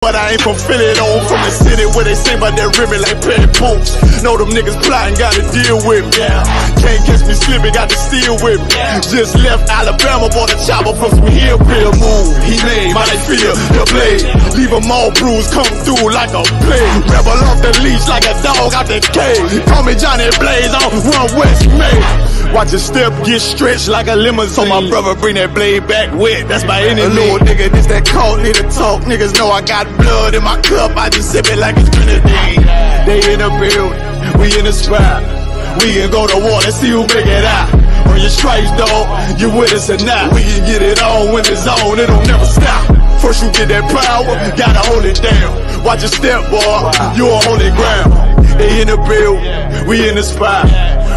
But I ain't from Philly though, from the city where they say about that ribbon like petty boots. Know them niggas plotting, gotta deal with me. Can't catch me slipping, got to steal with me. Just left Alabama, bought a chopper from some hillbilly move. He made, my they feel the blade. Leave them all bruised, come through like a plague. Rebel off the leash like a dog out the cage. Call me Johnny Blaze on One West Maine. Watch your step get stretched like a limousine. So my brother bring that blade back wet, that's by any little nigga, this that cult, need to talk. Niggas know I got blood in my cup, I just sip it like it's grenadine. They in the building, we in the spot. We can go to war, let's see who make it out. On your stripes, dog, you with us or not. We can get it on when it's on, it'll never stop. First you get that power, gotta hold it down. Watch your step, boy, you on holy ground. They in the building, we in the spot.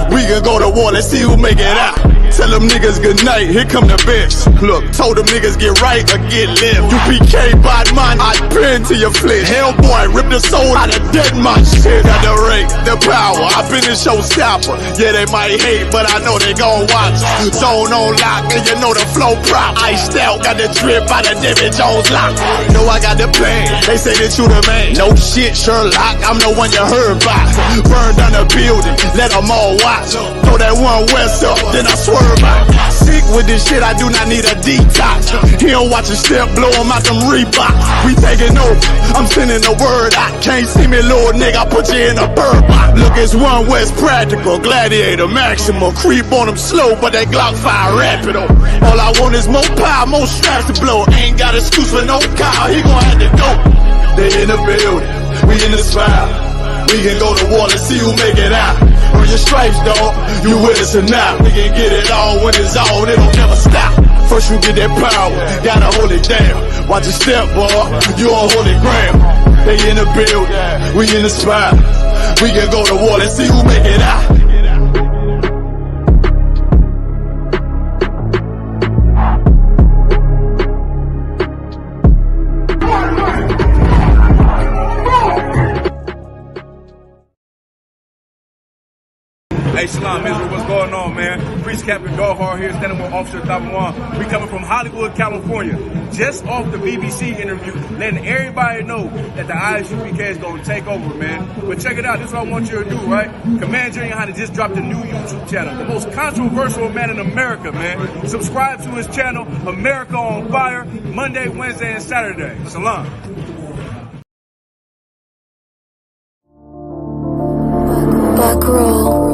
We can go to war, let's see who make it out. Tell them niggas good night, here come the best. Look, told them niggas get right or get left. UPK bad man, I pin to your flesh. Hellboy, rip the soul out of dead man shit. Got the rate, the power, I been the showstopper. Yeah, they might hate, but I know they gon' watch. Zone on lock, and you know the flow prop. Iced out, got the drip out of David Jones lock. Know I got the plan, they say that you the man. No shit, Sherlock, I'm the one you heard by. Burn down the building, let them all watch. Throw that One West up, then I swerve. Sick with this shit, I do not need a detox. He don't watch a step, blow him out them Reeboks. We taking over, I'm sending the word out. Can't see me, little nigga, I put you in a bird box. Look, it's One West practical, gladiator, maximum. Creep on them slow, but that Glock fire rapido. All I want is more power, more straps to blow. Ain't got excuse for no car, he gon' have to go. They in the building, we in the spot. We can go to war, let's see who make it out. On your stripes, dog, you with us or not. We can get it on when it's on, it'll never stop. First you get that power, gotta hold it down. Watch your step, boy, you on holy ground. They in the building, we in the spot. We can go to war, let's see who make it out. Hey, Shalom, Israel, what's going on, man? Priest Captain Gohar here, standing with Officer Thabawan. We coming from Hollywood, California. Just off the BBC interview, letting everybody know that the ISUPK is going to take over, man. But check it out, this is what I want you to do, right? Command Junior Hunter just dropped a new YouTube channel. The most controversial man in America, man. Subscribe to his channel, America on Fire, Monday, Wednesday, and Saturday. Shalom. Back roll.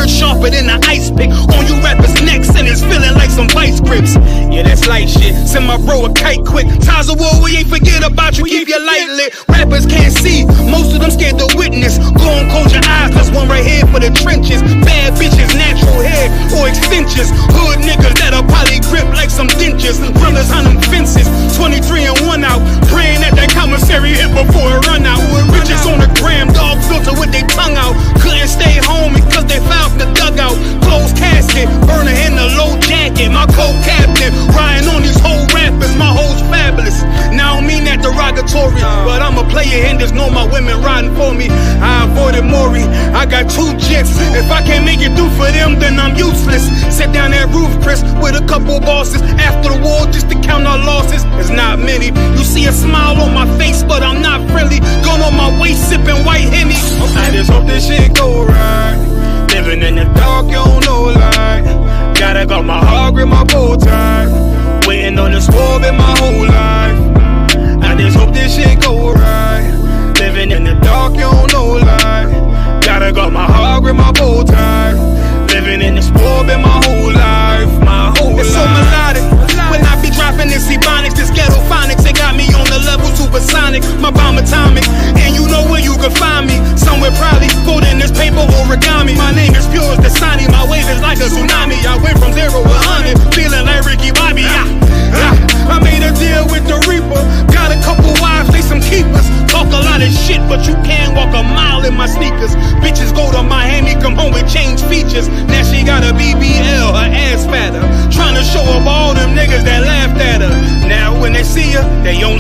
Sharper than an ice pick on you rappers' necks, and it's feeling like some vice grips. Yeah, that's light shit. Send my bro a kite quick. Ties of war, we ain't forget about you. Keep your light lit. Rappers can't see, most of them scared to witness. Go on, close your eyes. That's one right here for the trenches. Bad bitches, natural hair or extensions. Hood niggas that'll probably grip like some dentures. Brothers on them fences. 23 and 1 out. Praying that that commissary hit before it run out. Riches on the gram, dog filter with their tongue out. Couldn't stay home because they found the dugout, closed casket, burner in the low jacket. My co-captain, riding on these whole rappers, my hoes fabulous. Now I don't mean that derogatory, but I'm a player and there's no my women riding for me. I avoided Maury, I got 2 jets. If I can't make it through for them, then I'm useless. Sit down that roof, Chris, with a couple bosses. After the war, just to count our losses, it's not many. You see a smile on my face, but I'm not friendly. Going on my waist, sipping white Henny. I just hope this shit go right. Living in the dark, you don't know light. Gotta got my heart with my bow tie. Waiting on the swerve in my whole life. I just hope this shit go right. Living in the dark, you don't know light. Gotta got my heart with my bow tie. Living in the swerve in my whole life. My whole life. It's so melodic. When I be dropping this ebonics, this ghetto phonics, it got me on the level 2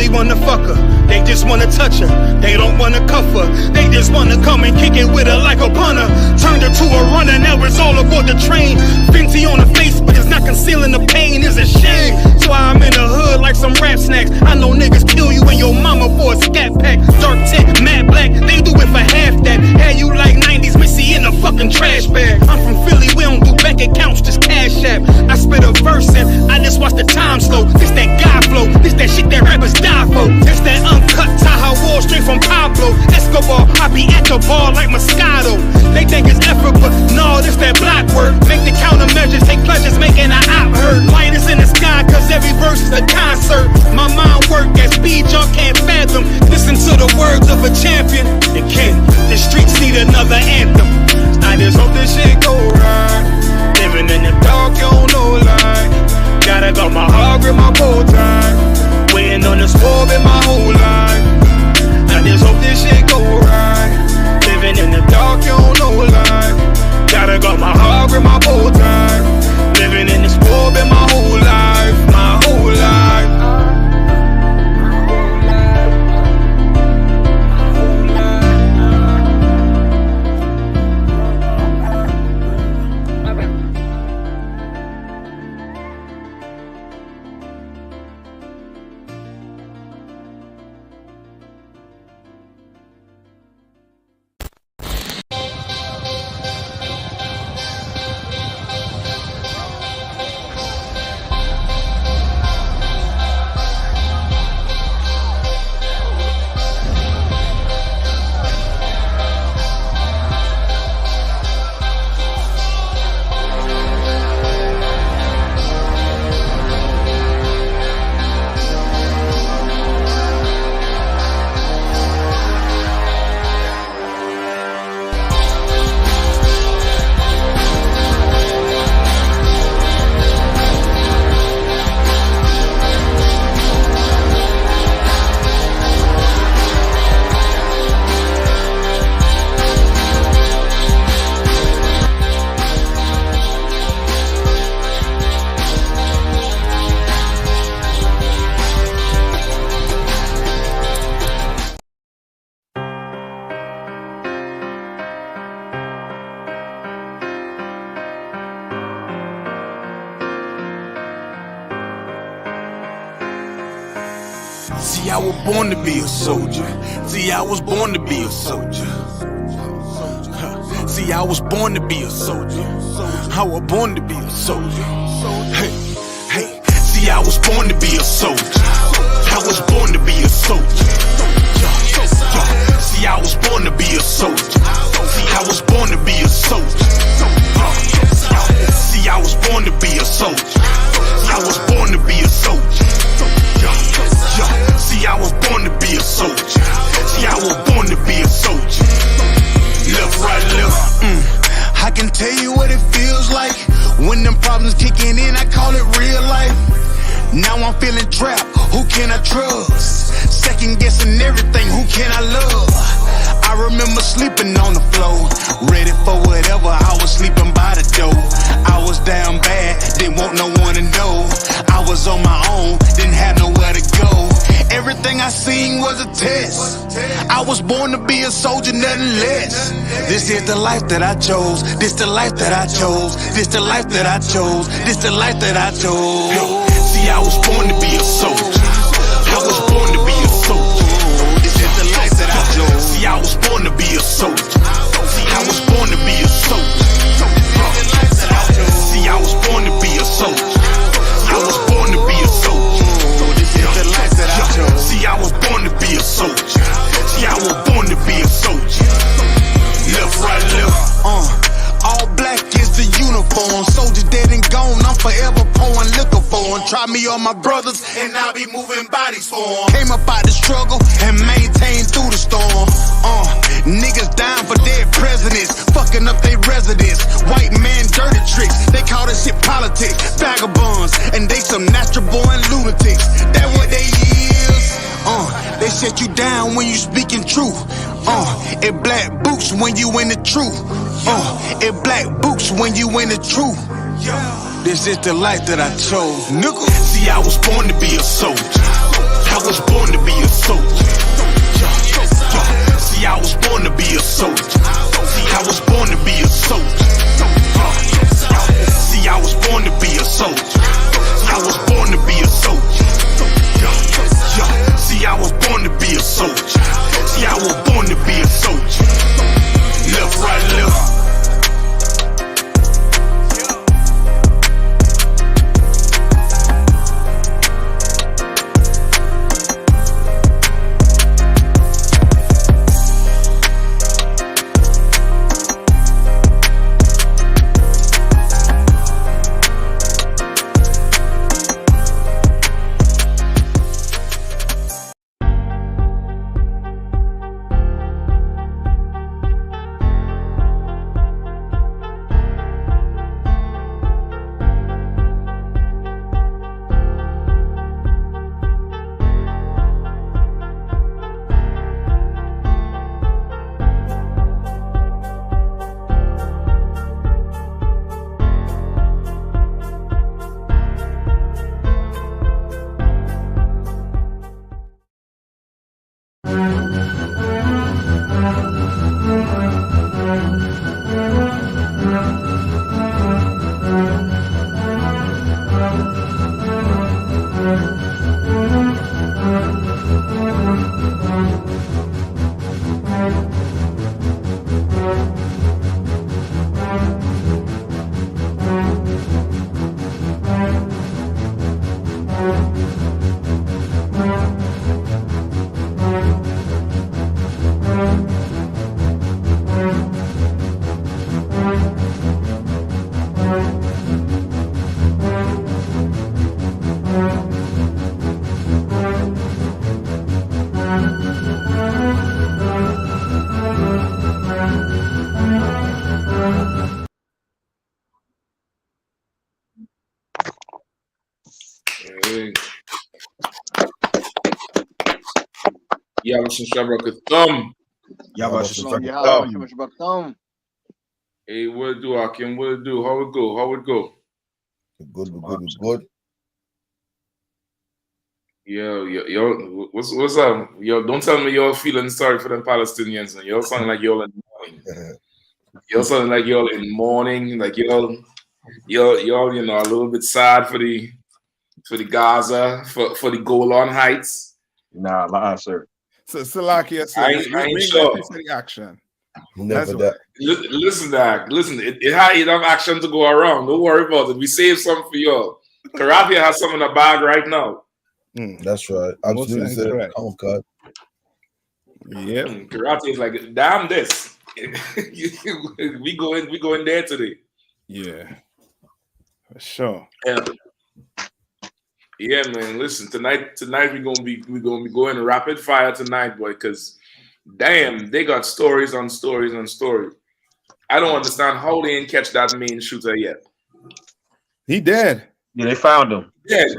they wanna fuck her, they just wanna touch her, they don't wanna cuff her, they just wanna come and kick it with her like a punter. Turned her to a runner, now it's all aboard the train. Fenty on her face, but it's not concealing the pain, it's a shame. So I'm in the hood like some rap snacks. I know niggas kill you and your mama for a scat pack. Dark tint, matte black, they do it for half that. Had you like 90s Missy in a fucking trash bag. I'm from Philly, we don't do bank accounts, just cash app. I spit a verse and I just watch the time slow. This that guy flow, this that shit that rappers die for. This that uncut Taha Wall straight from Pablo Escobar. I be at the bar like Moscato. They think it's effort, but no, this that block work. Make the countermeasures, take pleasures, making an op hurt. Light is in the sky, cause every verse is a concert. My mind work at speed y'all can't fathom. Listen to the words of a champion. The king, the streets need another anthem. I just hope this shit go right. Living in the dark, you don't know light. Gotta got my heart with my bow tie. Waiting on the squab in my whole life. I just hope this shit go right. Living in the dark, you don't know light. Gotta got my heart with my bow tie. Living in the squab in my whole life. My whole life. See, I was born to be a soldier. See, I was born to be a soldier. See, I was born to be a soldier. I was born to be a soldier. Hey, hey. See, I was born to be a soldier. I was born to be a soldier. See, I was born to be a soldier. See, I was born to be a soldier. See, I was born to be a soldier. See, I was born to be a soldier. See, I was born to be a soldier. See, I was born to be a soldier. Left, right, left. I can tell you what it feels like when them problems kicking in. I call it real life. Now I'm feeling trapped. Who can I trust? Second guessing everything. Who can I love? I remember sleeping on the floor, ready for whatever. I was sleeping by the door. I was down bad, didn't want no one to know. I was on my own, didn't have nowhere to go. Everything I seen was a test. I was born to be a soldier, nothing less. This is the life that I chose. This the life that I chose. This the life that I chose. This the life that I chose. See, I was born to be a soldier. I was born to be a soldier. This is the life that I chose. See, I was born to be a soldier. See, I was born to be a soldier. See, I was born to be a soldier. I was born to be a soldier. This is the life that I chose. See, I was born to be a soldier. See, I was born to be a soldier. Left, right, left. All black is the uniform. Soldier dead and gone. I'm forever pouring liquor for him. Try me on my brothers, and I'll be moving bodies for him. Came up out the struggle and maintained through the storm. Niggas dying for dead presidents, fucking up their residence. White man dirty tricks. They call this shit politics. Vagabonds, and they some natural born lunatics. That what they is. They shut you down when you speaking truth. It black boots when you in the truth. It black boots when you in the truth. This is the life that I chose, nigga. See, I was born to be a soldier. I I was born to be a soldier. See, I was born to be a soldier. See, I was born to be a soldier. See, I was born to be a soldier. I was born to be a soldier. See, I was born to be a soldier. See, I was born to be a soldier. Left, right, left. Yeah, I'm Shabrak thumb. Yeah, Hey, what it do, Akim? What it do? How it go? How it go? Good. Yo, what's up? Yo, don't tell me y'all feeling sorry for them Palestinians. Y'all sound like y'all in mourning. Y'all sound like y'all in mourning. Like y'all, you know, a little bit sad for the Gaza, for the Golan Heights. Nah, lie, sir. So Salakia said, I ain't sure. The action. Never that. Listen, Doc. Listen, it had enough action to go around. Don't worry about it. We saved some for y'all. Karate has some in the bag right now. That's right. Absolutely, sir. Oh God. Yeah. Karate is like, damn this. we go in there today. Yeah. For sure. Yeah, man. Listen, tonight we're gonna be going rapid fire tonight, boy. Because damn, they got stories on stories on stories. I don't understand how they didn't catch that main shooter yet. He dead. Yeah, they found him. Dead.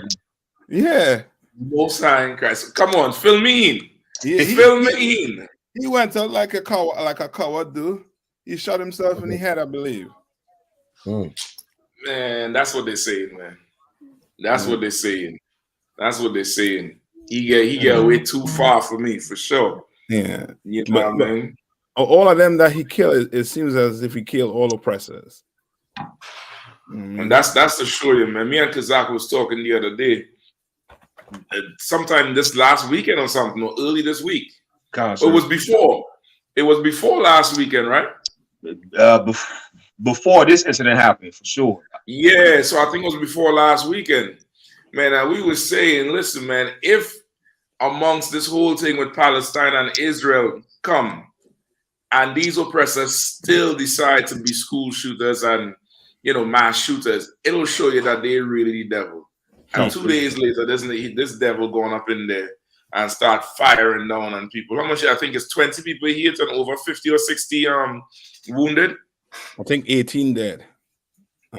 Yeah. No sign, Christ. Come on, fill me in. He went out like a coward do. He shot himself in the head, I believe. Man, that's what they're saying, man. That's what they're saying. That's what they're saying. He got way too far for me, for sure. Yeah. You know what I mean? All of them that he killed, it seems as if he killed all oppressors. And that's the story, man. Me and Kazak was talking the other day. Sometime this last weekend or something, or early this week. It was before. It was before last weekend, right? Before this incident happened, for sure. Yeah, so I think it was before last weekend. Man, we were saying, listen, man, if amongst this whole thing with Palestine and Israel come, and these oppressors still decide to be school shooters and, you know, mass shooters, it'll show you that they're really the devil. And 2 days later, this devil going up in there and start firing down on people. How much? I think it's 20 people hit and over 50 or 60 wounded. I think 18 dead.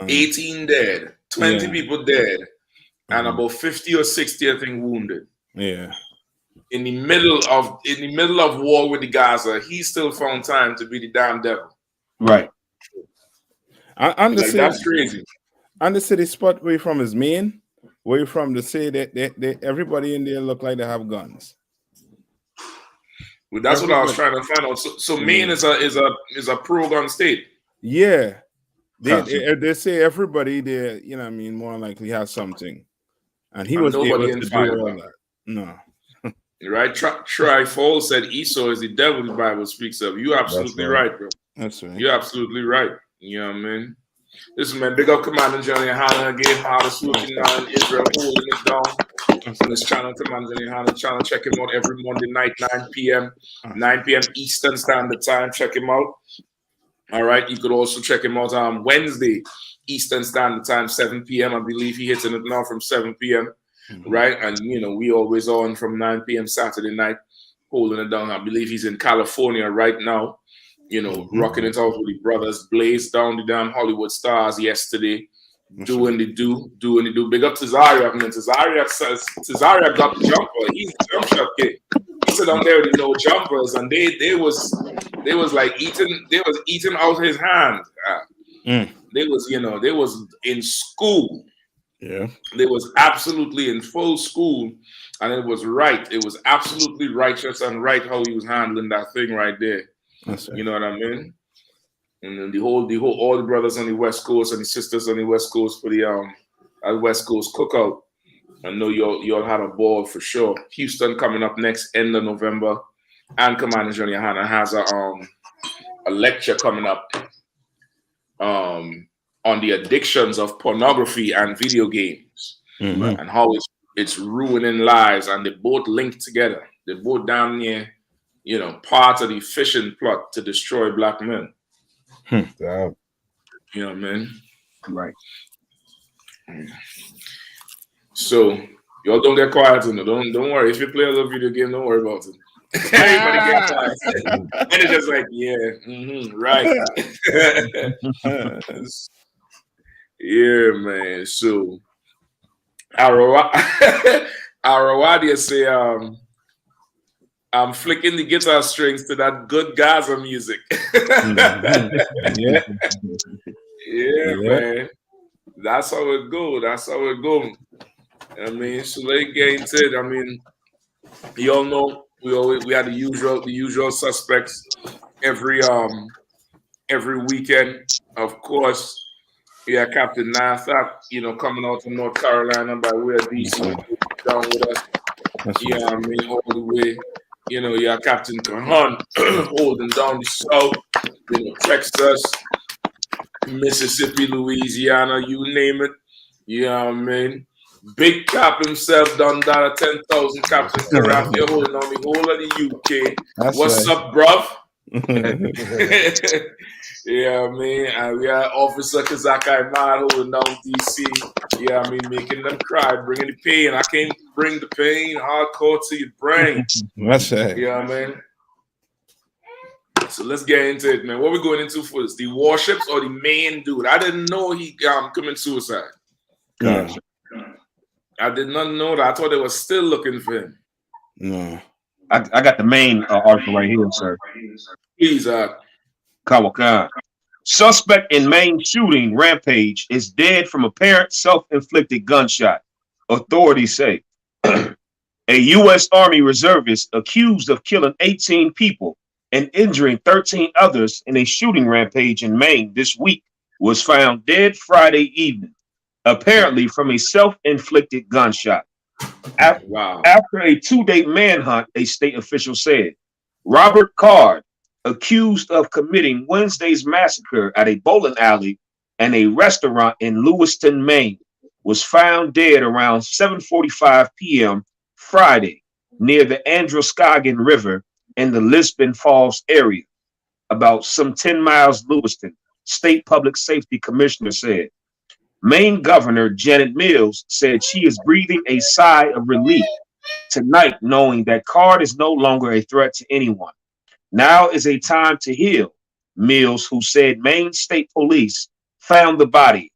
18 dead, 20 people dead, and about 50 or 60, I think, wounded. Yeah. In the middle of war with the Gaza, he still found time to be the damn devil. Right. That's crazy. And the city spot where from is Maine. where you from to say that they everybody in there look like they have guns. Well, that's what I was trying to find out. So Maine is a pro-gun state. Yeah, they say everybody there, you know, what I mean, more likely has something, and he was able to do all that. No, right? Tri-Fold said Esau is the devil. The Bible speaks of. You absolutely right, bro. That's right. You're absolutely right. You know what I mean? Listen, man, big up Commander Johnny Hanna again. How the switching down Israel holding it down on this channel, Commander Johnny Hanna channel. Check him out every Monday night, 9 p.m. Eastern Standard Time. Check him out. All right. You could also check him out on Wednesday, Eastern Standard Time, 7 p.m. I believe he hitting it now from 7 p.m. Right. And, you know, we always on from 9 p.m. Saturday night, holding it down. I believe he's in California right now. You know, rocking it out with the brothers, blazed down the damn Hollywood stars yesterday, doing the do. Big up Cesario, man. Cesario got the jumper. He's the jump shot kid. He said down there with no jumpers, and they was like eating out his hand. They was in school. Yeah, they was absolutely in full school, and it was right. It was absolutely righteous and right how he was handling that thing right there. You know what I mean? And then all the brothers on the West Coast and the sisters on the West Coast for the West Coast cookout. I know y'all had a ball for sure. Houston coming up next end of November, and Commander Johnny Hanna has a lecture coming up on the addictions of pornography and video games and how it's ruining lives, and they both link together. They both down near, you know, part of the fishing plot to destroy black men. You know what I mean? Right. So y'all don't get quiet, you know. Don't worry. If you play a little video game, don't worry about it. Everybody get quiet. And it's just like, right. Yeah, man. So Arawadia say, I'm flicking the guitar strings to that good Gaza music. Yeah, man. That's how it go. I mean, so they get into it. I mean, y'all know we had the usual suspects every weekend. Of course, yeah, Captain Nathak, you know, coming out from North Carolina by way of DC, down with us. Yeah, I mean, all the way. You know, yeah, Captain Kahan holding down the South, you know, Texas, Mississippi, Louisiana, you name it. You know what I mean? Big Cap himself done that at 10,000 Captain Karaf. You're holding on the whole of the UK. What's up, bruv? Yeah, I mean, and we are Officer Kazakai Mad holding down DC. Yeah, I mean, making them cry, bringing the pain. I can't bring the pain hardcore to your brain. That's it. Yeah, I mean. So let's get into it, man. What we going into first? The Warships or the Maine dude? I didn't know he committed suicide. Gotcha. I did not know that. I thought they were still looking for him. No. I got the main article right here, sir. Please, Kawakan. Suspect in Maine shooting rampage is dead from apparent self-inflicted gunshot, authorities say. A U.S. Army reservist accused of killing 18 people and injuring 13 others in a shooting rampage in Maine this week was found dead Friday evening, apparently from a self-inflicted gunshot. After a two-day manhunt, a state official said. Robert Card, accused of committing Wednesday's massacre at a bowling alley and a restaurant in Lewiston, Maine, was found dead around 7:45 p.m. Friday near the Androscoggin River in the Lisbon Falls area, about some 10 miles Lewiston, State Public Safety Commissioner said. Maine Governor Janet Mills said she is breathing a sigh of relief tonight, knowing that Card is no longer a threat to anyone. Now is a time to heal, Mills, who said Maine State Police found the body.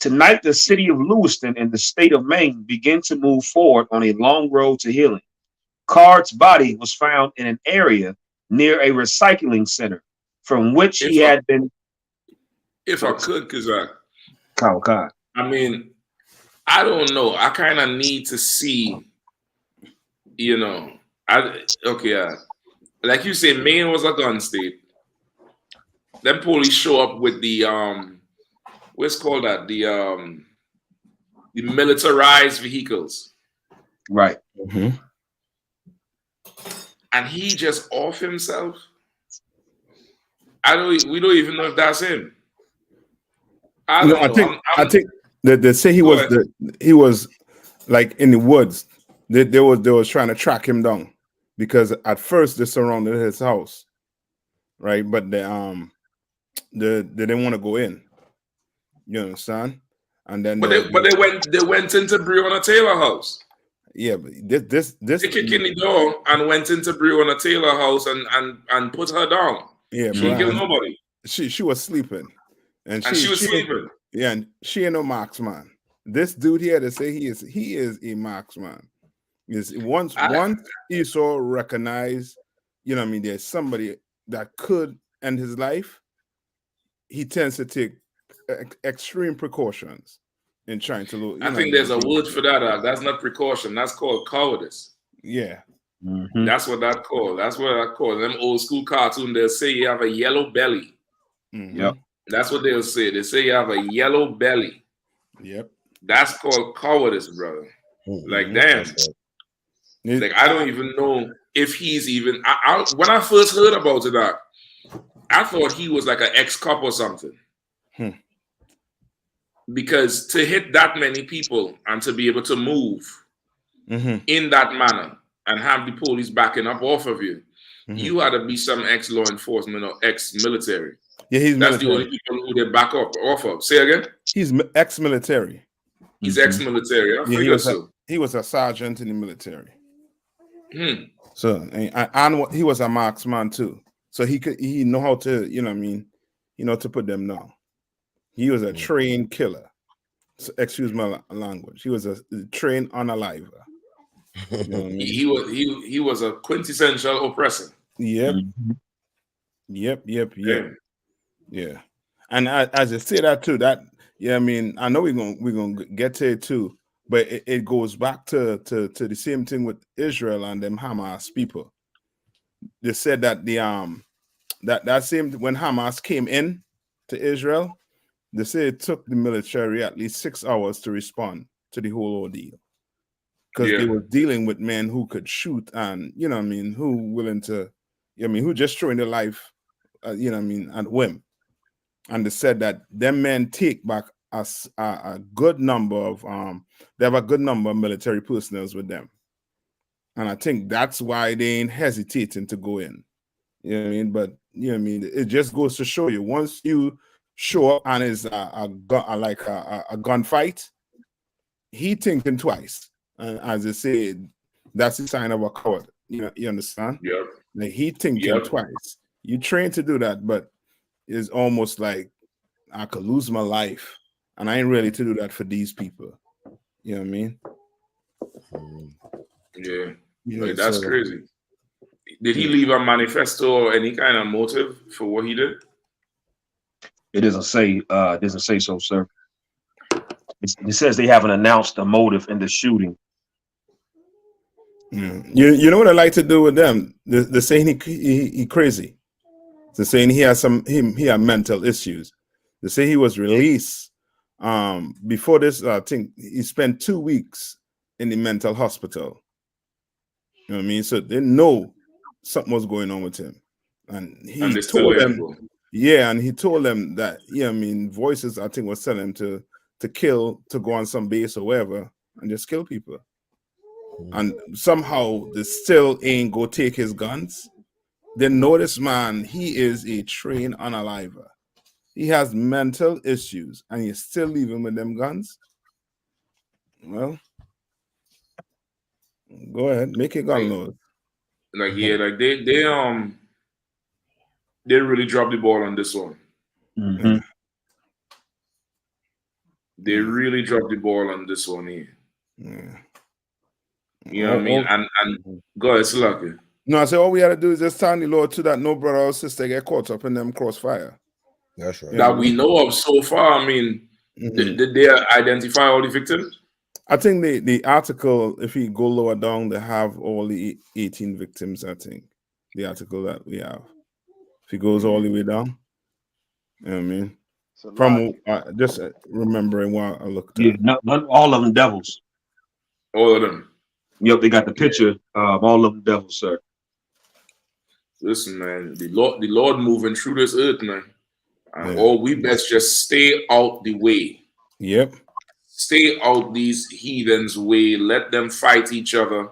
Tonight, the city of Lewiston and the state of Maine begin to move forward on a long road to healing. Card's body was found in an area near a recycling center from which he had been. If I could, because I mean, I don't know. I kind of need to see, you know. Like you say, Maine was a gun state. Then police show up with the what's called that? The militarized vehicles. Right. Mm-hmm. And he just off himself. We don't even know if that's him. I think they say he was like in the woods. They was trying to track him down because at first they surrounded his house, right? But they didn't want to go in. You understand? And then they went into Breonna Taylor house. Yeah, but this they kicked in the door and went into Breonna Taylor house and put her down. Yeah, she didn't kill nobody. She was sleeping, and she was sleeping. Yeah, and she ain't no marksman. This dude here to say he is a marksman. Is once Esau recognized, you know what I mean, there's somebody that could end his life, he tends to take extreme precautions in trying to. I think there's a word for that. That's not precaution. That's called cowardice. Yeah. Mm-hmm. That's what that called. That's what I call them old school cartoon. They'll say you have a yellow belly. Mm-hmm. Yep. That's what they'll say. They say you have a yellow belly. Yep. That's called cowardice, brother. Mm-hmm. Like, damn. Like, I don't even know if he's even. When I first heard about it, I thought he was like an ex-cop or something. Because to hit that many people and to be able to move in that manner and have the police backing up off of you, you had to be some ex-law enforcement or ex-military. Yeah, he's That's military. the only people who they back up off of. Say again? He's ex-military. He's ex-military. I figure so. He was a sergeant in the military. So and he was a marksman too. So he know how to, you know what I mean, to put them down. He was a trained killer. So, excuse my language. He was a trained unaliver. You know what I mean? He was a quintessential oppressor. Yep. Yep. Yeah. And as I say that too, I mean, I know we're gonna get to it too, but it goes back to the same thing with Israel and them Hamas people. They said that that same when Hamas came in to Israel, they say it took the military at least 6 hours to respond to the whole ordeal. Because they were dealing with men who could shoot and, you know what I mean, who willing to, who just throwing their life, you know what I mean, at whim. And they said that them men take back a good number of, they have a good number of military personnel with them. And I think that's why they ain't hesitating to go in. You know what I mean? But, you know what I mean? It just goes to show you, once you show up and it's a gunfight, he thinking twice. And as I said, that's a sign of a coward. You understand? Yep. Like he thinking twice. You train to do that, but it's almost like I could lose my life, and I ain't ready to do that for these people. You know what I mean? Yeah, like, that's crazy. Did he leave a manifesto or any kind of motive for what he did? It doesn't say so, sir. It says they haven't announced a motive in the shooting. You know what I like to do with them? They're saying he crazy. They're saying he had mental issues. They say he was released before this. I think he spent 2 weeks in the mental hospital. You know what I mean? So they know something was going on with him, and he told them. Yeah, and he told them that, voices I think was telling him to kill, to go on some base or wherever and just kill people. And somehow they still ain't go take his guns. They know this man, he is a trained unaliver. He has mental issues and you still leave him with them guns? Well, go ahead, make it gun load. They really dropped the ball on this one. Mm-hmm. They really dropped the ball on this one here. Yeah. You know what I mean? And go ahead, it's lucky. No, I said all we had to do is just tell the Lord to that no brother or sister get caught up in them crossfire. That's right. That we know of so far. I mean, did they identify all the victims? I think the article, if you go lower down, they have all the 18 victims. I think the article that we have, if it goes all the way down, you know what I mean. From just remembering what I looked Yeah, at. not all of them devils. All of them. Yep, they got the picture of all of them devils, sir. Listen, man, the Lord moving through this earth, man. And Yeah. all we best just stay out the way. Yep. Stay out these heathens' way. Let them fight each other.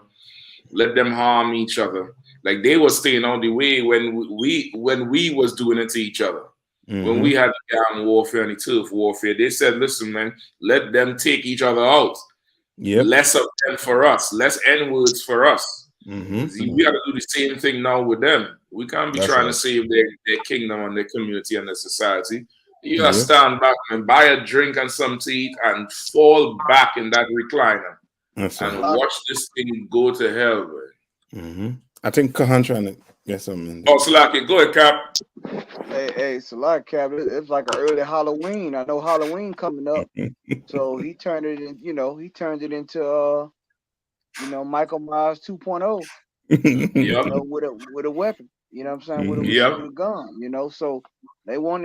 Let them harm each other. Like they were staying out the way when we was doing it to each other. When we had the gang warfare and the turf warfare, they said, listen, man, let them take each other out. Yep. Less of them for us, less N-words for us. See, we got to do the same thing now with them. We can't be trying to save their kingdom and their community and their society. You gotta stand back and buy a drink and some to eat and fall back in that recliner and watch this thing go to hell, man. I think Kahan trying to get something. Oh, Salaki, go ahead, Cap. Hey, Salaki, Cap, it's like an early Halloween. I know Halloween coming up, so he turned it in. He turned it into Michael Myers 2.0. With a weapon. You know what I'm saying? With a gun. So they want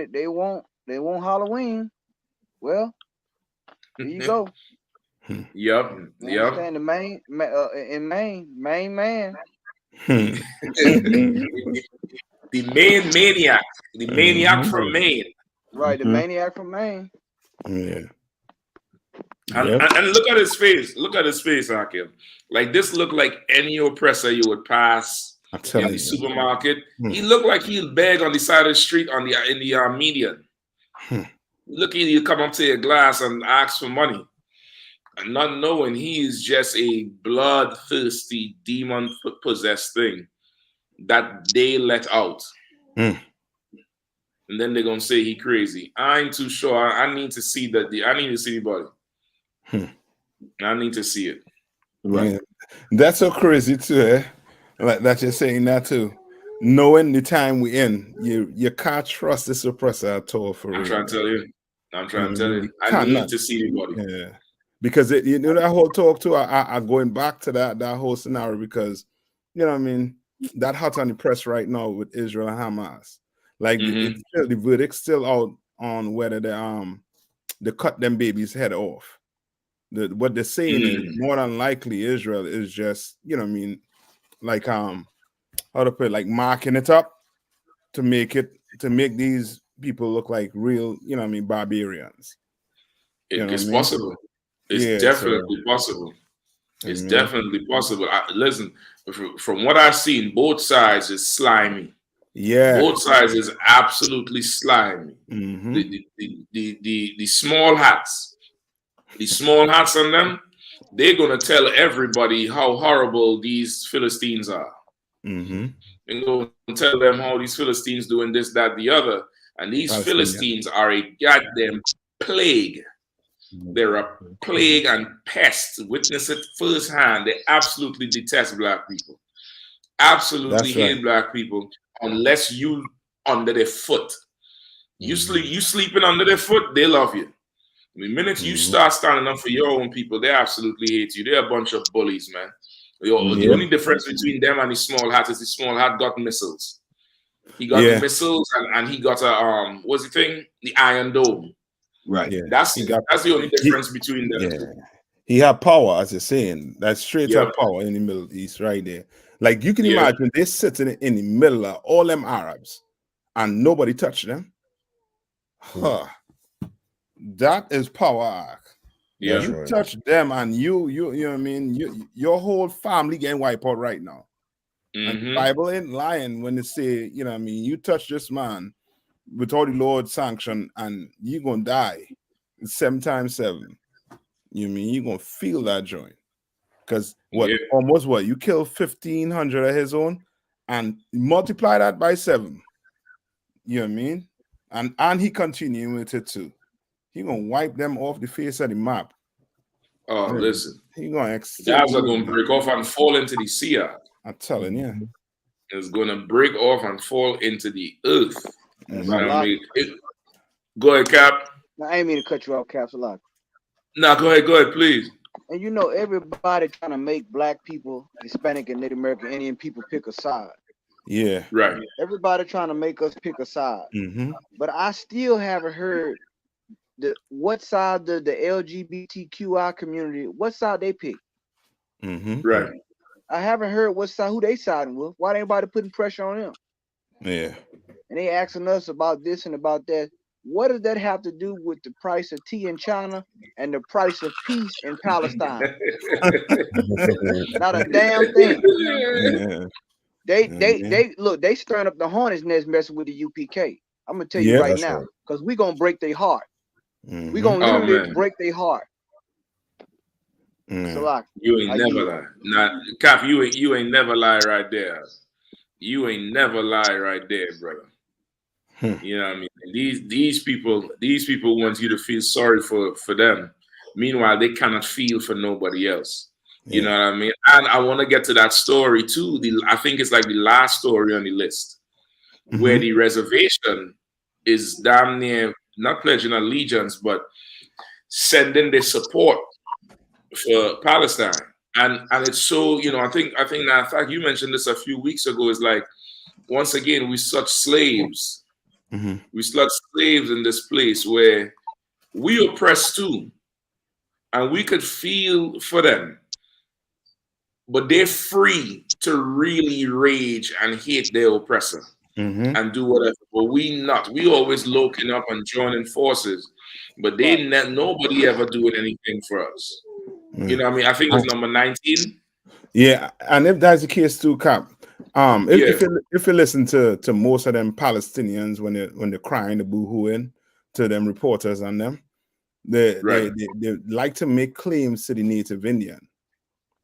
Halloween. Well, here you go. Yep. You understand the Maine man. The Maine maniac. The maniac from Maine. Right, the maniac from Maine. Yeah. And look at his face. Look at his face, Hakim. Like this looked like any oppressor you would pass in the supermarket. He looked like he'd beg on the side of the street in the median. Look, you come up to your glass and ask for money, and not knowing he is just a bloodthirsty, demon-possessed thing that they let out. And then they're gonna say he crazy. I ain't too sure. I need to see that. I need to see the body. I need to see it. Right. Yeah. That's so crazy too, eh? Like that you're saying that too. Knowing the time we're in, you can't trust the suppressor at all. I'm trying to tell you. I need to see the body. Yeah. Because that whole talk too, I going back to that whole scenario because what I mean, that hot on the press right now with Israel and Hamas. Like the verdict's still out on whether they cut them babies' head off. What they're saying is more than likely Israel is just, like how to put it, like marking it up to make these people look like real, barbarians. It's possible. It's definitely possible. It's definitely possible. Listen, from what I've seen, both sides is slimy. Yeah, both sides is absolutely slimy. The small hats. The small hats on them, they're going to tell everybody how horrible these Philistines are. They're going to tell them how these Philistines doing this, that, the other. And these Philistines are a goddamn plague. They're a plague and pest. Witness it firsthand. They absolutely detest black people. Absolutely hate black people unless you under their foot. You sleeping under their foot, they love you. The minute you start standing up for your own people, they absolutely hate you. They're a bunch of bullies, man. The only difference between them and the small hat is the small hat got missiles. He got the missiles and he got a what's the thing? The Iron Dome. Right. Yeah. That's the only difference between them. Yeah. He had power, as you're saying. That's straight up power in the Middle East, right there. Like you can imagine they're sitting in the middle of all them Arabs and nobody touched them. That is power. Yeah, you touch them and you know what I mean. Your whole family getting wiped out right now. And the Bible ain't lying when they say, you know what I mean. You touch this man without the Lord's sanction, and you're gonna die 7 times 7. You mean you're gonna feel that joint? Because you kill 1,500 of his own, and multiply that by 7. You know what I mean? And he continuing with it too. He gonna wipe them off the face of the map. Oh, listen. He gonna guys are gonna break off and fall into the sea. I'm telling you. It's gonna break off and fall into the earth. Go ahead, Cap. No, I ain't mean to cut you off, Caps, a lot. No, go ahead, please. And you know, everybody trying to make black people, Hispanic and Native American Indian people pick a side. Yeah. Right. Everybody trying to make us pick a side. Mm-hmm. But I still haven't heard what side the LGBTQI community, what side they pick. Mm-hmm. Right. I haven't heard what side, who they siding with. Why ain't anybody putting pressure on them? Yeah. And they asking us about this and about that. What does that have to do with the price of tea in China and the price of peace in Palestine? Not a damn thing. Yeah. They look, they stirring up the hornet's nest messing with the UPK. I'm gonna tell you Yep. right That's now, right. because we gonna break their heart. Mhm. We gonna Oh literally man, break their heart. Yeah. So like, you ain't I never yield. lie. Not Cap, you ain't never lie right there. You ain't never lie right there, brother. Hmm. You know what I mean? And these people want you to feel sorry for them. Meanwhile, they cannot feel for nobody else. You know Yeah. what I mean? And I want to get to that story too. I think it's like the last story on the list where Mhm. the reservation is damn near not pledging allegiance, but sending their support for Palestine. And it's so, you know, I think that in fact you mentioned this a few weeks ago, is like once again we such slaves. Mhm. We such slaves in this place where we oppressed too. And we could feel for them. But they're free to really rage and hate their oppressor Mhm. and do whatever. But we not. We always looking up and joining forces. But Right. nobody ever doing anything for us. You know what I mean? I think it's number 19. Yeah, and if that's the case too, Cap, Yeah. if you listen to most of them Palestinians when they're crying, the boo-hooing to them reporters and them, they Right. like to make claims to the Native Indian.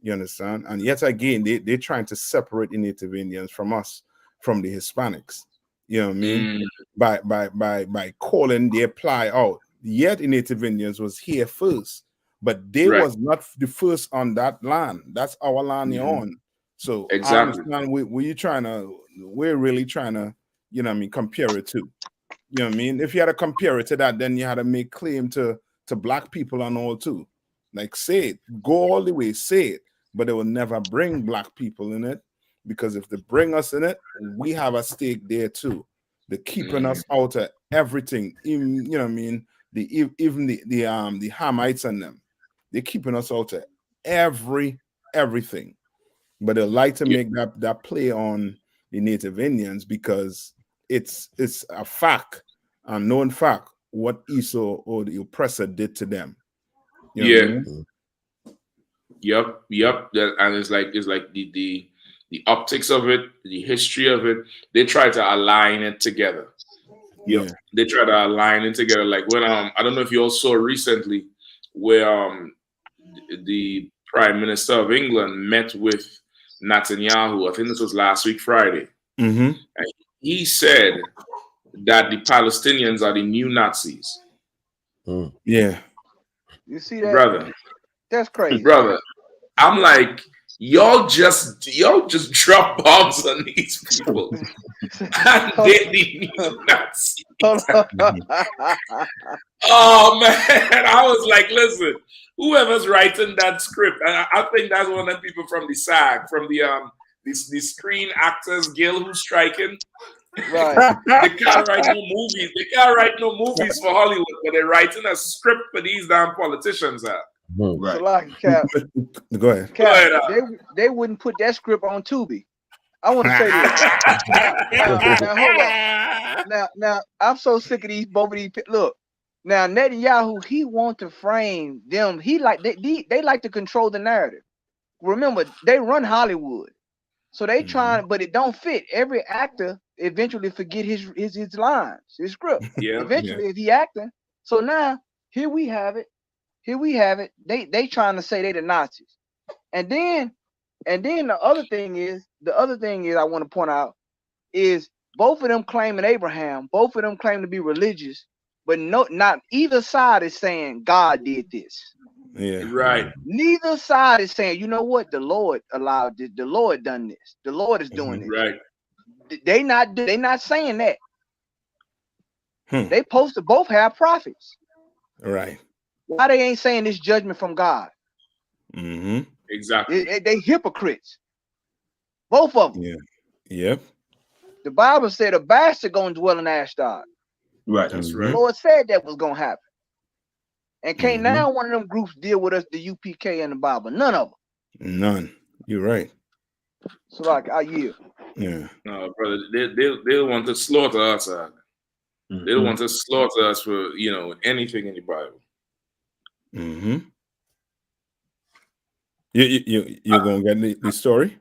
You understand? And yet again, they're trying to separate the Native Indians from us, from the Hispanics. You know what I mean? By calling the apply out. Yet the Native Indians was here first, but they Right. was not the first on that land. That's our land you're on. So I Exactly. understand we're really trying to, you know what I mean, compare it to. You know what I mean? If you had to compare it to that, then you had to make claim to black people and all too. Like say it, go all the way, say it, but they will never bring black people in it, because if they bring us in it, we have a stake there too. They're keeping us out of everything. Even, you know what I mean? Even the Hamites and them, they're keeping us out of everything. But they like to make that play on the Native Indians because it's a fact, a known fact, what Esau or the oppressor did to them. You know what I mean? Yep. And it's like the optics of it, the history of it. They try to align it together. Yeah. They try to align it together. Like when I don't know if you all saw recently where the Prime Minister of England met with Netanyahu. I think this was last week Friday. Mm-hmm. And he said that the Palestinians are the new Nazis. Yeah. You see that? Brother. That's crazy. Brother. I'm like, y'all just drop bombs on these people. And they're the new Nazis. Oh man. I was like, listen, whoever's writing that script, I think that's one of the people from the SAG, from the Screen Actors Guild who's striking. Right. They can't write no movies. They can't write no movies for Hollywood, but they're writing a script for these damn politicians. Right. So like Cap, go ahead. Cap, they wouldn't put that script on Tubi. I want to say this. Now hold on. Now I'm so sick of both of these. Look, now Netanyahu, he want to frame them. He like they like to control the narrative. Remember, they run Hollywood, so they trying, but it don't fit. Every actor eventually forget his lines, his script. Eventually, if he acting. So now here we have it. They trying to say they the Nazis, and then the other thing is I want to point out is both of them claiming Abraham, both of them claim to be religious, but not either side is saying God did this. Yeah, right. Neither side is saying, you know what, the Lord allowed this, the Lord done this, the Lord is doing this. Right. They not saying that. They both have prophets. Right. Why they ain't saying this judgment from God? Mm-hmm. Exactly. They hypocrites. Both of them. Yeah. Yep. The Bible said a bastard gonna dwell in Ashdod. Right. That's Mhm. right. Lord said that was gonna happen. And can't Mhm. now one of them groups deal with us, the UPK and the Bible. None of them. None. You're right. So like I yield. Yeah. No, brother, they want to slaughter us. They don't want to slaughter us for anything in the Bible. Mm-hmm. You're gonna get the story?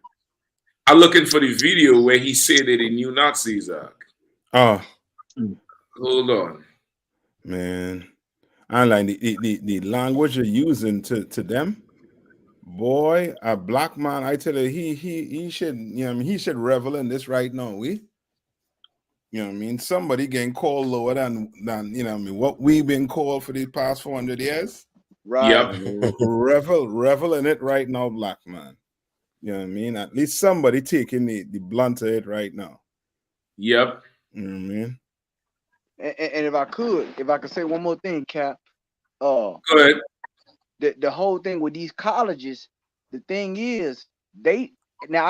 I'm looking for the video where he said that he knew Nazis. Oh Hold on. man. I like the language you're using to them. Boy, a black man, I tell you, he should, he should revel in this right now. Somebody getting called lower than what we've been called for the past 400 years. Right. Yep. revel in it right now, black man. You know what I mean? At least somebody taking the blunt of it right now. Yep. You know what I mean? And if I could say one more thing, Cap. Go ahead. The whole thing with these colleges, the thing is, now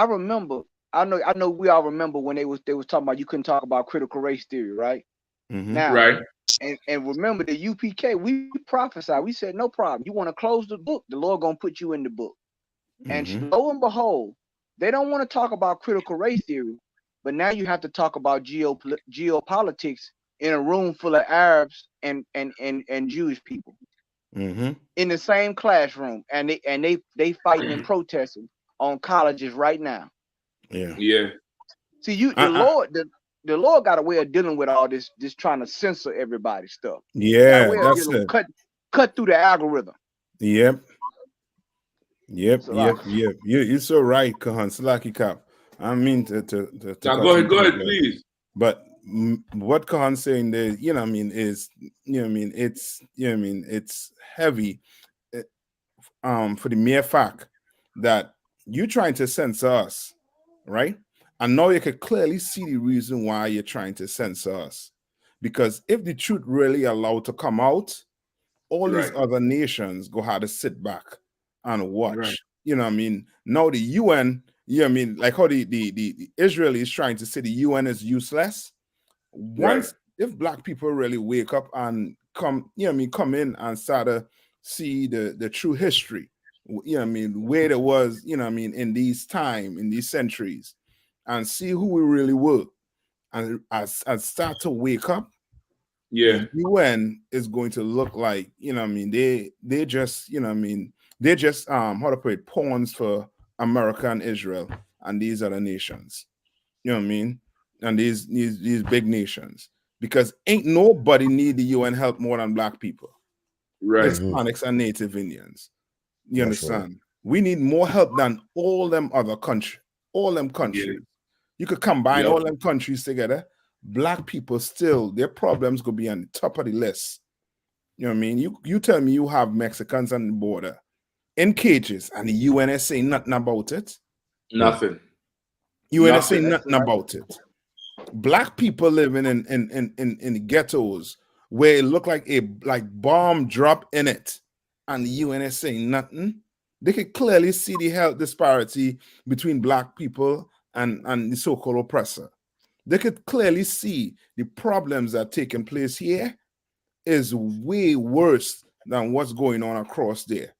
I know we all remember when they was talking about you couldn't talk about critical race theory, right? Mm-hmm. Now, Right. And remember the UPK, we prophesied. We said, no problem. You want to close the book, the Lord gonna put you in the book. And lo and behold, they don't want to talk about critical race theory, but now you have to talk about geopolitics in a room full of Arabs and Jewish people in the same classroom, and they fighting and protesting on colleges right now. Yeah. Yeah. See, the Lord got a way of dealing with all this trying to censor everybody's stuff. Yeah, that's it. Cut through the algorithm. Yep. So You're so right, Kahan Salaki Cap. I mean to now go ahead, please. But what Kahan's saying there, is it's heavy for the mere fact that you're trying to censor us, right? And now you can clearly see the reason why you're trying to censor us. Because if the truth really allowed to come out, all these other nations go have to sit back and watch. Right. You know what I mean? Now the UN, like how the Israelis trying to say the UN is useless. Once if black people really wake up and come in and start to see the true history, where there was, in these centuries, and see who we really were, and start to wake up, the UN is going to look like, they just, they just how to put it, pawns for America and Israel and these other nations. You know what I mean? And these big nations. Because ain't nobody need the UN help more than black people. Right. Hispanics and Native Indians. You understand? Right. We need more help than all them other countries. All them countries. Yeah. You could combine all them countries together. Black people still, their problems could be on the top of the list. You know what I mean? You tell me you have Mexicans on the border in cages and the UN is saying nothing about it. Nothing. UN is saying nothing about it. Black people living in the ghettos where it looked like a bomb drop in it, and the UN is saying nothing. They could clearly see the health disparity between black people and the so-called oppressor. They could clearly see the problems that are taking place here is way worse than what's going on across there.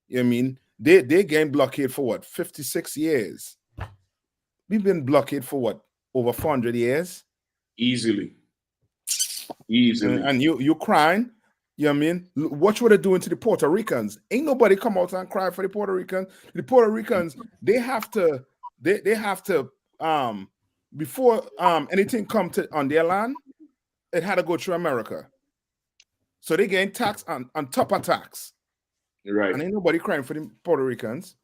You know what I mean? They getting blockade for what, 56 years? We've been blockade for what, over 400 years? Easily. And you crying, you know what I mean? Watch what they're doing to the Puerto Ricans. Ain't nobody come out and cry for the Puerto Ricans. The Puerto Ricans, they have to before anything come to on their land, it had to go through America. So they getting tax on top of tax. Right. And ain't nobody crying for the Puerto Ricans.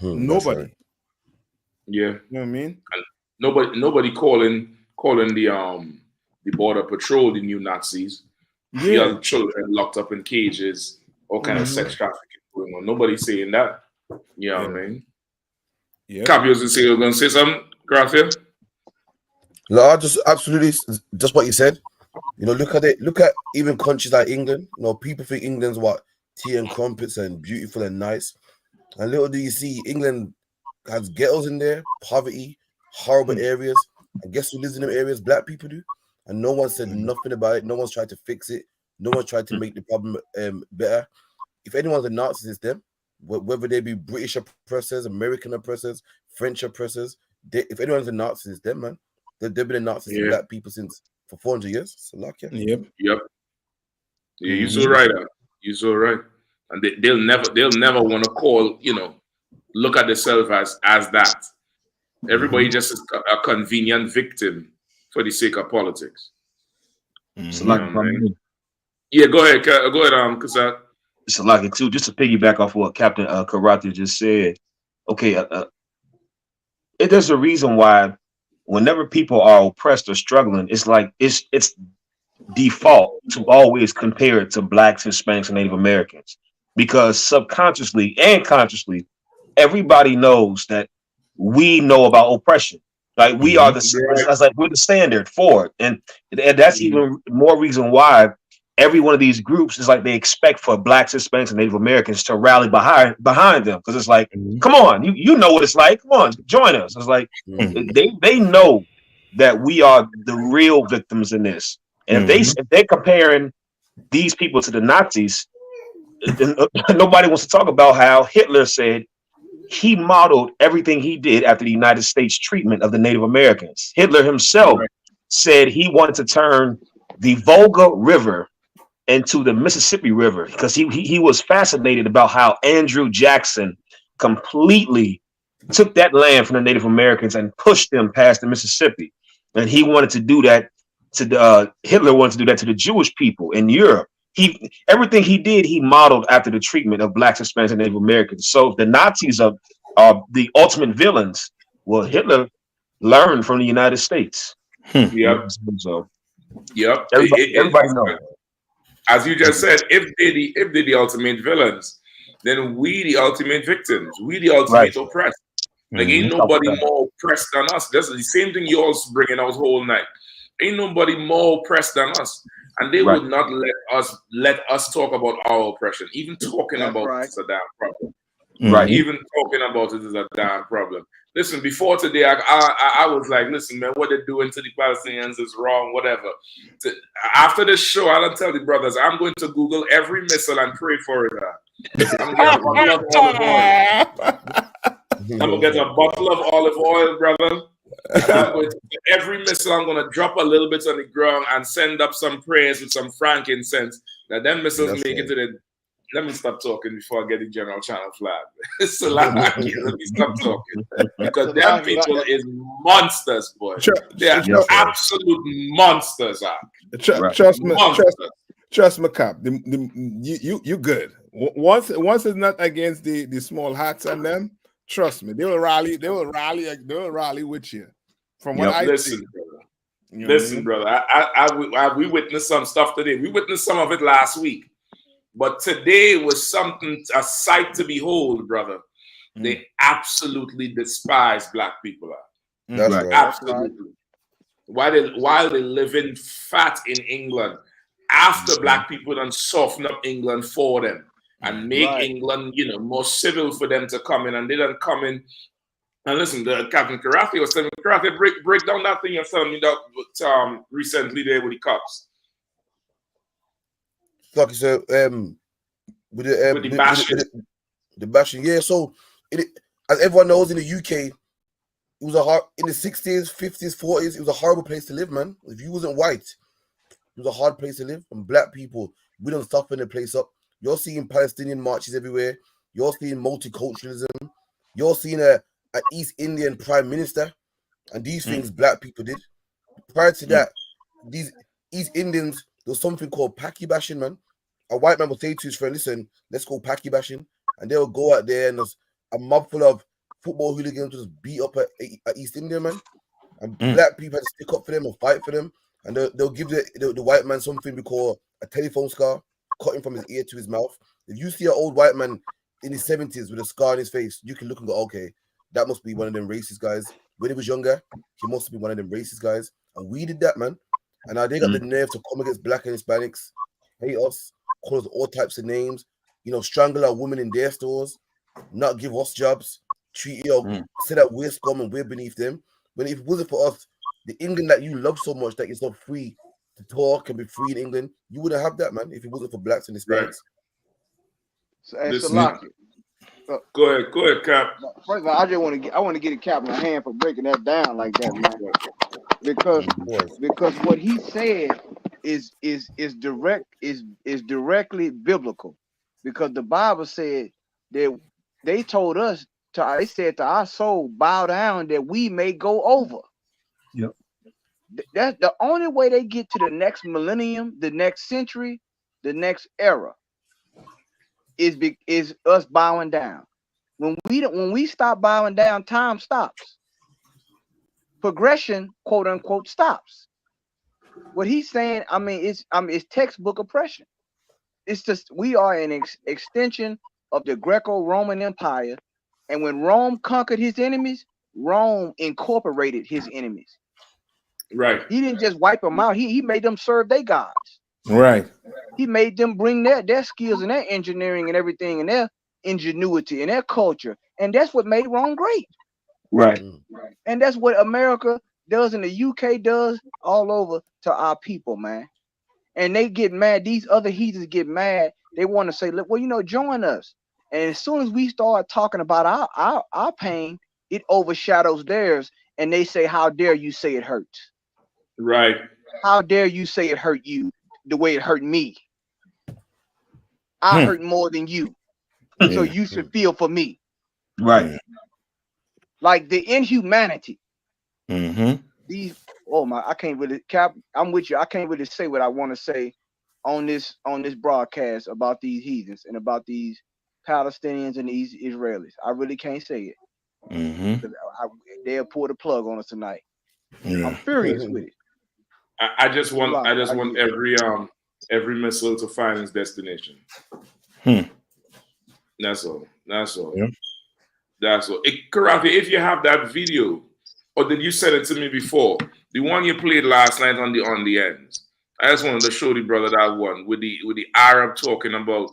Nobody. Right. Yeah. You know what I mean? And nobody calling the border patrol the new Nazis. Yeah. Young children locked up in cages, all kind of sex trafficking going on. Nobody's saying that. You know what I mean? Yeah. Capios you're gonna say something, Gracia? No, I just absolutely just what you said. You know, look at it. Look at even countries like England. You know, people think England's what tea and crumpets and beautiful and nice. And little do you see, England has ghettos in there, poverty, horrible areas. And guess who lives in them areas? Black people do. And no one said nothing about it. No one's tried to fix it. No one's tried to make the problem better. If anyone's a narcissist, it's them. Whether they be British oppressors, American oppressors, French oppressors. If anyone's a narcissist, it's them, man. They've been a narcissist to black people for 400 years. So luck, yeah. Yep. Yeah, you're so right. You're so right. And they'll never want to call, look at themselves as that. Everybody just is a convenient victim for the sake of politics. So like, yeah, go ahead, Kasat. It's a lot too. Just to piggyback off of what Captain Karate just said. Okay, there's a reason why whenever people are oppressed or struggling, it's like it's default to always compare it to blacks, Hispanics, and Native Americans, because subconsciously and consciously, everybody knows that we know about oppression. Like we are we're the standard for it, and that's even more reason why every one of these groups is like they expect for blacks, Hispanics, and Native Americans to rally behind them, because it's like, come on, you know what it's like. Come on, join us. It's like they know that we are the real victims in this, and if they're comparing these people to the Nazis, nobody wants to talk about how Hitler said he modeled everything he did after the United States treatment of the Native Americans. Hitler himself said he wanted to turn the Volga River into the Mississippi River, because he was fascinated about how Andrew Jackson completely took that land from the Native Americans and pushed them past the Mississippi. And he wanted to do that to Hitler wanted to do that to the Jewish people in Europe. Everything he did, he modeled after the treatment of blacks, Hispanics, and Native Americans. So if the Nazis are the ultimate villains, well, Hitler learned from the United States. Yep. So everybody knows. As you just said, if they're the ultimate villains, then we the ultimate victims. We the ultimate oppressed. Like ain't nobody more oppressed than us. That's the same thing you also bringing out whole night. Ain't nobody more oppressed than us. And they would not let us talk about our oppression. Even talking about it is a damn problem. Even talking about it is a damn problem. Listen, before today, I was like, listen, man, what they're doing to the Palestinians is wrong, whatever. After this show, I don't tell the brothers, I'm going to Google every missile and pray for it. I'm going to get a bottle of olive oil, brother. And I'm going to, every missile, I'm going to drop a little bit on the ground and send up some prayers with some frankincense. That them missiles make it to the... Let me stop talking before I get the general channel flag. So let me stop talking. Because them people is monsters, boy. They are absolute monsters. Trust me, Cap. You good. Once it's not against the small hats and them, trust me, they will rally with you. From what I see. Listen, brother. We witnessed some stuff today. We witnessed some of it last week. But today was something, a sight to behold, brother. They absolutely despise black people. That's right. Absolutely. While they live in fat in England, after black people done soften up England for them and make England, more civil for them to come in, and they done come in. And listen, Captain Karate was telling me, Karate, break down that thing you're telling me that recently there with the cops. Like you said, with the bashing. The bashing, yeah. So, as everyone knows, in the UK, it was in the 60s, 50s, 40s, it was a horrible place to live, man. If you wasn't white, it was a hard place to live. And black people, we don't toughen the place up. You're seeing Palestinian marches everywhere. You're seeing multiculturalism. You're seeing an East Indian prime minister. And these things black people did. Prior to that, these East Indians, there was something called Paki bashing, man. A white man will say to his friend, listen, let's go Paki bashing. And they'll go out there and there's a mob full of football hooligans to just beat up at East India, man. And black people had to stick up for them and fight for them. And they'll give the white man something we call a telephone scar, cutting from his ear to his mouth. If you see an old white man in his 70s with a scar on his face, you can look and go, okay, that must be one of them racist guys. When he was younger, he must have been one of them racist guys. And we did that, man. And now they got the nerve to come against black and Hispanics, hate us, call us all types of names, strangle our women in their stores. not give us jobs, treat say that we're scum and we're beneath them. But if it wasn't for us, the England that you love so much that it's not free to talk and be free in England, you wouldn't have that, man. If it wasn't for blacks and Hispanics. Right. So, go ahead, Cap. First of all, I want to get a cap in my hand for breaking that down like that, man. Because what he said is directly biblical. Because the Bible said that they told us they said to our soul, bow down that we may go over. Yep. That's the only way they get to the next millennium, the next century, the next era is us bowing down. When we stop bowing down, time stops. Progression, quote unquote, stops. What he's saying, it's textbook oppression. It's just we are an extension of the Greco-Roman Empire, and when Rome conquered his enemies, Rome incorporated his enemies. Right. He didn't just wipe them out. He made them serve their gods. Right. He made them bring their skills and their engineering and everything and their ingenuity and their culture, and that's what made Rome great. Right. And that's what America does and the UK does all over to our people, man. And they get mad. These other heathens get mad. They want to say, look, well, join us. And as soon as we start talking about our pain, it overshadows theirs. And they say, how dare you say it hurts? Right. How dare you say it hurt you the way it hurt me? I hurt more than you. So you should feel for me. Right. Like the inhumanity. Mm-hmm. I can't really, Cap, I'm with you. I can't really say what I want to say on this broadcast about these heathens and about these Palestinians and these Israelis. I really can't say it. Mm-hmm. They'll pull the plug on us tonight. Yeah. I'm furious with it. I just want every missile to find its destination. That's all. Yeah. That's all. Karafi, if you have that video, or did you send it to me before? The one you played last night on the ends. I just wanted to show the brother that one with the Arab talking about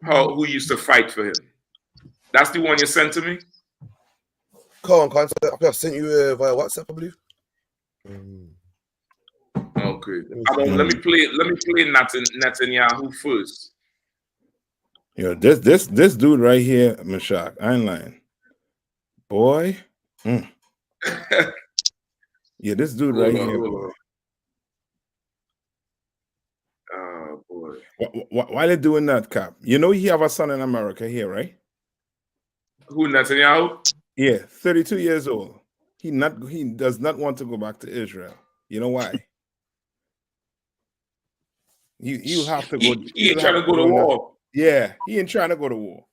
who used to fight for him. That's the one you sent to me? I sent you via WhatsApp, I believe. Okay. Let me play Netanyahu first. Yeah, this dude right here, Meshach, I ain't lying. Boy. Yeah, this dude right here. Boy. Oh boy. Why they doing that, Cap? You know he have a son in America here, right? Who, Netanyahu? Yeah, 32 years old. He does not want to go back to Israel. You know why? He'll have to go. He ain't trying to go to war. Yeah, he ain't trying to go to war.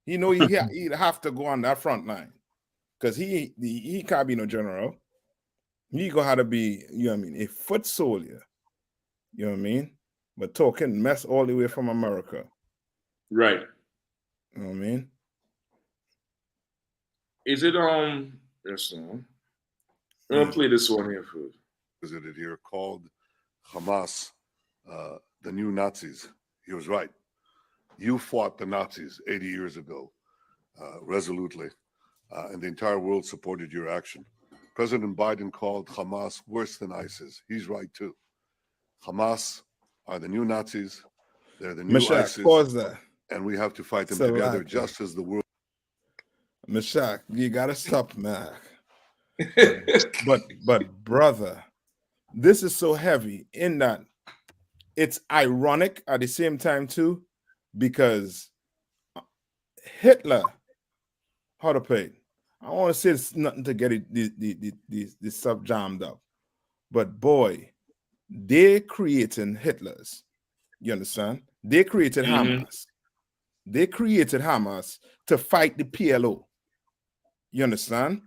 He know he'd have to go on that front line because he can't be no general. He gonna have to be, a foot soldier. You know what I mean? But talking mess all the way from America. Right. You know what I mean? Is it yes, I'm gonna play this one here first. Visited here called Hamas the new Nazis. He was right. You fought the Nazis 80 years ago resolutely, and the entire world supported your action. President Biden called Hamas worse than ISIS. He's right too. Hamas are the new Nazis. They're the new ISIS. Pause that. And we have to fight them together, just as the world. Meshach, you gotta stop, man. but brother, this is so heavy in that it's ironic at the same time too, because Hitler, how to play it? I don't want to say it's nothing to get the stuff jammed up, but boy, they creating Hitlers. You understand? They created Hamas. They created Hamas to fight the PLO. You understand?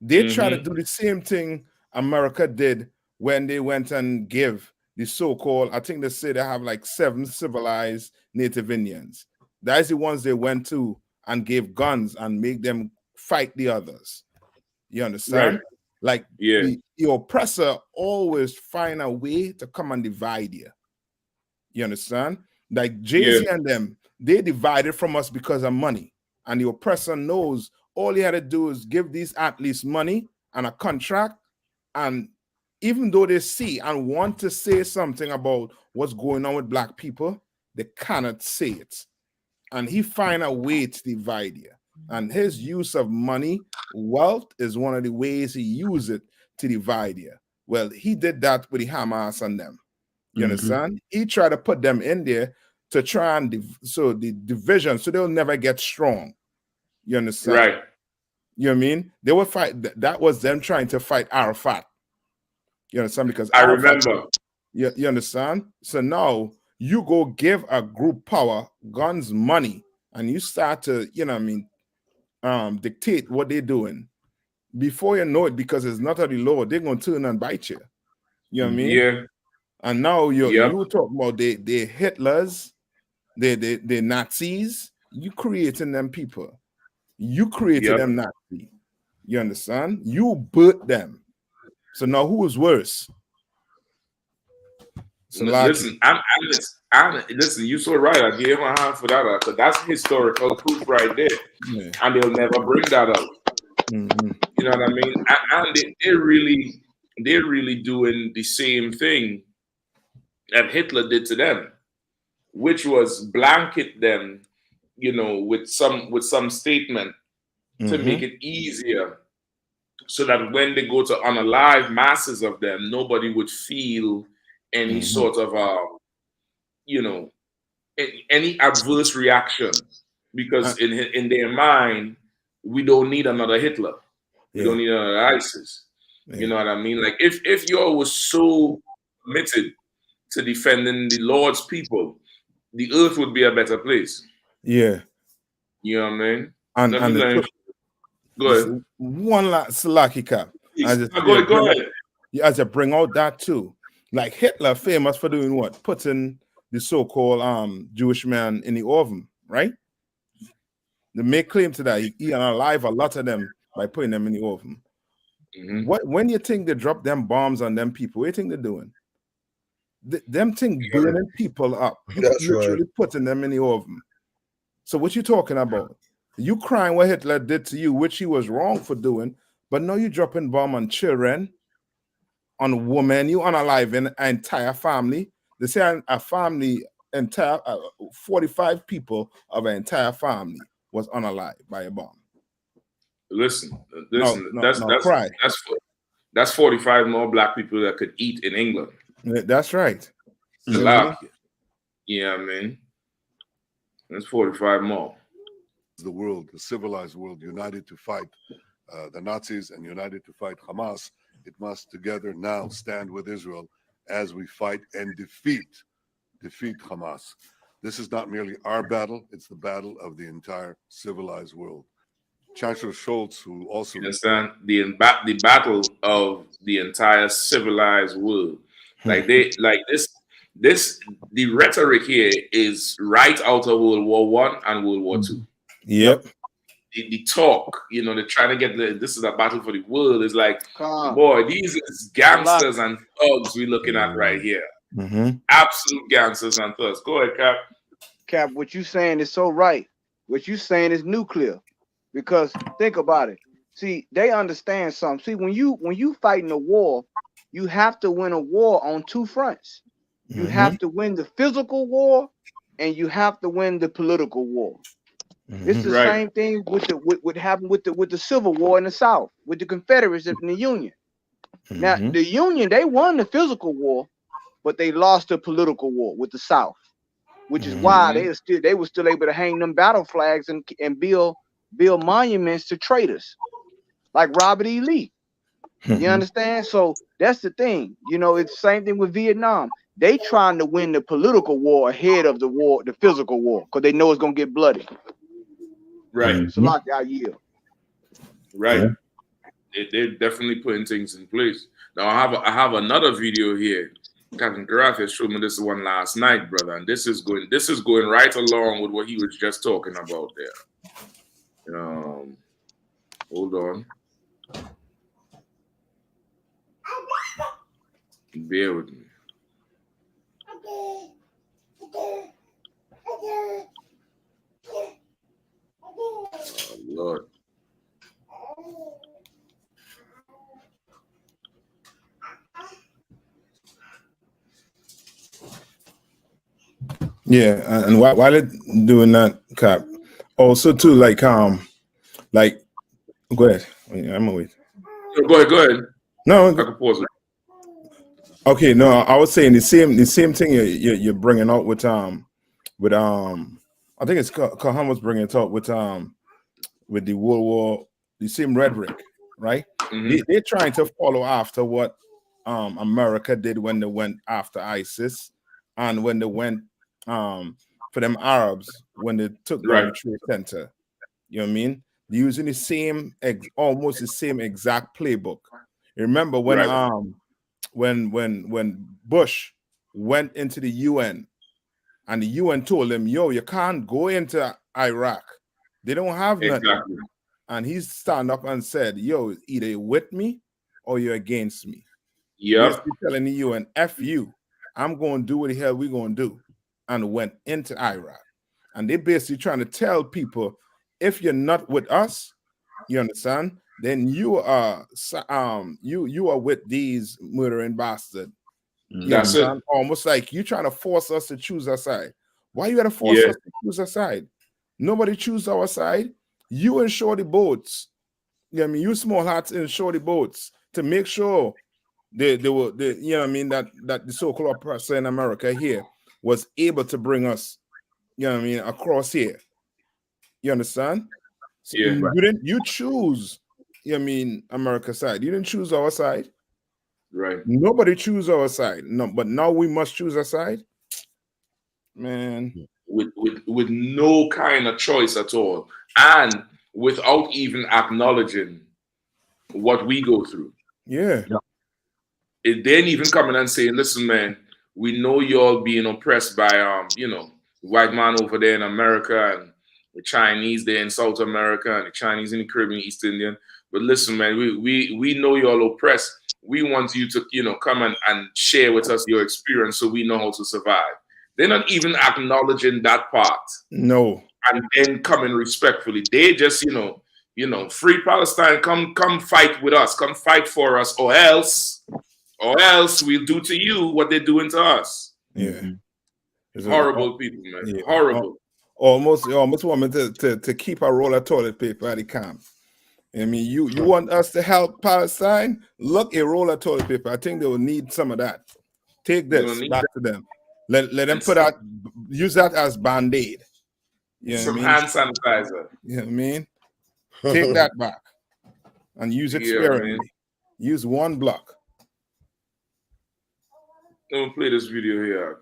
They try to do the same thing America did when they went and gave the so-called, I think they say they have like 7 civilized Native Indians. That's the ones they went to and gave guns and make them fight the others. You understand? Right. Like the oppressor always find a way to come and divide you. You understand? Like Jay-Z and them, they divided from us because of money and the oppressor knows all he had to do is give these athletes money and a contract, and even though they see and want to say something about what's going on with black people, they cannot say it. And he find a way to divide you. And his use of money, wealth, is one of the ways he used it to divide you. Well, he did that with the Hamas and them. You understand? He tried to put them in there to try and so the division, so they'll never get strong. You understand? Right. You know what I mean? They would fight. That was them trying to fight Arafat. You understand? Because I Arafat, remember. you understand? So now you go give a group power, guns, money, and you start to, you know what I mean, dictate what they're doing. Before you know it, because it's not of the law, they're going to turn and bite you. You know what I mean? Yeah. And now you talk about they Hitlers, they Nazis. You creating them people. You created them Nazi. You understand? You birthed them. So now who is worse? So listen, listen. You so right. I give him a hand for that because that's historical proof right there, and they'll never bring that up. You know what I mean? And they're really doing the same thing that Hitler did to them, which was blanket them, you know, with some statement to make it easier, so that when they go to unalive masses of them, nobody would feel any sort of you know, any adverse reaction, because in their mind, we don't need another Hitler. We don't need another ISIS. You know what I mean? Like if you was so committed to defending the Lord's people, the earth would be a better place. Yeah. You know what I mean? Go ahead. One last Slaki cap. Go ahead. As you bring out that too. Like Hitler, famous for doing what? Putting the so-called Jewish man in the oven, right? They make claim to that. He unalive a lot of them by putting them in the oven. When you think they drop them bombs on them people, what do you think they're doing? Them things burning people up. You literally putting them in the oven. So what you talking about? You crying what Hitler did to you, which he was wrong for doing, but now you dropping bomb on children, on women, you unaliving an entire family. They say a family, entire 45 people of an entire family was unalived by a bomb. Listen. That's 45 more black people that could eat in England. That's right. Slovakia. Yeah, I mean, that's 45 more. The world, the civilized world, united to fight the Nazis and united to fight Hamas, it must together now stand with Israel as we fight and defeat Hamas. This is not merely our battle, it's the battle of the entire civilized world. Chancellor Scholz, who also understand the battle of the entire civilized world. The rhetoric here is right out of World War I and World War II. Yep. The talk, you know, they're trying to get this is a battle for the world. It's like, boy, these is gangsters and thugs we're looking at right here. Absolute gangsters and thugs. Go ahead, Cap. Cap, what you saying is so right. What you saying is nuclear. Because think about it. See, they understand something. See, when you fighting a war, you have to win a war on two fronts. You have to win the physical war, and you have to win the political war. It's the same thing with what happened with the Civil War in the South, with the Confederates and the Union. Now, the Union, they won the physical war, but they lost the political war with the South, which is why they were still able to hang them battle flags and build monuments to traitors like Robert E. Lee. You understand? So that's the thing. You know, it's the same thing with Vietnam. They trying to win the political war ahead of the war, the physical war, because they know it's gonna get bloody. Right. So lock out yield. Right. They're definitely putting things in place. Now I have another video here. Captain Karath showed me this one last night, brother, and this is going right along with what he was just talking about there. Hold on. Bear with me. Yeah, and while it doing that, Cap, also too, like go ahead. I'm gonna wait. Go ahead, go ahead. No, I can pause it. okay, no, I was saying the same thing you're bringing out with I think it's Kahan was bringing it up with the World War, the same rhetoric, right? Mm-hmm. They're trying to follow after what America did when they went after ISIS, and when they went for them Arabs when they took down Right. the Trade Center. You know what I mean? They're using the same almost the same exact playbook. You remember when Right. when Bush went into the UN and the UN told him, yo, you can't go into Iraq. They don't have nothing. Exactly. And he stand up and said, yo, either you're with me or you're against me. Yep. Basically telling the UN, F you, I'm going to do what the hell we're going to do. And went into Iraq. And they basically trying to tell people, if you're not with us, you understand, then you are you are with these murdering bastards. You That's it. understand? Almost like you trying to force us to choose our side. Why you gotta force Yeah. us to choose our side? Nobody choose our side. You insure the boats. You know what I mean? You small hats insure the boats to make sure they were you know what I mean, that the so-called oppressor in America here was able to bring us, you know what I mean, across here. You understand? So Yeah. you choose, you know what I mean, America's side. You didn't choose our side. Right. Nobody choose our side. No, but now we must choose our side. Man. With no kind of choice at all, and without even acknowledging what we go through. Yeah. It then even coming and saying, listen, man, we know y'all being oppressed by white man over there in America and the Chinese there in South America and the Chinese in the Caribbean, East Indian. But listen, man, we know y'all oppressed. We want you to, come and share with us your experience so we know how to survive. They're not even acknowledging that part. No. And then coming respectfully. They just, free Palestine, come fight with us, come fight for us, or else we'll do to you what they're doing to us. Yeah. Horrible people, man. Yeah. Horrible. Almost want me to keep a roll of toilet paper at the camp. I mean, you want us to help Palestine? Look, a roll of toilet paper. I think they will need some of that. Take this back to them. Let them use that as Band-Aid. You know some what I mean? hand sanitizer. You know what I mean? Take that back and use it sparingly. Man. Use one block. Let me play this video here.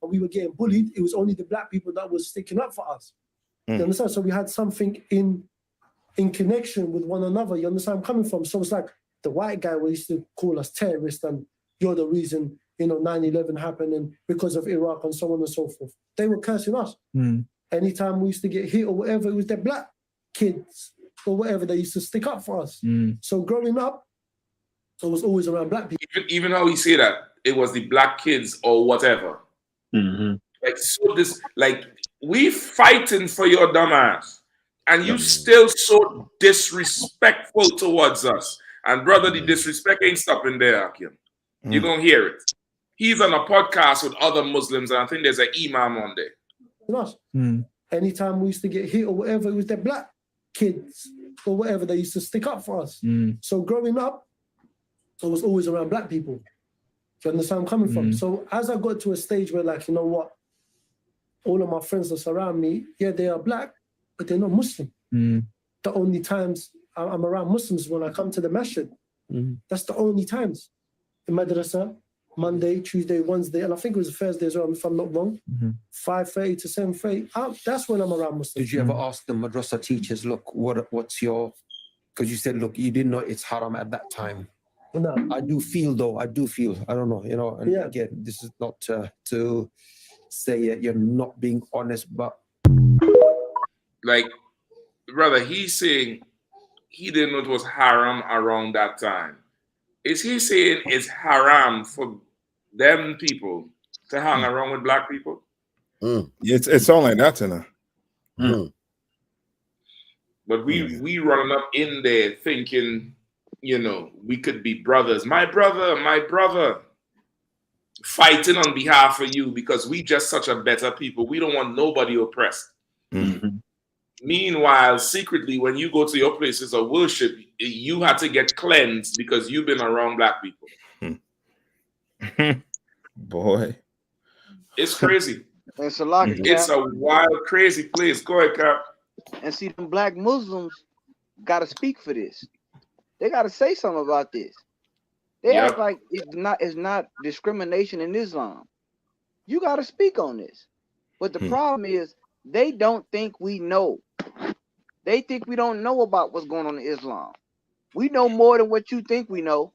We were getting bullied. It was only the black people that was sticking up for us. You understand? So we had something in connection with one another. You understand where I'm coming from? So it's like the white guy used to call us terrorists and you're the reason, 9/11 happened and because of Iraq and so on and so forth. They were cursing us. Anytime we used to get hit or whatever, it was the black kids or whatever, they used to stick up for us. So growing up, I was always around black people. Even how he say that, it was the black kids or whatever. We fighting for your dumbass, and you still so disrespectful towards us. And brother, the disrespect ain't stopping there, Akim. You're gonna hear it. He's on a podcast with other Muslims, and I think there's an imam on there. Anytime we used to get hit or whatever, it was the black kids or whatever, they used to stick up for us. So growing up, I was always around black people. Do you understand where I'm coming from? So as I got to a stage where, like, you know what, all of my friends that surround me, yeah, they are black, but they're not Muslim. The only times I'm around Muslims when I come to the masjid. That's the only times. In madrasa, Monday, Tuesday, Wednesday, and I think it was Thursday as well, if I'm not wrong, 5:30 to 7:30. That's when I'm around Muslims. Did you ever ask the madrasa teachers, look, what's your, because you said, look, you didn't know it's haram at that time. No. I do feel, I don't know, and again, this is not to say you're not being honest, but like, brother, he's saying he didn't know it was haram around that time. Is he saying it's haram for them people to hang around with black people? It's all like that, you know. But we running up in there thinking, we could be brothers. My brother. fighting on behalf of you because we just such a better people. We don't want nobody oppressed. Mm-hmm. Meanwhile, secretly, when you go to your places of worship, you had to get cleansed because you've been around black people. Boy, it's crazy. It's a lot. It's a wild, crazy place. Go ahead, Cap. And see, them black Muslims got to speak for this. They got to say something about this. They act like it's not discrimination in Islam. You got to speak on this. But the problem is they don't think we know. They think we don't know about what's going on in Islam. We know more than what you think we know,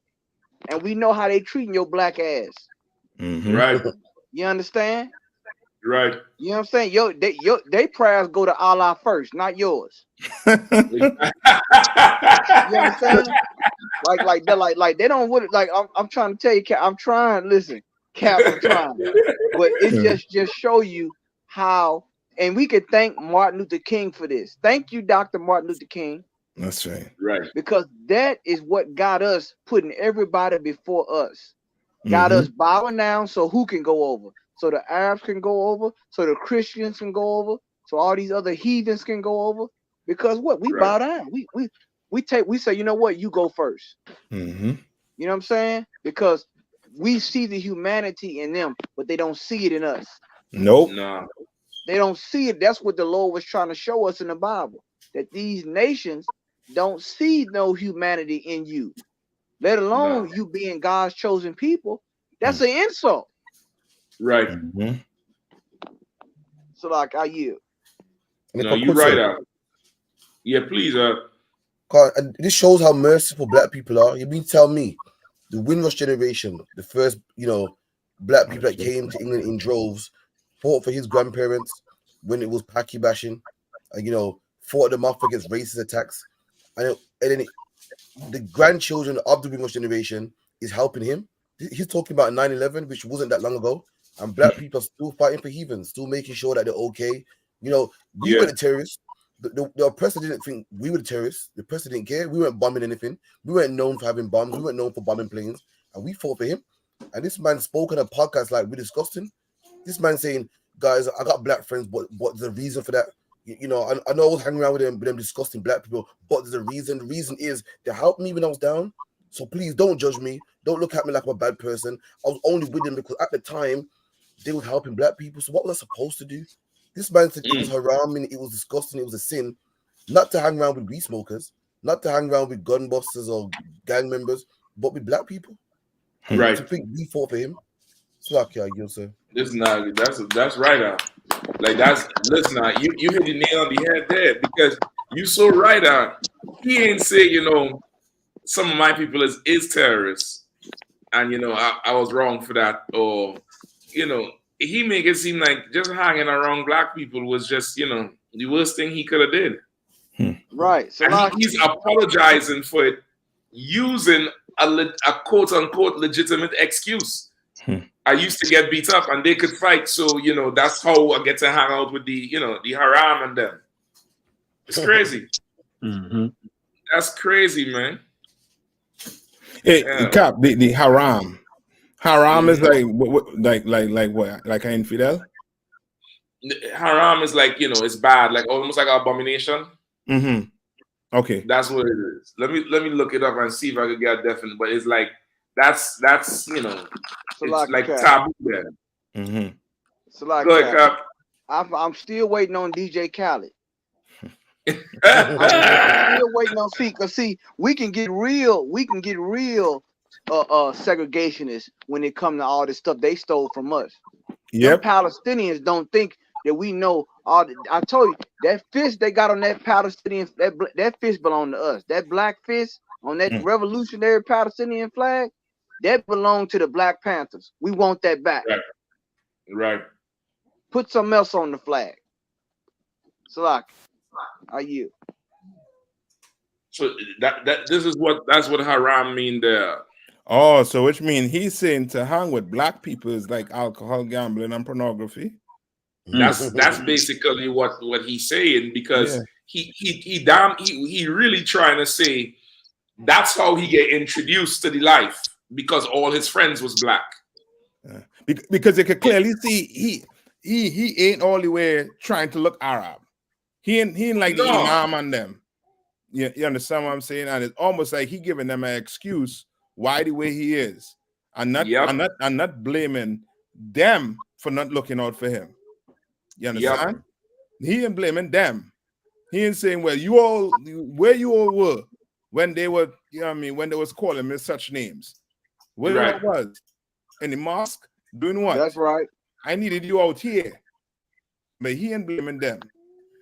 and we know how they treating your black ass. Right. You understand? Right. You know what I'm saying? They prayers go to Allah first, not yours. You understand? Like they don't want it. Like I'm trying to tell you, Cap, I'm trying. Listen, Cap, I'm trying. But it's just show you how. And we could thank Martin Luther King for this. Thank you, Dr. Martin Luther King. That's right. Right. Because that is what got us putting everybody before us. Got us bowing down so who can go over? So the Arabs can go over, so the Christians can go over, so all these other heathens can go over. Because what? We bow down. We say, you know what, you go first. You know what I'm saying? Because we see the humanity in them, but they don't see it in us. Nope. No. They don't see it. That's what the Lord was trying to show us in the Bible. That these nations don't see no humanity in you. Let alone you being God's chosen people. That's an insult. Right. So like I yield. No, you're right. Yeah, please. And this shows how merciful black people are. You mean tell me, the Windrush generation, the first, black people that came to England in droves, fought for his grandparents when it was Paki bashing, fought them off against racist attacks, and then the grandchildren of the Windrush generation is helping him. He's talking about 9/11, which wasn't that long ago, and black people are still fighting for heathens, still making sure that they're okay. We were the terrorists. The oppressor didn't think we were the terrorists. The oppressor didn't care. We weren't bombing anything. We weren't known for having bombs. We weren't known for bombing planes, and we fought for him. And this man spoke on a podcast like we're disgusting. This man saying, "Guys, I got black friends, but what's the reason for that? I know I was hanging around with them disgusting black people, but there's a reason. The reason is they helped me when I was down. So please don't judge me. Don't look at me like I'm a bad person. I was only with them because at the time they were helping black people. So what was I supposed to do?" This man said it was haram and it was disgusting. It was a sin, not to hang around with weed smokers, not to hang around with gun busters or gang members, but with black people. Right. To think we fought for him. It's like, yeah, you sir. Listen, that's right. Listen, you hit the nail on the head there because you so right. He ain't say, some of my people is terrorists, and I was wrong for that, or he make it seem like just hanging around black people was just the worst thing he could have did. Right. So and he's apologizing for it using a quote unquote legitimate excuse. I used to get beat up and they could fight, so that's how I get to hang out with the the haram and them. It's crazy. That's crazy, man. Hey, Cap, the haram. Haram is like what? Like an infidel? Haram is like, it's bad, like almost like an abomination. Okay. That's what it is. Let me look it up and see if I could get definite. But it's like that's it's like taboo there. So like go ahead, Cap. I'm still waiting on DJ Khaled. I'm still waiting on see, we can get real segregationists when it comes to all this stuff they stole from us. Yep. Them Palestinians don't think that we know all I told you that fish they got on that Palestinian that fish belonged to us. That black fish on that revolutionary Palestinian flag, that belonged to the Black Panthers. We want that back. Right. Put something else on the flag. So like, are you? So that's what haram mean there. Oh, so which means he's saying to hang with black people is like alcohol, gambling, and pornography. That's basically what he's saying, because he really trying to say that's how he get introduced to the life, because all his friends was black. because they could clearly see he ain't all the way trying to look Arab. He ain't like the Imam on them. You understand what I'm saying? And it's almost like he giving them an excuse why the way he is, and not blaming them for not looking out for him. You understand? He ain't blaming them. He ain't saying, well, where you all were when they were, you know what I mean, when they was calling me such names. Where I was in the mosque doing what? That's right. I needed you out here. But he ain't blaming them.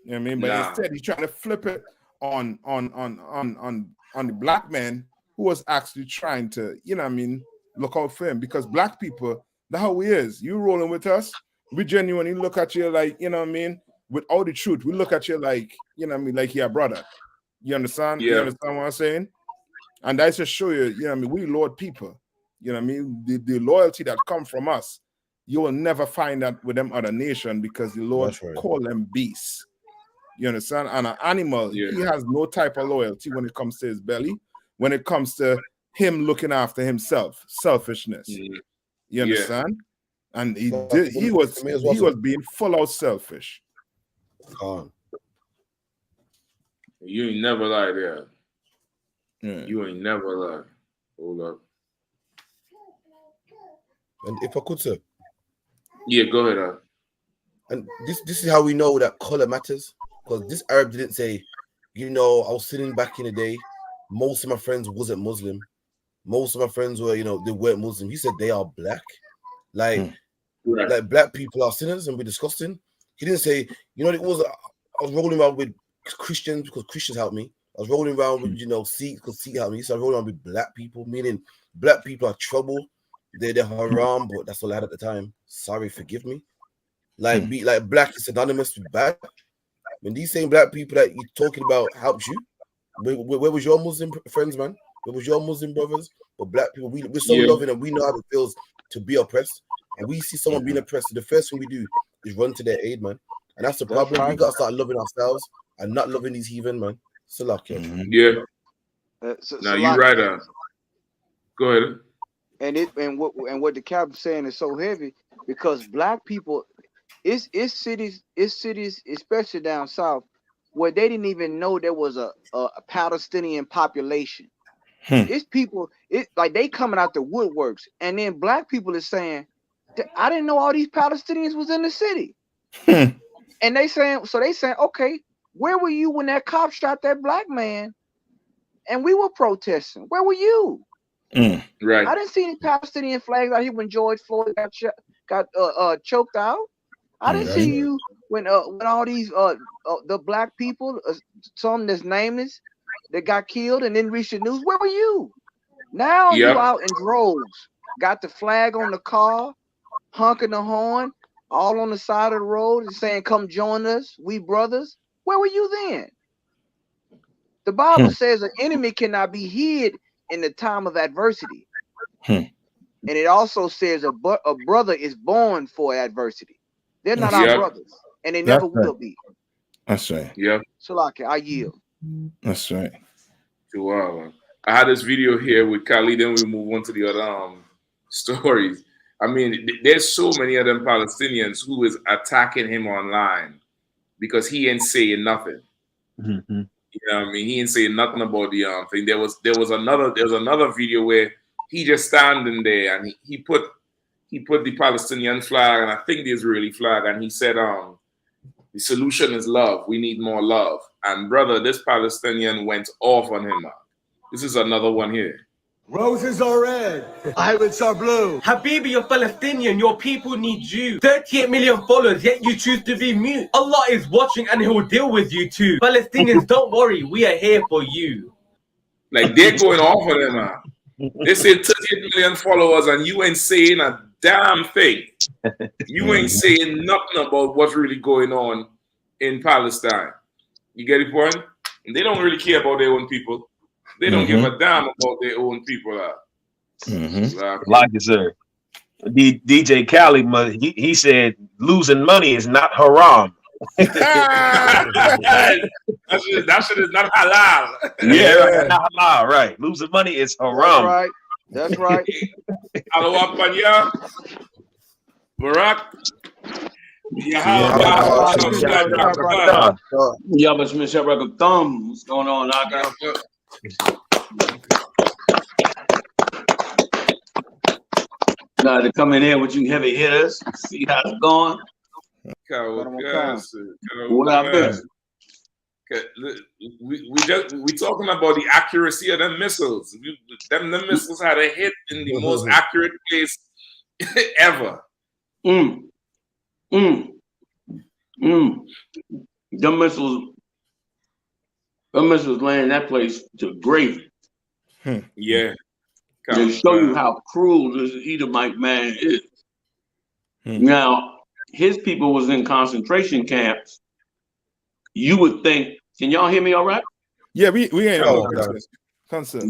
You know what I mean? But instead he's trying to flip it on the black man who was actually trying to, you know what I mean, look out for him. Because black people, that's how he is. You rolling with us, we genuinely look at you like, you know what I mean, with all the truth. We look at you like, you know what I mean, like you're a brother. You understand? You understand what I'm saying? And that's to show you, you know what I mean, we Lord people. You know what I mean? The loyalty that come from us, you will never find that with them other nation, because the Lord call them beasts. You understand? And an animal, he has no type of loyalty when it comes to his belly, when it comes to him looking after himself, selfishness. You understand? And he was being full out selfish. You ain't never lied there. You ain't never lied. Hold up. And if I could, sir. Yeah, go ahead. And this is how we know that color matters. Because this Arab didn't say, you know, I was sitting back in the day, most of my friends wasn't Muslim. Most of my friends were, you know, they weren't Muslim. He said they are black. Like black people are sinners and we're disgusting. He didn't say, you know, I was rolling around with Christians because Christians helped me. I was rolling around with, you know, Sikhs because Sikhs helped me. So I was rolling around with black people, meaning black people are trouble. They're haram, but that's all I had at the time. Sorry, forgive me. Like, be like black is synonymous with bad. When these same black people that you're talking about helped you, where was your Muslim friends, man? Where was your Muslim brothers? But black people, we're so loving and we know how it feels to be oppressed. And we see someone being oppressed, so the first thing we do is run to their aid, man. And that's the problem. We gotta start loving ourselves and not loving these heathen, man. So lucky. You're right. Go ahead. And what the captain's saying is so heavy because black people, it's cities, especially down south, where they didn't even know there was a Palestinian population. It's people, like they coming out the woodworks, and then black people is saying, I didn't know all these Palestinians was in the city. And they saying, okay, where were you when that cop shot that black man? And we were protesting. Where were you? Right. I didn't see any Palestinian flags out here when George Floyd got choked out. I didn't see you when all these the black people, some that's nameless, that got killed and then reached the news. Where were you? Now you out in droves, got the flag on the car, honking the horn, all on the side of the road and saying, "Come join us, we brothers." Where were you then? The Bible says an enemy cannot be hid in the time of adversity. And it also says a brother is born for adversity. They're not our brothers, and they never will be. That's right. Yeah. So, like, I yield. That's right. Wow. I had this video here with Khalid, then we move on to the other stories. I mean, there's so many of them Palestinians who is attacking him online because he ain't saying nothing. You know what I mean? He ain't saying nothing about the thing. There was another video where he just standing there and he put the Palestinian flag and I think the Israeli flag, and he said, the solution is love. We need more love. And brother, this Palestinian went off on him. This is another one here. Roses are red, violets are blue. Habibi, you're Palestinian, your people need you. 38 million followers, yet you choose to be mute. Allah is watching and he will deal with you too. Palestinians, don't worry, we are here for you. Like, they're going off on him, man. They say 38 million followers and you ain't saying a damn thing. You ain't saying nothing about what's really going on in Palestine. You get the point? And they don't really care about their own people. They don't give a damn about their own people. Like it, sir. DJ Khaled, he said losing money is not haram. that shit is not halal. Yeah, not halal, right. Losing money is haram. That's right. Hello, Apanya. Barack. Yabba Smith Shabrak Thumb. What's going on, Naka? Got to come in here with you heavy hitters. See how it's going. What I been? We talking about the accuracy of them missiles. Them missiles had a hit in the most accurate place ever. Them missiles laying that place to great. Yeah. They show you how cruel this Edomite man is. Now, his people was in concentration camps. You would think, can y'all hear me all right? Yeah, we ain't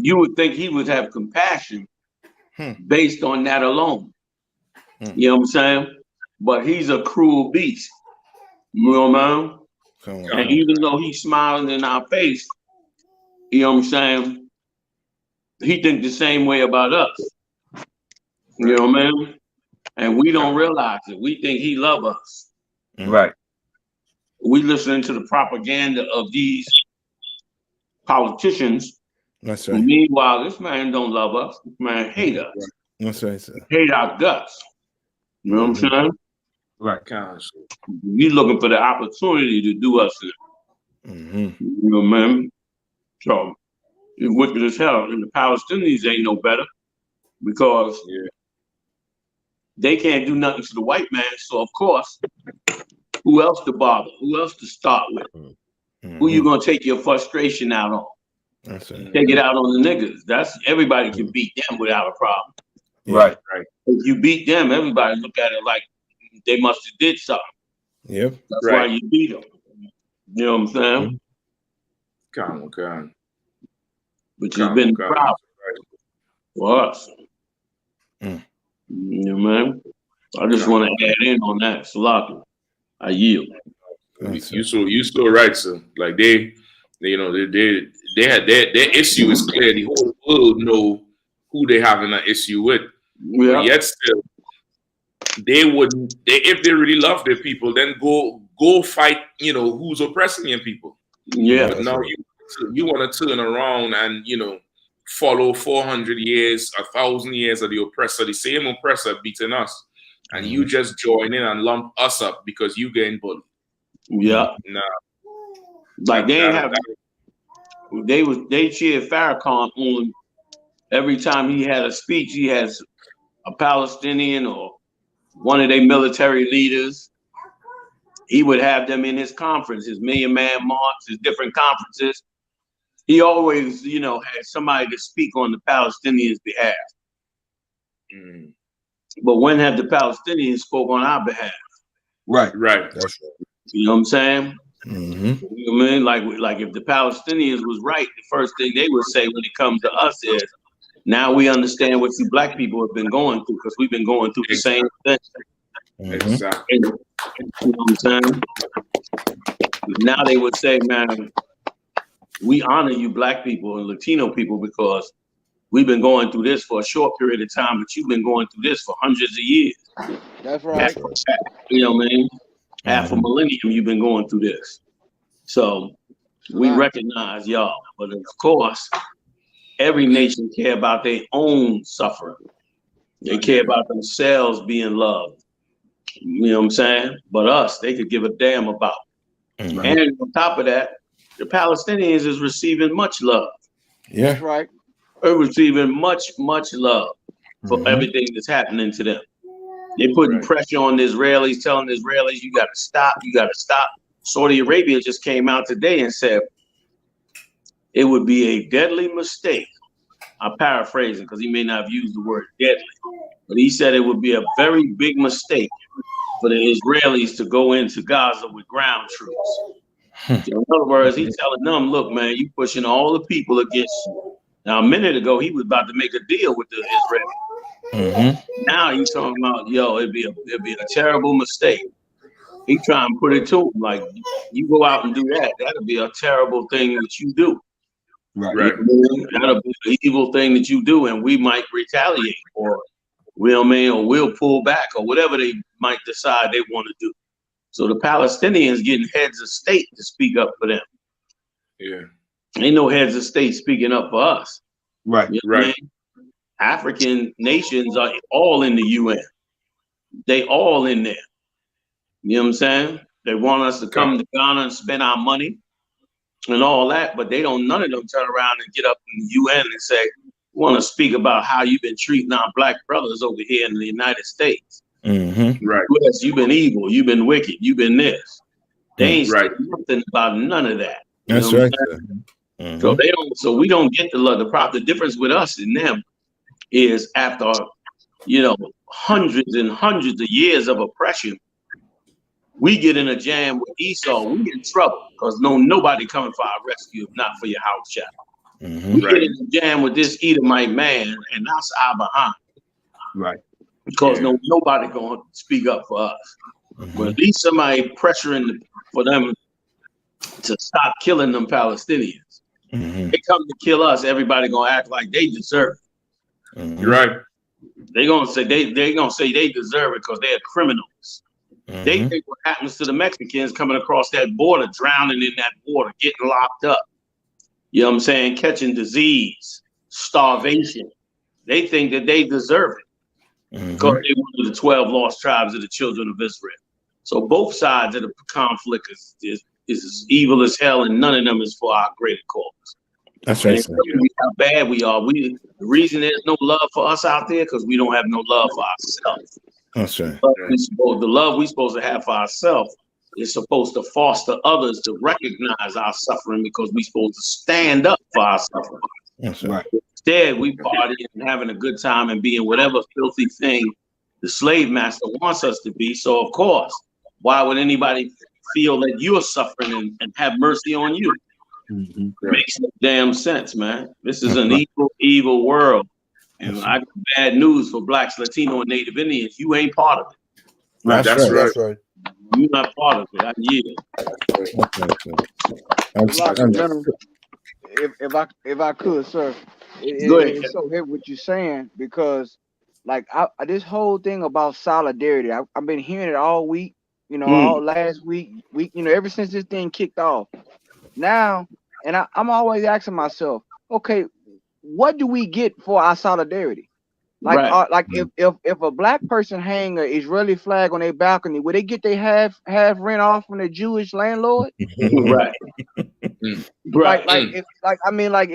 You would think he would have compassion based on that alone. You know what I'm saying? But he's a cruel beast. You know what I mean? And even though he's smiling in our face, you know what I'm saying? He think the same way about us. You know what I mean? And we don't realize it. We think he love us. Right. We listening to the propaganda of these politicians. That's right. Meanwhile, this man don't love us. This man hate us. That's right, sir. Hate our guts. You know what I'm saying? Right. We looking for the opportunity to do us in. You know what I mean? So it's wicked as hell. And the Palestinians ain't no better because they can't do nothing to the white man. So of course, who else to bother? Who else to start with? Who you gonna take your frustration out on? That's right. Take it out on the niggas. That's everybody can beat them without a problem. Right. If you beat them, everybody look at it like they must have did something. Yep. That's why you beat them. You know what I'm saying? Which has been the problem for us. You know, man. I just want to add in on that. Salaki. I yield. You so right, sir. Like they had their issue is clear. The whole world know who they having an issue with. But yet still, they wouldn't. If they really love their people, then go fight. You know who's oppressing your people. Yeah. But now you want to turn around and follow 400 years, 1,000 years of the oppressor, the same oppressor beating us, and you just join in and lump us up because you getting bullied. Yeah. Nah. Like they have. They cheered Farrakhan on every time he had a speech. He has a Palestinian or one of their military leaders. He would have them in his conference, his Million Man March, his different conferences. He always, had somebody to speak on the Palestinians' behalf. But when have the Palestinians spoke on our behalf? Right. That's right. You know what I'm saying? You know what I mean? Like if the Palestinians was right, the first thing they would say when it comes to us is, now we understand what you black people have been going through because we've been going through the same thing. Exactly. You know what I'm saying? Now they would say, man, we honor you black people and Latino people because we've been going through this for a short period of time, but you've been going through this for hundreds of years. That's right. You know what I mean? Half a millennium you've been going through this. So we recognize y'all. But of course, every nation care about their own suffering. They care about themselves being loved. You know what I'm saying? But us, they could give a damn about. And on top of that, the Palestinians is receiving much love. Yeah. That's right. They're receiving much love for everything that's happening to them. They're putting pressure on the Israelis, telling the Israelis, you got to stop. Saudi Arabia just came out today and said it would be a deadly mistake. I'm paraphrasing because he may not have used the word deadly, but he said it would be a very big mistake for the Israelis to go into Gaza with ground troops. In other words, he's telling them, look, man, you pushing all the people against you. Now, a minute ago, he was about to make a deal with the Israelis. Now he's talking about, it'd be a terrible mistake. He trying to put it to him like, you go out and do that. That'll be a terrible thing that you do. Right. That'll be an evil thing that you do, and we might retaliate or or we'll pull back, or whatever they might decide they want to do. So the Palestinians getting heads of state to speak up for them. Yeah. Ain't no heads of state speaking up for us. Right. You know what I mean? African nations are all in the UN. They all in there. You know what I'm saying? They want us to come to Ghana and spend our money and all that, but they don't, none of them turn around and get up in the UN and say, we want to speak about how you've been treating our black brothers over here in the United States. Right. Yes, you've been evil, you've been wicked, you've been this. They ain't saying nothing about none of that. That's know right. what I'm saying? So they don't, so we don't get the love. The difference with us and them is after, you know, hundreds and hundreds of years of oppression, we get in a jam with Esau, we in trouble because nobody coming for our rescue, if not for your house child. We get in a jam with this Edomite man, and that's our behind. Right. Because nobody gonna speak up for us. Well, at least somebody pressuring for them to stop killing them Palestinians. They come to kill us, everybody gonna act like they deserve it. You're right. They gonna say they gonna say they deserve it because they're criminals. They think what happens to the Mexicans coming across that border, drowning in that water, getting locked up. You know what I'm saying? Catching disease, starvation. They think that they deserve it because they one of the 12 lost tribes of the children of Israel. So both sides of the conflict is as evil as hell, and none of them is for our greater cause. That's right. How bad we are. The reason there's no love for us out there because we don't have no love for ourselves. That's right. But the love we're supposed to have for ourselves is supposed to foster others to recognize our suffering because we're supposed to stand up for our suffering. That's right. Instead, we partying and having a good time and being whatever filthy thing the slave master wants us to be. So, of course, why would anybody feel that you're suffering and have mercy on you? Makes no damn sense, man. This is an evil, evil world. And I got bad news for blacks, Latino, and Native Indians. You ain't part of it. That's right. You're not part of it. I yield. If I could, sir, Go ahead. it's so heavy what you're saying because, like, this whole thing about solidarity, I've been hearing it all week. You know, all last week. You know, ever since this thing kicked off. Now, and I'm always asking myself, okay, what do we get for our solidarity? Like, if a black person hang an Israeli flag on their balcony, would they get their half rent off from the Jewish landlord? Right. If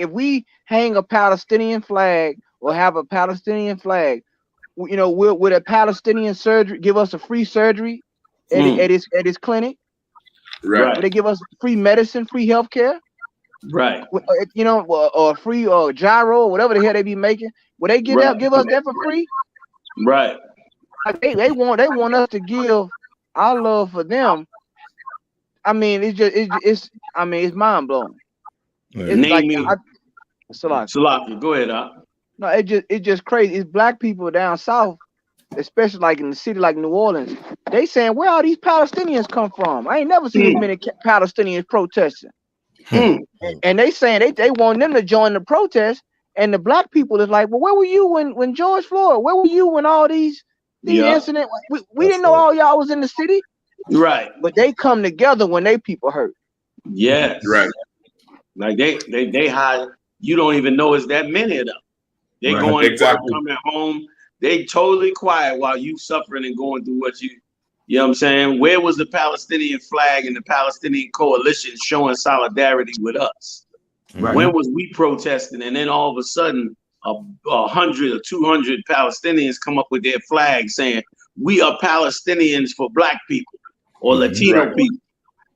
we hang a Palestinian flag or have a Palestinian flag, you know, would a Palestinian surgery give us a free surgery at his clinic? Right. Would they give us free medicine, free healthcare? Right. You know, or free gyro or whatever the hell they be making. Would they give us that for free? Right. Like they want us to give our love for them. I mean, it's mind blowing. Name me. Salaki, go ahead, No, it's just crazy. It's black people down south, especially like in the city like New Orleans. They saying, where all these Palestinians come from? I ain't never seen as many Palestinians protesting. And they saying they want them to join the protest. And the black people is like, well, where were you when George Floyd? Where were you when all these incidents? We didn't know all y'all was in the city. Right. But they come together when they people hurt. Yes. Right. Like they hide. You don't even know it's that many of them. They going coming home. They totally quiet while you suffering and going through what you know what I'm saying? Where was the Palestinian flag and the Palestinian coalition showing solidarity with us? Right. When was we protesting? And then all of a sudden, 100 or 200 Palestinians come up with their flag saying, we are Palestinians for black people or Latino people.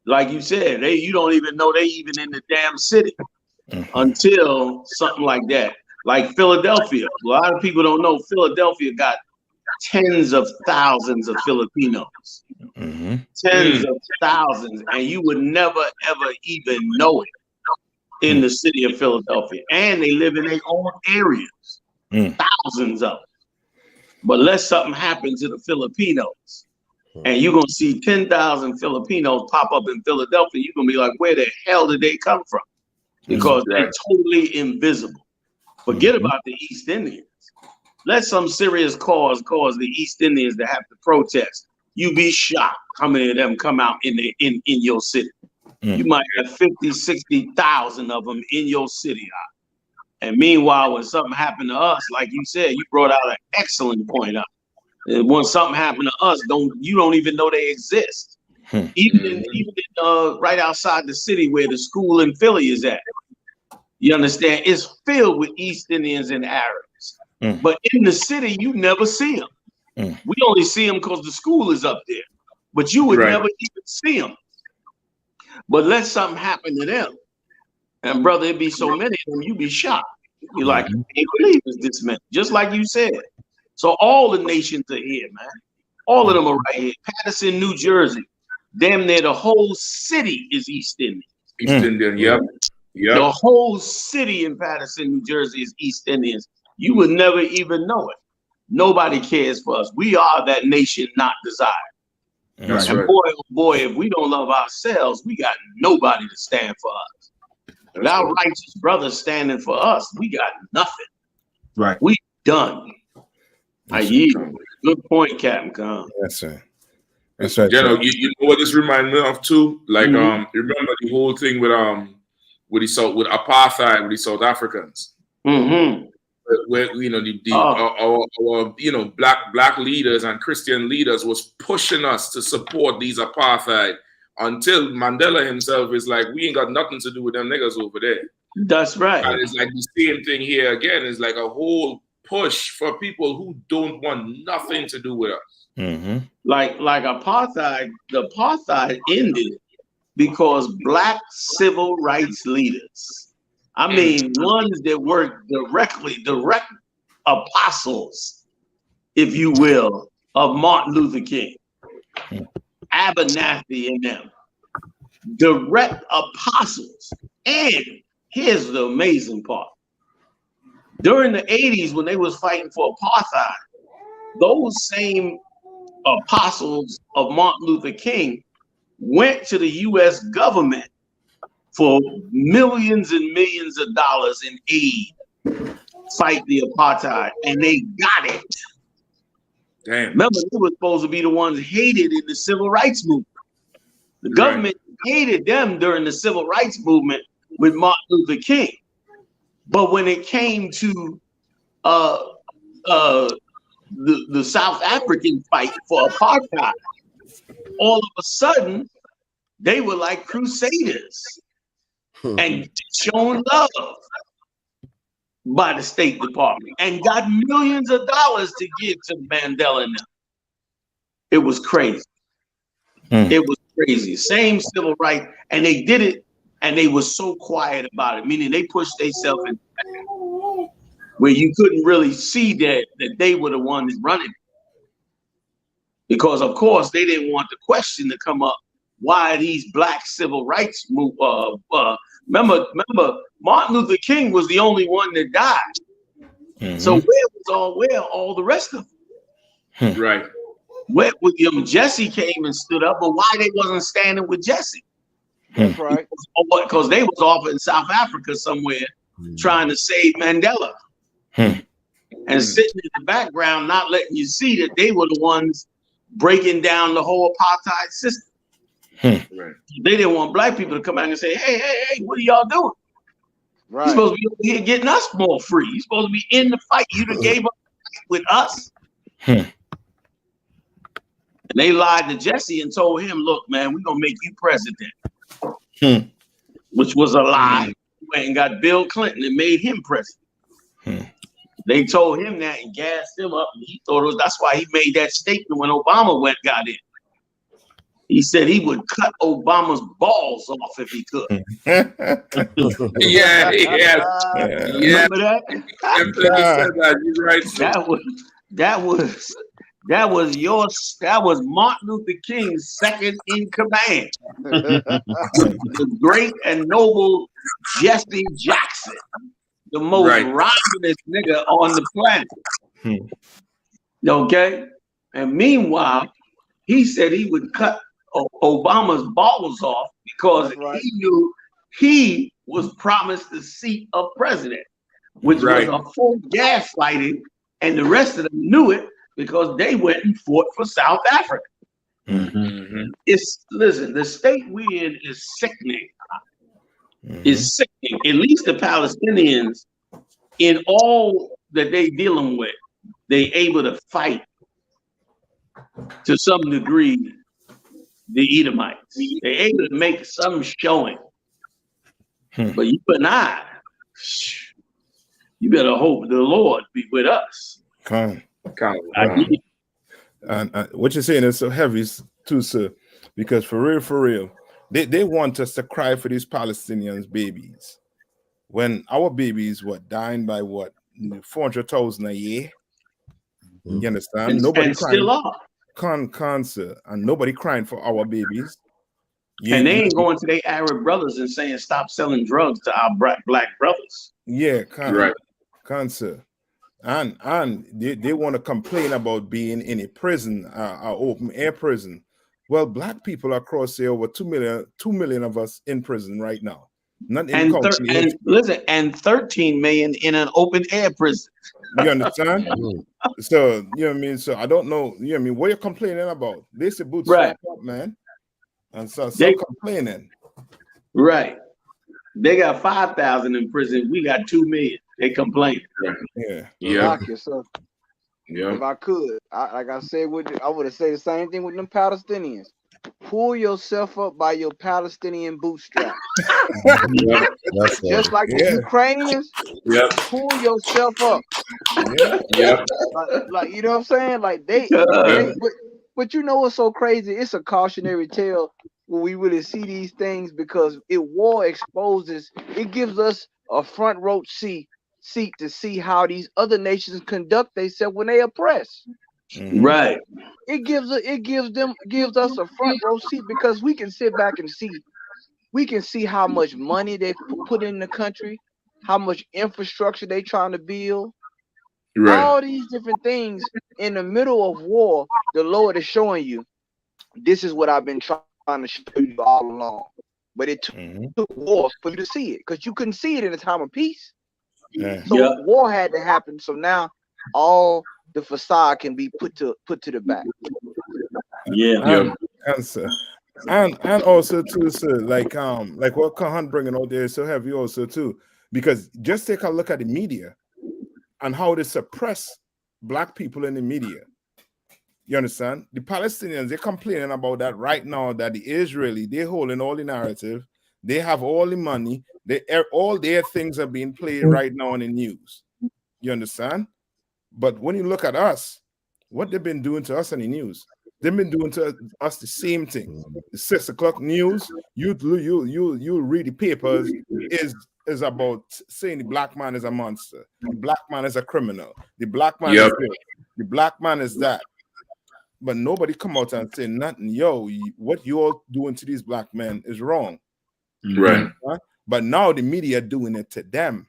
Like you said, you don't even know they even in the damn city until something like that. Like Philadelphia. A lot of people don't know Philadelphia got tens of thousands of Filipinos. Tens of thousands. And you would never, ever even know it in the city of Philadelphia. And they live in their own areas. Thousands of them. But let something happen to the Filipinos. And you're going to see 10,000 Filipinos pop up in Philadelphia. You're going to be like, where the hell did they come from? Because they're totally invisible. Forget about the East Indians. let some serious cause the East Indians to have to protest. You be shocked how many of them come out in your city. You might have 50, 60,000 of them in your city. And meanwhile, when something happened to us, like you said, you brought out an excellent point up. When something happened to us, you don't even know they exist. Even right outside the city where the school in Philly is at. You understand? It's filled with East Indians and Arabs. But in the city, you never see them. We only see them because the school is up there. But you would never even see them. But let something happen to them. And brother, it'd be so many of them, you'd be shocked. You're like, I can't believe it's this many. Just like you said. So all the nations are here, man. All of them are right here. Patterson, New Jersey. Damn near the whole city is East Indian. East Indian, yep. The whole city in Patterson, New Jersey is East Indians. You would never even know it. Nobody cares for us. We are that nation not desired. That's and right. boy, oh boy, if we don't love ourselves, we got nobody to stand for us. Without righteous brothers standing for us, we got nothing. Right. We done. I yield. Good point, Captain Khan. Yes, sir. That's right. You know what this reminds me of too? Like remember the whole thing with apartheid with the South Africans. Where our black leaders and Christian leaders was pushing us to support these apartheid until Mandela himself is like, we ain't got nothing to do with them niggas over there. That's right. And it's like the same thing here again. It's like a whole push for people who don't want nothing to do with us. Like apartheid, the apartheid ended because black civil rights leaders, I mean, ones that were direct apostles, if you will, of Martin Luther King, Abernathy and them, direct apostles. And here's the amazing part. During the 80s, when they was fighting for apartheid, those same apostles of Martin Luther King went to the U.S. government for millions and millions of dollars in aid, fight the apartheid, and they got it. Damn. Remember, they were supposed to be the ones hated in the civil rights movement. The government hated them during the civil rights movement with Martin Luther King. But when it came to the South African fight for apartheid, all of a sudden, they were like crusaders and shown love by the State Department and got millions of dollars to give to Mandela and them. It was crazy. It was crazy. Same civil rights, and they did it, and they were so quiet about it, meaning they pushed themselves in where you couldn't really see that they were the ones running. Because, of course, they didn't want the question to come up, why these black civil rights move? Remember, Martin Luther King was the only one that died. So where all the rest of them? Right. Where Jesse came and stood up, but why they wasn't standing with Jesse? That's right. Because they was off in South Africa somewhere trying to save Mandela. And sitting in the background, not letting you see that they were the ones breaking down the whole apartheid system. Right. They didn't want black people to come out and say, hey, what are y'all doing? Right. You're supposed to be over here getting us more free. You're supposed to be in the fight. You done gave up with us. And they lied to Jesse and told him, look, man, we're going to make you president. Which was a lie. Went and got Bill Clinton and made him president. They told him that and gassed him up. And he thought that's why he made that statement when Obama got in. He said he would cut Obama's balls off if he could. Yeah. Remember that? You're right. That was Martin Luther King's second in command. The great and noble Jesse Jackson, the most rhymeless nigga on the planet. Okay? And meanwhile, he said he would cut Obama's balls off because he knew he was promised the seat of president, which was a full gaslighting and the rest of them knew it because they went and fought for South Africa. It's listen, the state we in is sickening. It's sickening. At least the Palestinians, in all that they dealing with, they able to fight to some degree the Edomites. They able to make some showing. But you and I, you better hope the Lord be with us. And what you're saying is so heavy too, sir, because for real, they want us to cry for these Palestinians' babies. When our babies were dying by 400,000 a year. You understand? And Nobody and still are. Cancer, and nobody crying for our babies. And they ain't going to their Arab brothers and saying stop selling drugs to our black brothers. Yeah, cancer. And they want to complain about being in a prison, open air prison. Well, black people across here, over 2 million of us in prison right now. Not in and 13 million in an open air prison. You understand? So you know what I mean. So I don't know. You know what I mean. What you're complaining about? They say boots up, man. And so they complaining. Right. They got 5,000 in prison. We got 2 million. They complain. Yeah. If I could, like I said, I would have said the same thing with them Palestinians. Pull yourself up by your Palestinian bootstraps. Just like the Ukrainians, pull yourself up. Like you know what I'm saying? Like but you know what's so crazy? It's a cautionary tale when we really see these things, because war exposes, it gives us a front row seat to see how these other nations conduct themselves when they oppress. Right. It gives us a front row seat, because we can sit back and see. We can see how much money they put in the country, how much infrastructure they trying to build. Right. All these different things in the middle of war, the Lord is showing you, this is what I've been trying to show you all along. But it took war for you to see it, because you couldn't see it in a time of peace. So war had to happen. So now all the facade can be put to the back. And also too, sir, like what Kahan bringing out there is so heavy also too, because just take a look at the media and how they suppress black people in the media. You understand? The Palestinians, they're complaining about that right now, that the Israeli, they're holding all the narrative, they have all the money, all their things are being played right now in the news. You understand? But when you look at us, what they've been doing to us in the news, they've been doing to us the same thing. The 6 o'clock news, you read the papers, is about saying the black man is a monster, the black man is a criminal, the black man is this, the black man is that. But nobody come out and say nothing. Yo, what you're doing to these black men is wrong. Right. But now the media doing it to them.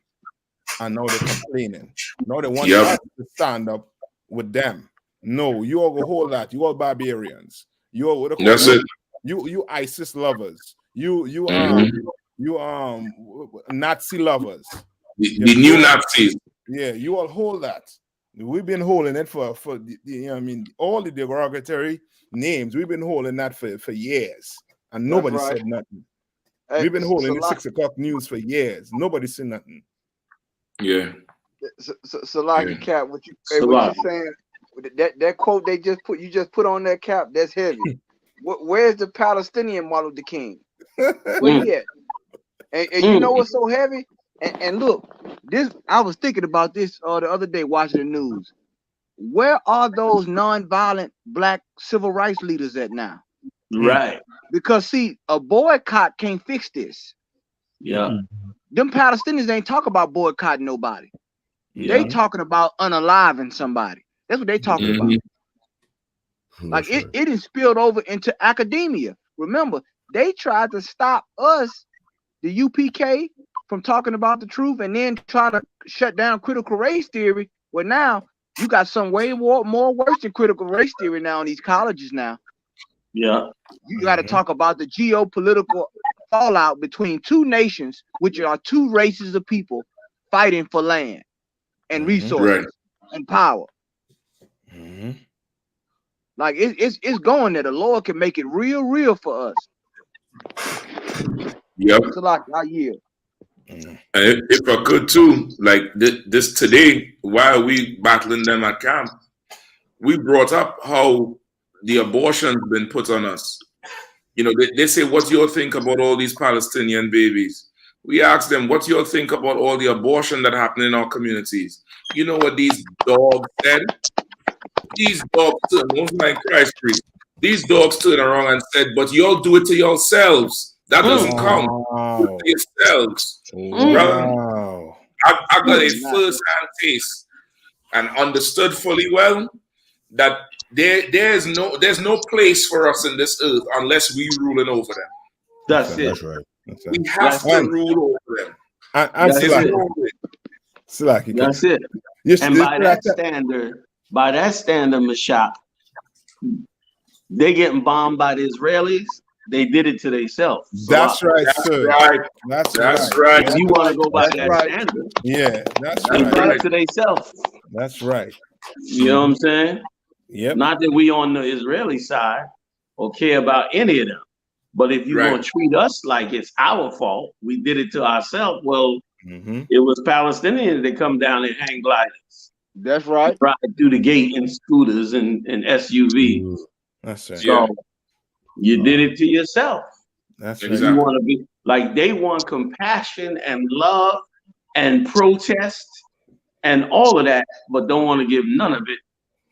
And now they're complaining. Now they want us to stand up with them. No, you all go hold that. You all barbarians. You all you ISIS lovers. You Nazi lovers. The new Nazis. Yeah, you all hold that. We've been holding it for you know what I mean, all the derogatory names. We've been holding that for years, and nobody said nothing. We've been holding the 6 o'clock news for years. Nobody said nothing. Yeah. So like Cap, what you saying? That quote they just put on that cap, that's heavy. Where's the Palestinian Martin Luther King? Where he at? And you know what's so heavy? And look, this I was thinking about this the other day watching the news. Where are those non-violent black civil rights leaders at now? Right. Because see, a boycott can't fix this. Yeah. Them Palestinians ain't talking about boycotting nobody. They talking about unaliving somebody. That's what they talking about. Like it is spilled over into academia. Remember, they tried to stop us, the UPK, from talking about the truth, and then try to shut down critical race theory. Well, now you got some way more worse than critical race theory now in these colleges now. Yeah. You got to talk about the geopolitical fallout between two nations, which are two races of people fighting for land and resources. and power. Mm-hmm. Like it's going there. The Lord can make it real for us. Yep. So like I yield. And if I could too, like this today, while we battling them at camp, we brought up how the abortion's been put on us. You know, they say, what do you think about all these Palestinian babies? We asked them, what do you think about all the abortion that happened in our communities? You know what these dogs said? These dogs turned, most like Christ priest. These dogs turned around and said, but y'all do it to yourselves. That doesn't count. Do it to yourselves. Wow. I got a first-hand taste and understood fully well that there's no place for us in this earth unless we ruling over them. That's it. That's right. We have to rule over them. That's it. That's it. And by that standard, Mashak, they getting bombed by the Israelis. They did it to themselves. That's right, sir. Right. That's right. If you want to go by that standard, yeah, that's they right. did it to themselves. That's right. You know what I'm saying? Yep. Not that we on the Israeli side or care about any of them, but if you're gonna treat us like it's our fault, we did it to ourselves. Well, it was Palestinians that come down and hang gliders. That's right. Ride through the gate in scooters and SUVs. That's right. So you did it to yourself. That's right. right. You want to be like they want compassion and love and protest and all of that, but don't want to give none of it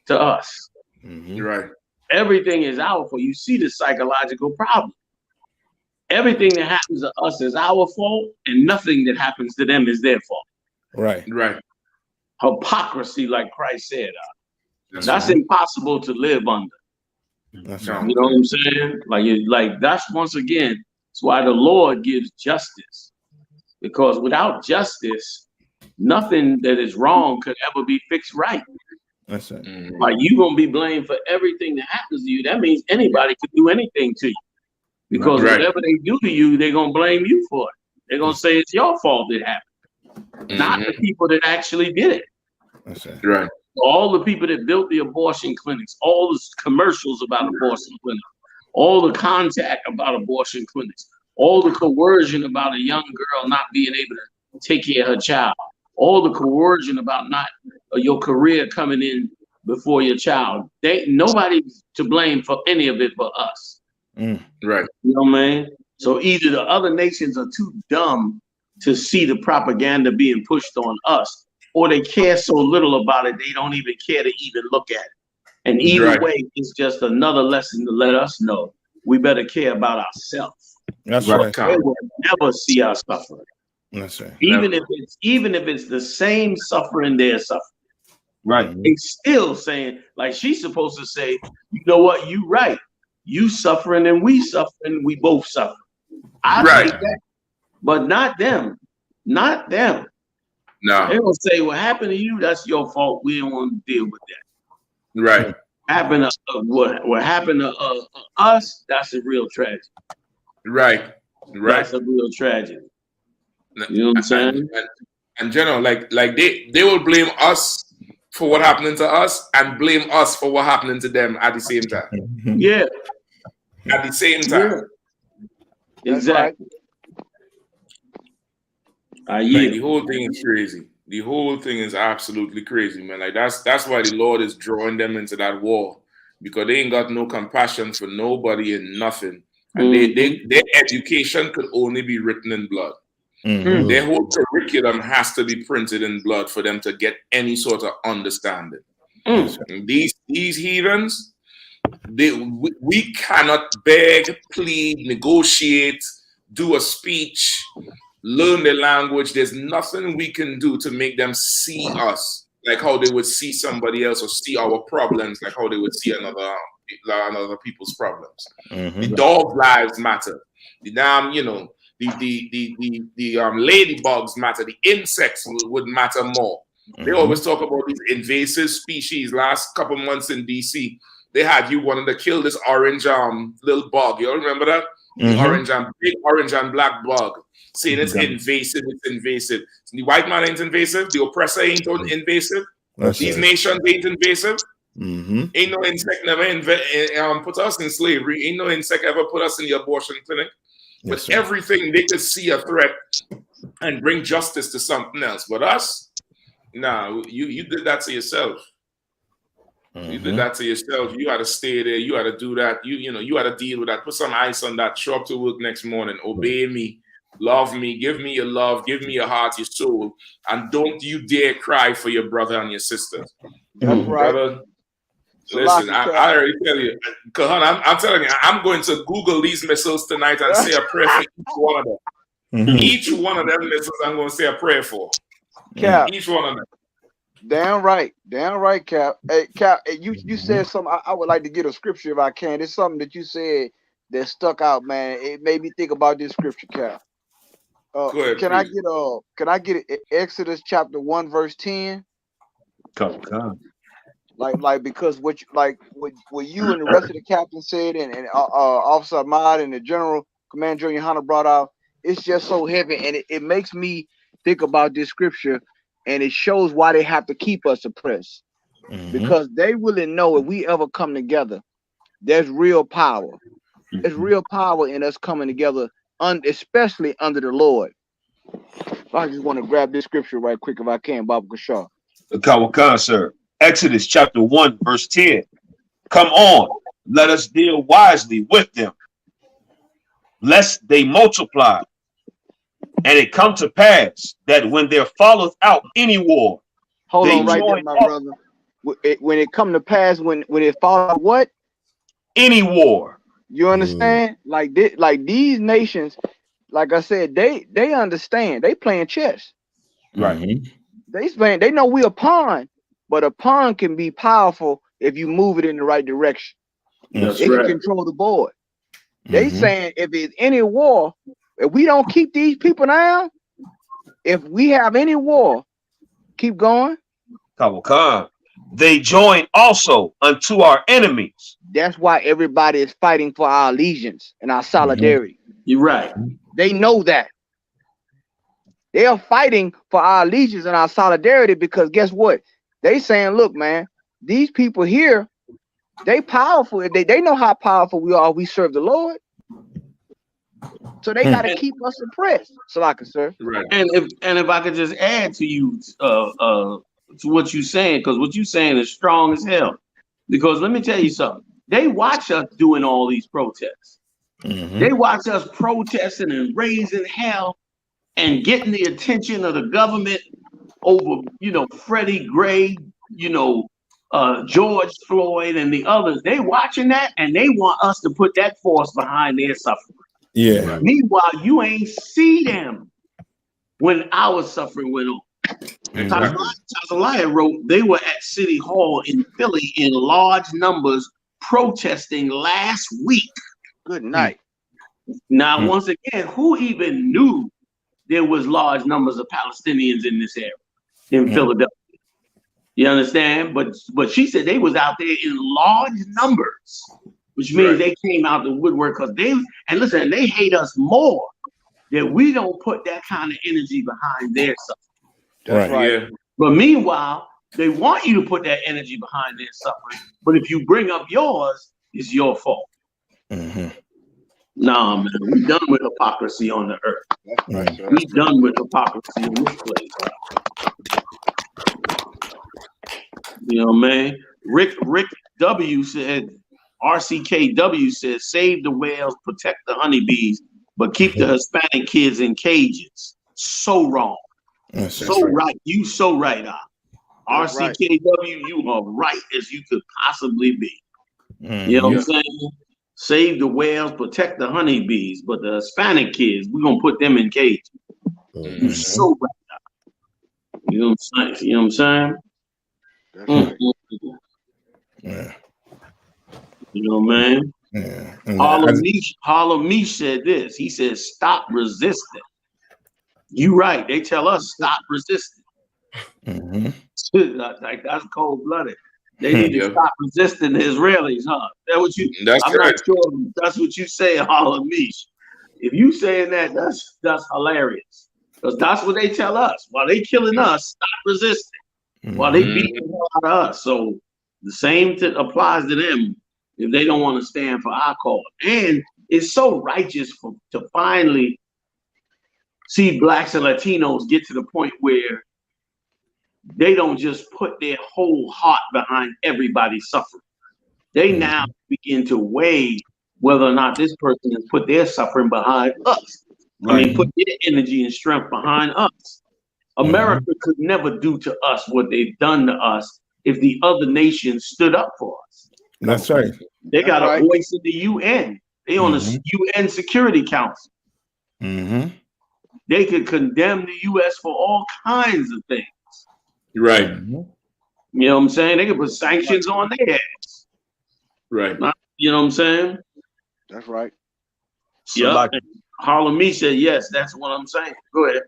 to us. Right. Everything is our fault. You see the psychological problem. Everything that happens to us is our fault, and nothing that happens to them is their fault. Right. Right. Hypocrisy, like Christ said. That's impossible to live under. That's right. You know what I'm saying? Like that's once again, it's why the Lord gives justice. Because without justice, nothing that is wrong could ever be fixed right. That's it. Like you're gonna be blamed for everything that happens to you. That means anybody could do anything to you. Because whatever they do to you, they're gonna blame you for it. They're gonna say it's your fault it happened, not the people that actually did it. That's it. Right. All the people that built the abortion clinics, all the commercials about abortion clinics, all the contact about abortion clinics, all the coercion about a young girl not being able to take care of her child, all the coercion about not your career coming in before your child. Nobody's to blame for any of it but us. Right. You know what I mean? So either the other nations are too dumb to see the propaganda being pushed on us, or they care so little about it, they don't even care to even look at it. And either way, it's just another lesson to let us know we better care about ourselves. That's right. They will never see us suffering. That's right. Even if it's the same suffering they're suffering. Right. They still saying, like she's supposed to say, you know what, you right. You suffering and we suffering, we both suffer. I take that, but not them. Not them. No. They're gonna say what happened to you, that's your fault. We don't want to deal with that. Right. What happened to us, that's a real tragedy. Right. Right. That's a real tragedy. You know what I'm saying? And general, like they will blame us for what happening to us and blame us for what happening to them at the same time. Yeah. At the same time. Yeah. Exactly. Like, the whole thing is crazy. The whole thing is absolutely crazy, man. Like that's why the Lord is drawing them into that war, because they ain't got no compassion for nobody and nothing. And their education could only be written in blood. Their whole curriculum has to be printed in blood for them to get any sort of understanding. These heathens, we cannot beg, plead, negotiate, do a speech, learn the language. There's nothing we can do to make them see us like how they would see somebody else, or see our problems like how they would see another people's problems. The dog lives matter. The damn, the ladybugs matter. The insects would matter more. They always talk about these invasive species. Last couple months in DC, they had you wanting to kill this orange little bug. You all remember that? The big orange and black bug. Saying it's invasive, it's invasive. The white man ain't invasive. The oppressor ain't invasive. These nations ain't invasive. Mm-hmm. Ain't no insect never put us in slavery. Ain't no insect ever put us in the abortion clinic. But everything they could see a threat and bring justice to something else. But us, nah, you did that to yourself. You did that to yourself. You had to stay there. You had to do that. You had to deal with that. Put some ice on that. Show up to work next morning. Obey me. Love me. Give me your love. Give me your heart, your soul. And don't you dare cry for your brother and your sister. That's right. Brother, listen, I already tell you. Kahan, I'm telling you, I'm going to Google these missiles tonight and say a prayer for each one of them. Mm-hmm. Each one of them missiles I'm going to say a prayer for. Cap. Each one of them. Damn right, Cap. Hey, Cap, you said something. I would like to get a scripture if I can. It's something that you said that stuck out, man. It made me think about this scripture, Cap. Go ahead, can I get Exodus chapter 1 verse 10? Come. Like because what you and the rest of the captains said and Officer Ahmad and the General Commander Junior Hunter brought out, it's just so heavy, and it makes me think about this scripture. And it shows why they have to keep us oppressed. Because they really know if we ever come together, there's real power. There's real power in us coming together, especially under the Lord. I just want to grab this scripture right quick if I can, Baba Kashar. Kawakan, sir. Exodus chapter 1, verse 10. Come on, let us deal wisely with them, lest they multiply. And it come to pass that when there falleth out any war, hold on right there, my brother. When it come to pass, when it fall out what? Any war. You understand? Like these nations, like I said, they understand. They playing chess. Right. They know we a pawn, but a pawn can be powerful if you move it in the right direction. That's it right. can control the board. They saying if it's any war, if we don't keep these people down, if we have any war, keep going. Kawakan. They join also unto our enemies. That's why everybody is fighting for our allegiance and our solidarity. You're right. They know that. They are fighting for our allegiance and our solidarity because guess what? They saying, look, man, these people here, they powerful. They know how powerful we are. We serve the Lord. So they got to keep us suppressed. Salaka, sir. Right. And if I could just add to you to what you're saying, because what you're saying is strong as hell. Because let me tell you something. They watch us doing all these protests. They watch us protesting and raising hell and getting the attention of the government over, Freddie Gray, George Floyd and the others. They watching that and they want us to put that force behind their suffering. Yeah. Right. Meanwhile, you ain't see them when our suffering went on. Tazaliah wrote they were at City Hall in Philly in large numbers protesting last week. Good night. Now, once again, who even knew there was large numbers of Palestinians in this area in Philadelphia? You understand? But she said they was out there in large numbers, which means they came out the woodwork because they hate us more that we don't put that kind of energy behind their suffering. That's right. Yeah. But meanwhile, they want you to put that energy behind their suffering. But if you bring up yours, it's your fault. Nah, man, we done with hypocrisy on the earth. We done with hypocrisy in this place. You know, man. Rick W said, RCKW says, save the whales, protect the honeybees, but keep the Hispanic kids in cages. So wrong. Right. You so right, RCKW, you are right as you could possibly be. You know what I'm saying? Save the whales, protect the honeybees, but the Hispanic kids, we're gonna put them in cages. You so right. You know what I'm saying? Yeah. You know, man. Yeah. Harlem Meesh said this. He said, stop resisting. You right. They tell us stop resisting. Like that's cold blooded. They need to stop resisting the Israelis, huh? I'm not sure that's what you say, Harlem Meesh. If you saying that, that's hilarious. Because that's what they tell us. While they killing us, stop resisting. while they beat the hell out of us. So the same applies to them if they don't want to stand for our cause. And it's so righteous to finally see blacks and Latinos get to the point where they don't just put their whole heart behind everybody's suffering. They now begin to weigh whether or not this person has put their suffering behind us. I mean, put their energy and strength behind us. America could never do to us what they've done to us if the other nations stood up for us. That's right. They got a voice in the UN. They on the UN Security Council. They could condemn the U.S. for all kinds of things. Right. You know what I'm saying? They could put sanctions on their heads. Right. You know what I'm saying? That's right. So Yeah. like, Harlem said, yes, that's what I'm saying. Go ahead.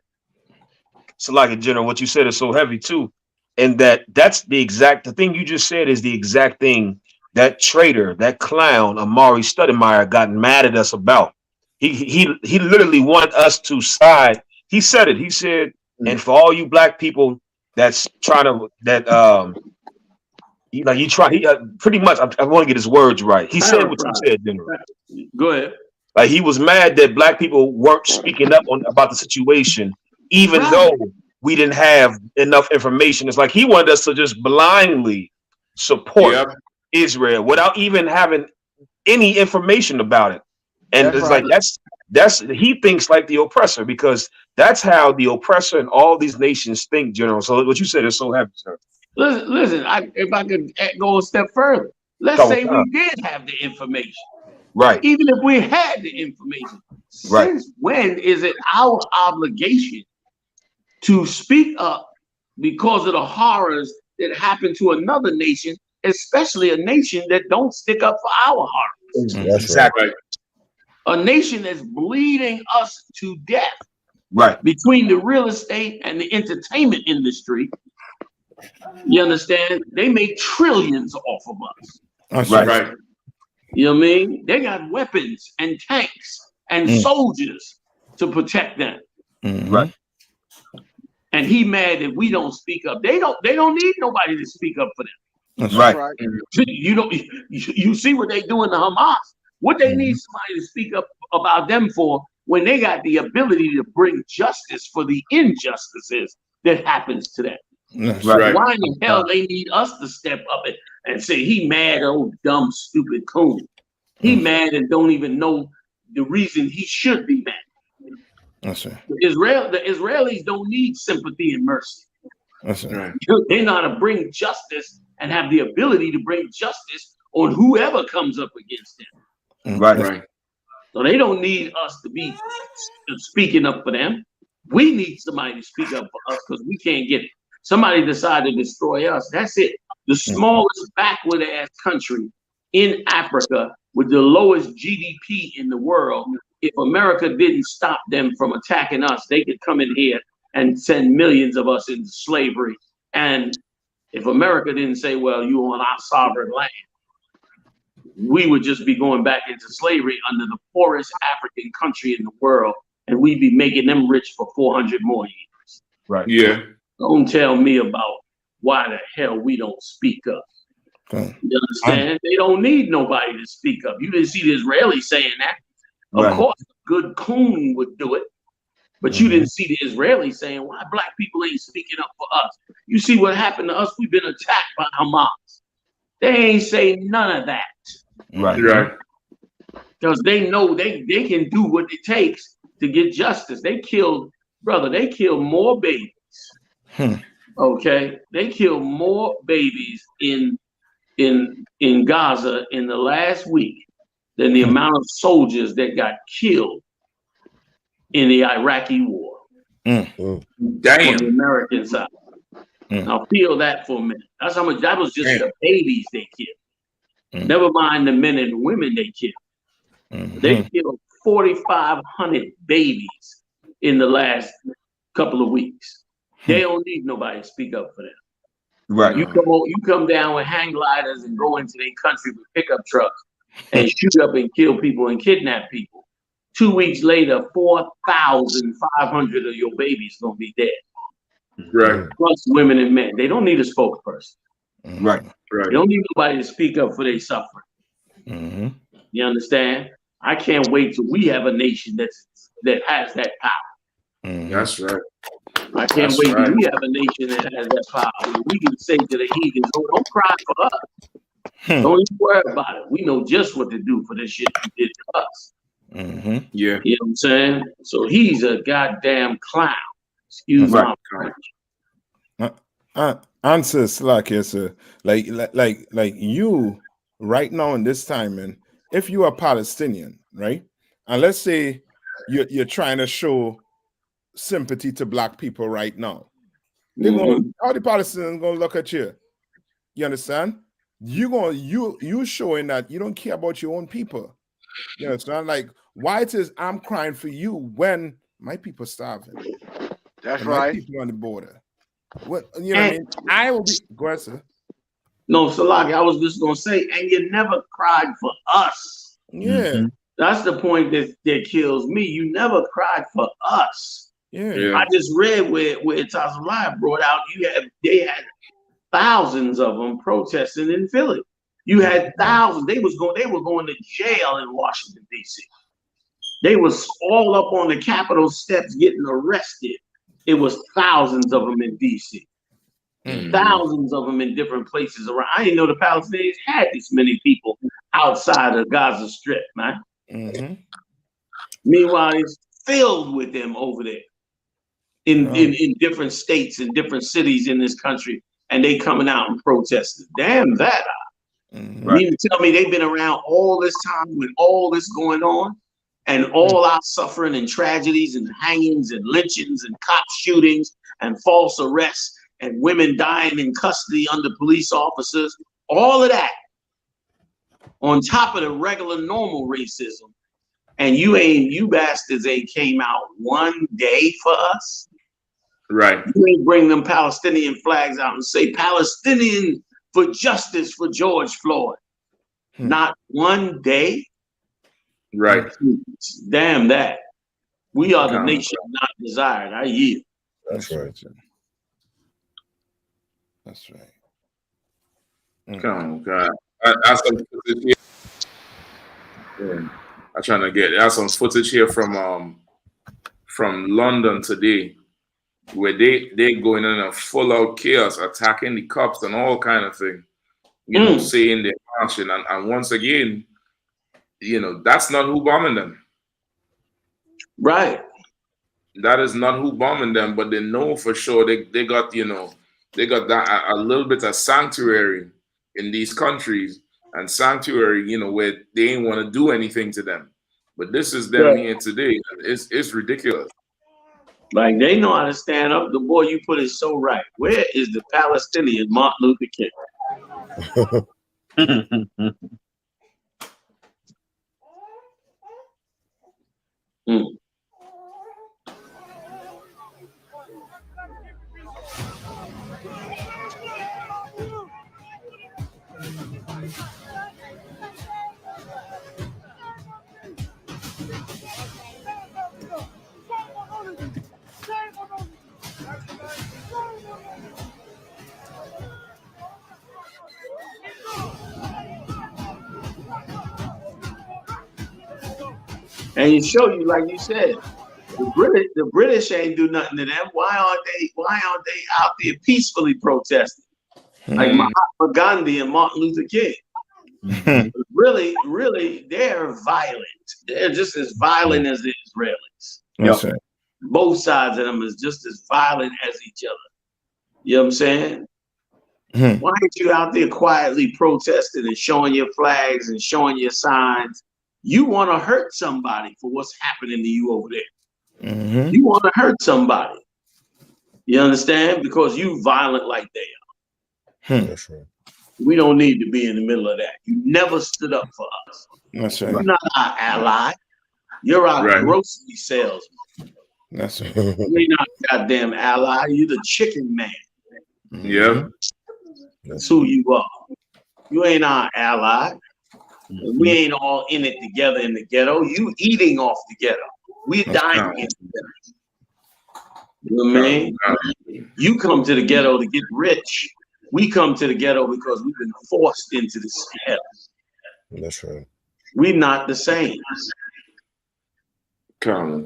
so like in general, what you said is so heavy too. And that's the thing you just said is the exact thing that traitor, that clown, Amari Stoudemire got mad at us about. He literally wanted us to side. He said it. He said, and for all you black people that's trying to pretty much. I want to get his words right. He said what you said, General. Go ahead. Like he was mad that black people weren't speaking up about the situation, even though we didn't have enough information. It's like he wanted us to just blindly support Israel without even having any information about it. And it's like that's he thinks like the oppressor, because that's how the oppressor and all these nations think, General. So what you said is so heavy, sir. Listen. If I could go a step further, let's say we did have the information. Right. Even if we had the information, since when is it our obligation to speak up because of the horrors that happen to another nation, especially a nation that don't stick up for our horrors? Exactly. A nation that's bleeding us to death. Right. Between the real estate and the entertainment industry, you understand? They make trillions off of us. That's right. You know what I mean? They got weapons and tanks and soldiers to protect them. Right. And he mad that we don't speak up. They don't need nobody to speak up for them. That's right. You see what they doing to Hamas? What they need somebody to speak up about them for when they got the ability to bring justice for the injustices that happens to them. That's right. Why in the hell they need us to step up and say he mad, old dumb stupid coon? He mad and don't even know the reason he should be mad. That's right. The Israelis don't need sympathy and mercy. That's right. They know how to bring justice and have the ability to bring justice on whoever comes up against them. Right. So they don't need us to be speaking up for them. We need somebody to speak up for us because we can't get it. Somebody decided to destroy us. That's it. The smallest backward ass country in Africa with the lowest GDP in the world. If America didn't stop them from attacking us, they could come in here and send millions of us into slavery. And if America didn't say, well, you on our sovereign land, we would just be going back into slavery under the poorest African country in the world, and we'd be making them rich for 400 more years. Right. Yeah. Don't tell me about why the hell we don't speak up. You understand? They don't need nobody to speak up. You didn't see the Israelis saying that. Of course, a good coon would do it, but you didn't see the Israelis saying why black people ain't speaking up for us. You see what happened to us? We've been attacked by Hamas. They ain't say none of that. Right. Because they know they can do what it takes to get justice. They killed more babies. Okay, they killed more babies in Gaza in the last week than the amount of soldiers that got killed in the Iraqi war. Damn. On the American side. Now feel that for a minute. That's how much. That was just the babies they killed. Never mind the men and women they killed. They killed 4,500 babies in the last couple of weeks. They don't need nobody to speak up for them. Right. You come down with hang gliders and go into their country with pickup trucks and shoot up and kill people and kidnap people. 2 weeks later, 4,500 of your babies gonna be dead. Right. Plus women and men. They don't need a spokesperson. Right. They don't need nobody to speak up for their suffering. You understand? I can't wait till we have a nation that has that power. That's right. I can't wait till we have a nation that has that power. We can say to the heathens, "Oh, don't cry for us. Don't even worry about it. We know just what to do for this shit you did to us." Yeah. You know what I'm saying? So he's a goddamn clown. Excuse my French. Answer Slack here, sir. Like you right now in this time, man. If you are Palestinian, right, and let's say you're trying to show sympathy to black people right now, they're going. How the Palestinians gonna look at you? You understand? You showing that you don't care about your own people. You understand? Like why it is I'm crying for you when my people starving. That's and right. My people on the border. What you know? What I mean, I will be. Go ahead, sir. No, Salaki, I was just gonna say, and you never cried for us. Yeah, that's the point that kills me. You never cried for us. Yeah. I just read where Tazariah brought out they had thousands of them protesting in Philly. You had thousands. They were going to jail in Washington, D.C. They was all up on the Capitol steps getting arrested. It was thousands of them in D.C. Thousands of them in different places around. I didn't know the Palestinians had this many people outside of Gaza Strip, man. Meanwhile, it's filled with them over there in different states and different cities in this country, and they coming out and protesting. Damn that. You mean to tell me they've been around all this time with all this going on and all our suffering and tragedies and hangings and lynchings and cop shootings and false arrests and women dying in custody under police officers, all of that on top of the regular normal racism. And you bastards ain't came out one day for us. Right. You ain't bring them Palestinian flags out and say Palestinian for justice for George Floyd. Not one day. Right. Damn that. We are the nation not desired. I yield. That's right. That's right. Come on, God. I some footage here. Yeah. I'm trying to get some footage here from London today, where they going in a full out chaos, attacking the cops and all kind of thing. You know, saying they're marching, and once again, you know, that's not who bombing them. Right. That is not who bombing them, but they know for sure they got, you know, they got that a little bit of sanctuary in these countries, and sanctuary, you know, where they ain't want to do anything to them. But this is them here today. It's ridiculous. Like they know how to stand up. The boy you put it so right. Where is the Palestinian Martin Luther King? And it show you, like you said, the British ain't do nothing to them. Why aren't they out there peacefully protesting? Like Mahatma Gandhi and Martin Luther King. Really, they're violent. They're just as violent as the Israelis. That's right. Both sides of them is just as violent as each other. You know what I'm saying? Why aren't you out there quietly protesting and showing your flags and showing your signs? You want to hurt somebody for what's happening to you over there. You want to hurt somebody. You understand? Because you violent like they are. That's right. We don't need to be in the middle of that. You never stood up for us. That's right. You're not our ally. You're our grocery salesman. That's right. You're not a goddamn ally. You're the chicken man. Yeah. That's who you are. You ain't our ally. We ain't all in it together in the ghetto. You eating off the ghetto. We dying in the ghetto. You know what I mean? You come to the ghetto to get rich. We come to the ghetto because we've been forced into this hell. That's right. We're not the same. Come.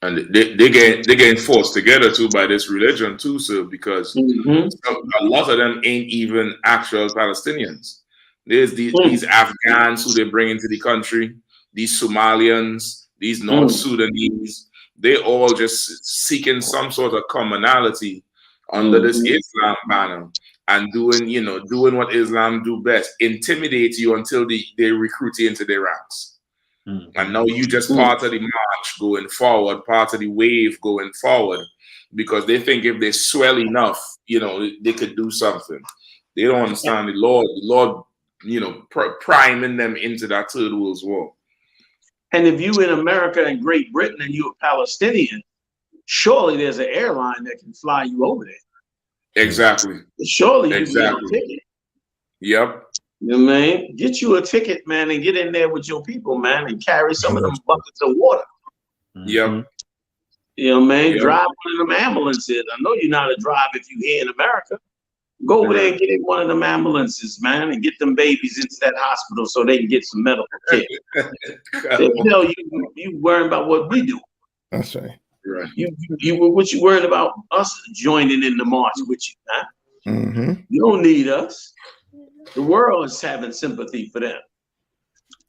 And they get forced together too by this religion too, sir, because a lot of them ain't even actual Palestinians. There's these Afghans who they bring into the country, these Somalians, these North Sudanese. They all just seeking some sort of commonality under this Islam banner and doing what Islam do best, intimidate you until they recruit you into their ranks. And now you just part of the march going forward, part of the wave going forward, because they think if they swell enough, they could do something. They don't understand the Lord, priming them into that third world war. And if you in America and Great Britain and you're a Palestinian, surely there's an airline that can fly you over there. Exactly. Surely you can get a ticket. Yep. You know what I mean? Get you a ticket, man, and get in there with your people, man, and carry some of them buckets of water. Yep. You know what I mean? Yep. Drive one of them ambulances. I know you're not a drive if you're here in America. Go over there and get in one of them ambulances, man, and get them babies into that hospital so they can get some medical care. You worrying about what we do. That's right. Right. What you worried about us joining in the march with you, man? You don't need us. The world is having sympathy for them.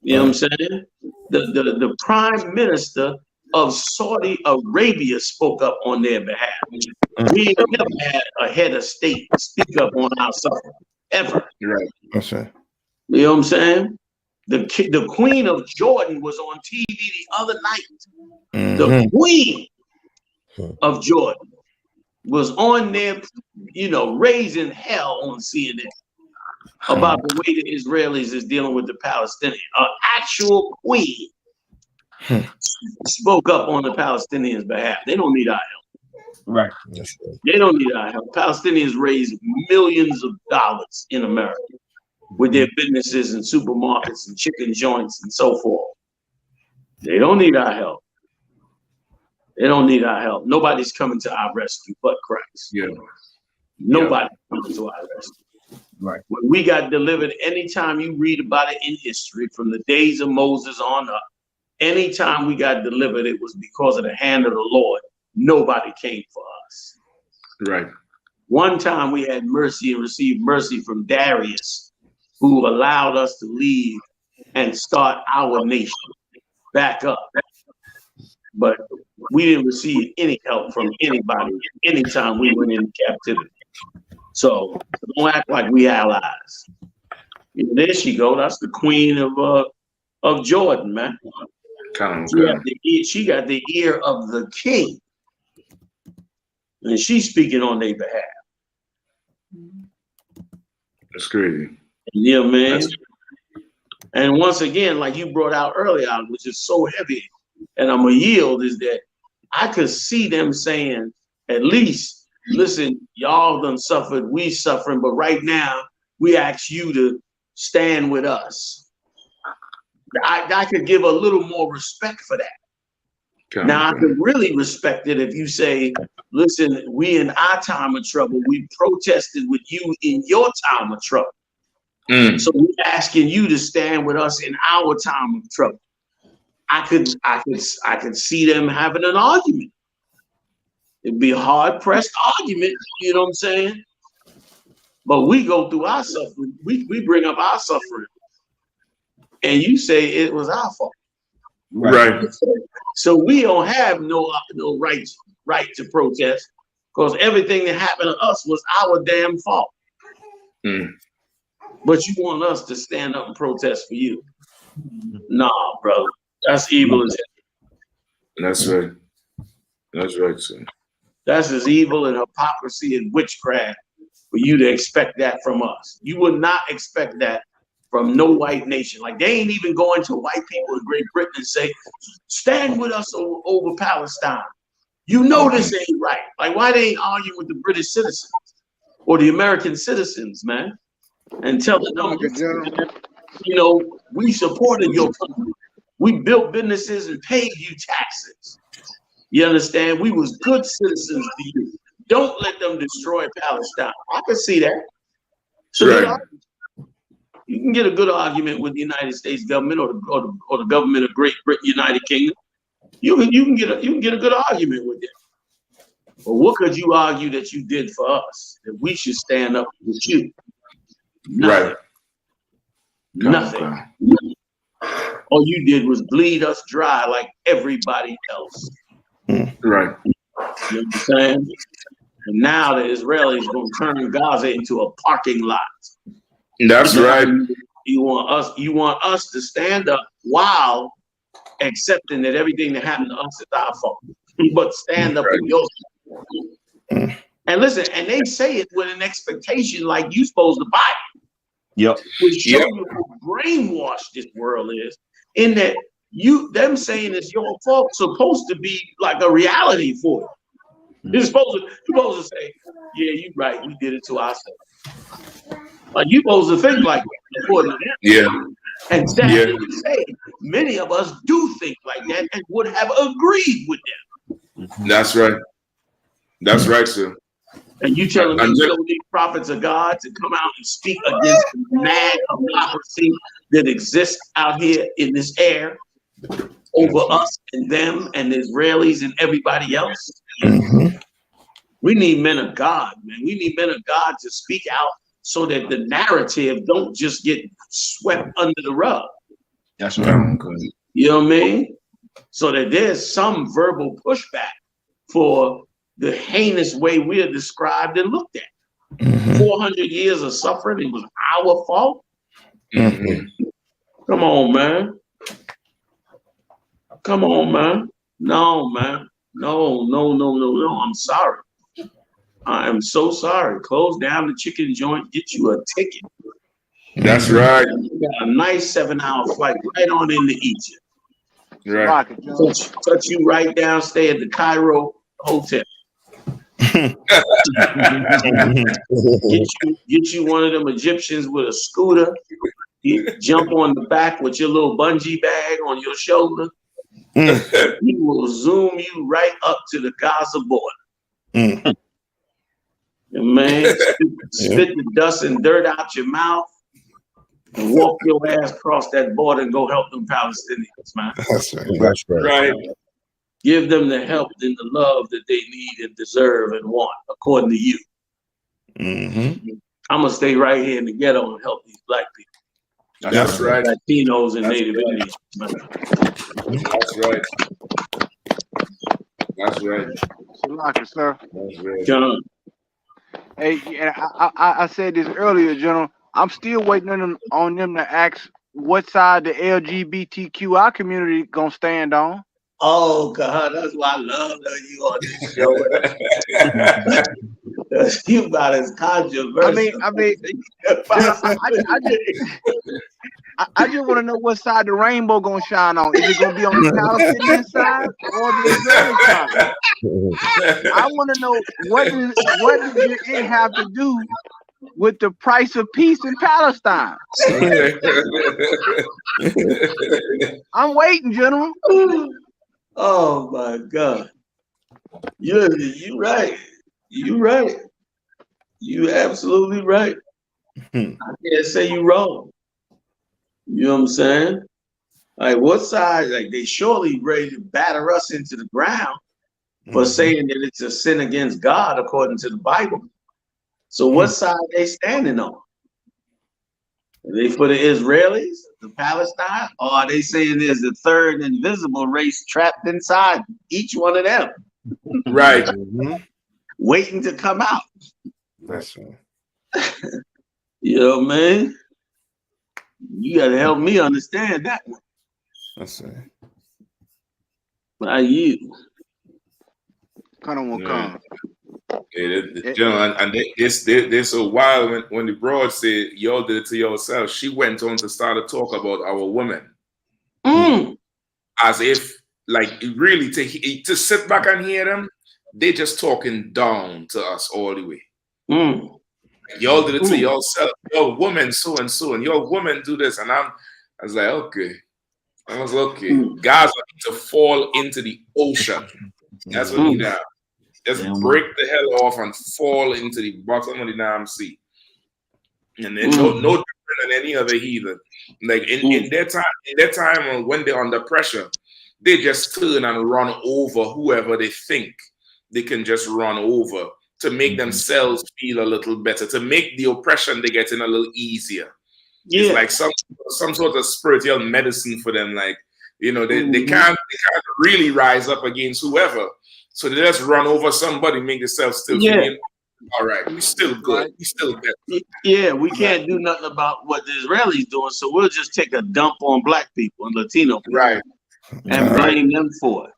You know what I'm saying? The prime minister of Saudi Arabia spoke up on their behalf. We ain't never had a head of state speak up on our side, ever. Right. That's right. You know what I'm saying? The Queen of Jordan was on TV the other night. The Queen of Jordan was on there, raising hell on CNN about the way the Israelis is dealing with the Palestinians. An actual queen spoke up on the Palestinians' behalf. They don't need our help. Right. They don't need our help. Palestinians raise millions of dollars in America with their businesses and supermarkets and chicken joints and so forth. They don't need our help. They don't need our help. Nobody's coming to our rescue but Christ. Yeah. Nobody's coming to our rescue. Right. When we got delivered, anytime you read about it in history, from the days of Moses on up, anytime we got delivered, it was because of the hand of the Lord. Nobody came for us. Right. One time we had mercy and received mercy from Darius, who allowed us to leave and start our nation back up. But we didn't receive any help from anybody anytime we went into captivity. So don't act like we allies. There she go. That's the Queen of Jordan, man. She got the ear of the king, and she's speaking on their behalf. That's crazy. Yeah, man. And once again, like you brought out earlier, which is so heavy, and I'm gonna yield, is that I could see them saying, at least, listen, y'all done suffered, we suffering, but right now we ask you to stand with us. I could give a little more respect for that. Now, I could really respect it if you say, listen, we in our time of trouble, we protested with you in your time of trouble. So we're asking you to stand with us in our time of trouble. I could see them having an argument. It'd be a hard-pressed argument, you know what I'm saying? But we go through our suffering. We bring up our suffering. And you say it was our fault. Right. So we don't have no right to protest, because everything that happened to us was our damn fault. But you want us to stand up and protest for you. Nah, bro. That's evil as hell. That's right. That's right, sir. That's as evil and hypocrisy and witchcraft for you to expect that from us. You would not expect that from no white nation. Like, they ain't even going to white people in Great Britain and say, stand with us over Palestine. You know this ain't right. Like, why they ain't arguing with the British citizens or the American citizens, man? And telling them, we supported your country. We built businesses and paid you taxes. You understand? We was good citizens to you. Don't let them destroy Palestine. I can see that. So you can get a good argument with the United States government or the government of Great Britain, United Kingdom. You can get a good argument with them. But what could you argue that you did for us? That we should stand up with you? Nothing. Right. Nothing. All you did was bleed us dry like everybody else. Right. You know what I'm saying? And now the Israelis gonna turn Gaza into a parking lot. That's right. You want us to stand up while accepting that everything that happened to us is our fault. But stand up in your side. And listen, and they say it with an expectation like you supposed to buy it. Yep. Which show you how brainwashed this world is, in that them saying it's your fault supposed to be like a reality for you. You're supposed to say, yeah, you're right, we did it to ourselves. Like you're supposed to think like that according to them. Yeah. And sadly to say, many of us do think like that and would have agreed with them. That's right. That's right, sir. And you telling me you don't need prophets of God to come out and speak against the mad hypocrisy that exists out here in this air over us and them and the Israelis and everybody else? We need men of God, man. We need men of God to speak out so that the narrative don't just get swept under the rug. That's right. You know what I mean? So that there's some verbal pushback for the heinous way we are described and looked at. 400 years of suffering, it was our fault. Come on, man. Come on, man. No, man. No. I'm sorry. I am so sorry. Close down the chicken joint, get you a ticket. That's right. You got a nice 7-hour flight right on into Egypt. Right. Touch you right down, stay at the Cairo hotel. Get you one of them Egyptians with a scooter. You jump on the back with your little bungee bag on your shoulder. He will zoom you right up to the Gaza border. And man, spit the dust and dirt out your mouth and walk your ass across that border and go help them Palestinians, man. That's right. That's right. Give them the help and the love that they need and deserve and want, according to you. I'm gonna stay right here in the ghetto and help these black people. That's right. Latinos and Native Indians. That's right. That's right. Salaka, sir. That's right. John. Hey, and I said this earlier, General. I'm still waiting on them to ask what side the LGBTQI community gonna stand on. Oh God, that's why I love you on this show. You about as controversial. I just want to know what side the rainbow gonna shine on. Is it gonna be on the Palestinian side or the Israeli side? I want to know what does it have to do with the price of peace in Palestine? I'm waiting, General. Oh my God. You right. You right. You absolutely right. I can't say you wrong. You know what I'm saying? Like what side, like they surely ready to batter us into the ground for saying that it's a sin against God according to the Bible. So what side are they standing on? Are they for the Israelis, the Palestine, or are they saying there's a third invisible race trapped inside each one of them? Right. Waiting to come out. That's right. You know what I mean? You gotta help me understand that one. That's right. By you. Come on, come. They're so wild when the broad said y'all did it to yourself. She went on to start to talk about our women, as if like really to sit back and hear them. They just talking down to us all the way. Y'all did it to yourself. Your woman so and so, and your woman do this, and I was like, okay. I was okay. Guys need to fall into the ocean. That's what he does. Just break the hell off and fall into the bottom of the damn sea. And then no different than any other heathen. Like in their time when they're under pressure, they just turn and run over whoever they think they can just run over to make themselves feel a little better, to make the oppression they get in a little easier. It's like some sort of spiritual medicine for them. Like, you know, they can't really rise up against whoever. So they just run over somebody, make themselves still feel all right. We still good. We still better. Yeah, we can't do nothing about what the Israelis doing, so we'll just take a dump on black people and Latino people, right, and blame them for it.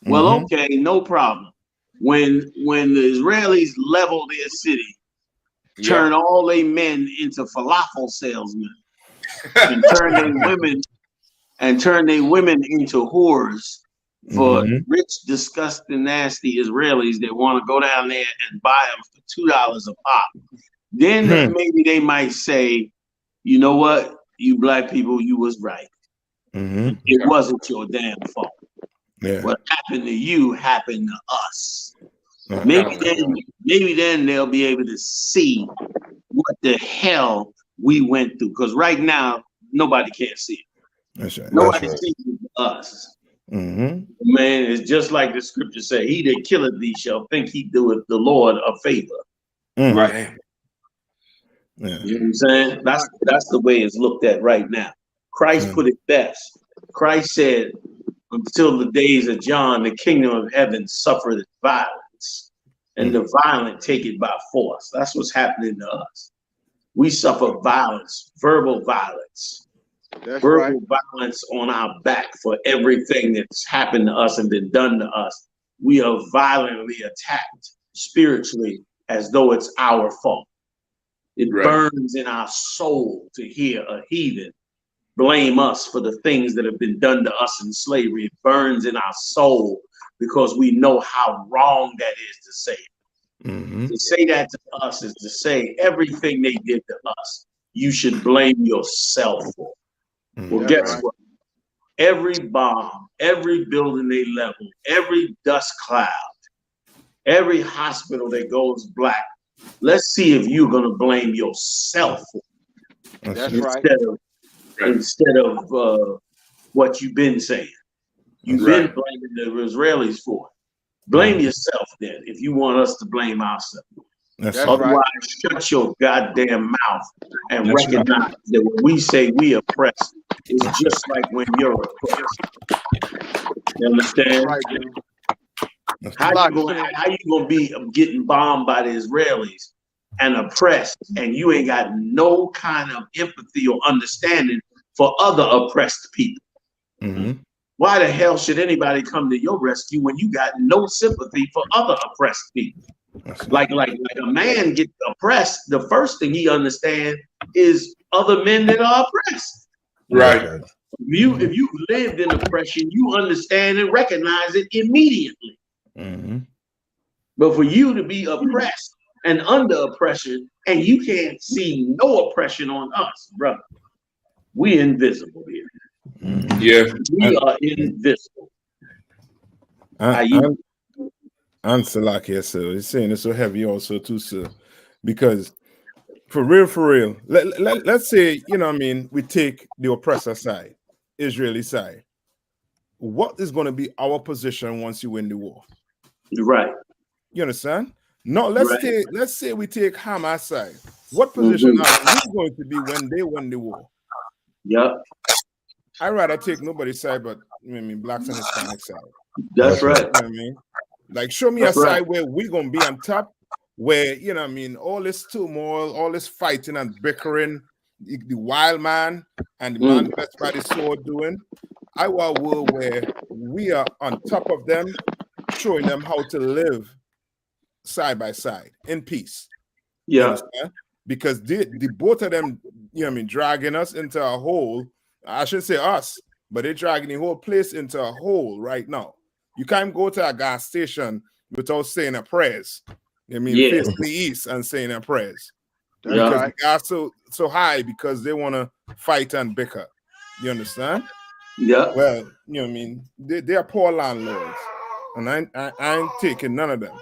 Well, okay, no problem. When the Israelis level their city, turn all their men into falafel salesmen, and turn their women into whores for rich, disgusting, nasty Israelis that want to go down there and buy them for $2 a pop. Then maybe they might say, you know what, you black people, you was right. It wasn't your damn fault. What happened to you happened to us. Maybe then they'll be able to see what the hell we went through. Because right now, nobody can see it. That's right. Nobody sees us. Man, it's just like the scripture say, he that killeth thee shall think he doeth the Lord a favor. Right. You know what I'm saying? That's the way it's looked at right now. Christ put it best. Christ said, until the days of John, the kingdom of heaven suffereth violence, and the violent take it by force. That's what's happening to us. We suffer violence, verbal violence. Verbal violence on our back for everything that's happened to us and been done to us. We are violently attacked spiritually as though it's our fault. It burns in our soul to hear a heathen blame us for the things that have been done to us in slavery. It burns in our soul because we know how wrong that is to say it. To say that to us is to say everything they did to us, you should blame yourself for. Well, guess what? Every bomb, every building they level, every dust cloud, every hospital that goes black, let's see if you're going to blame yourself for it. Instead of what you've been saying. You've been blaming the Israelis for it. Blame yourself then if you want us to blame ourselves. Otherwise, shut your goddamn mouth and recognize that when we say we oppress, it's just like when you're oppressed. You understand? How you gonna be getting bombed by the Israelis and oppressed, and you ain't got no kind of empathy or understanding for other oppressed people? Why the hell should anybody come to your rescue when you got no sympathy for other oppressed people? Like a man gets oppressed, the first thing he understands is other men that are oppressed. Right. If you lived in oppression, you understand and recognize it immediately. But for you to be oppressed and under oppression, and you can't see no oppression on us, brother, we invisible here. We are invisible. And Salakia, sir, he's saying it's so heavy also too, sir, because for real, let's say, you know what I mean, we take the oppressor side, Israeli side. What is going to be our position once you win the war? Right. You understand? No, let's say we take Hamas side. What position are we going to be when they win the war? I'd rather take nobody's side, but I mean blacks and Hispanic side. That's right. You know what I mean? Like, show me a side where we're gonna be on top, where, you know what I mean, all this turmoil, all this fighting and bickering, the wild man and the man blessed by the sword doing. I want a world where we are on top of them, showing them how to live side by side in peace. Because the both of them, you know what I mean, dragging us into a hole. I shouldn't say us, but they're dragging the whole place into a hole right now. You can't go to a gas station without saying a prayers. I mean, facing the east and saying a prayers. Because the gas so high because they want to fight and bicker. You understand? Yeah. Well, you know what I mean? They are poor landlords. And I ain't taking none of them.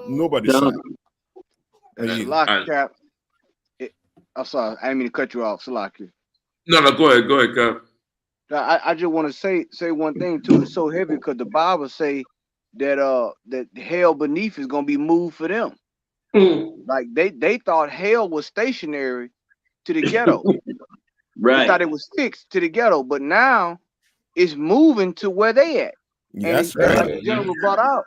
Nobody Done. side. Salaki Cap. I'm sorry, I didn't mean to cut you off, Salaki. No, go ahead, Cap. I just want to say one thing too. It's so heavy because the Bible say that that hell beneath is gonna be moved for them. Like they thought hell was stationary to the ghetto. Right. They thought it was fixed to the ghetto, but now it's moving to where they at. And That's like right. the general brought out,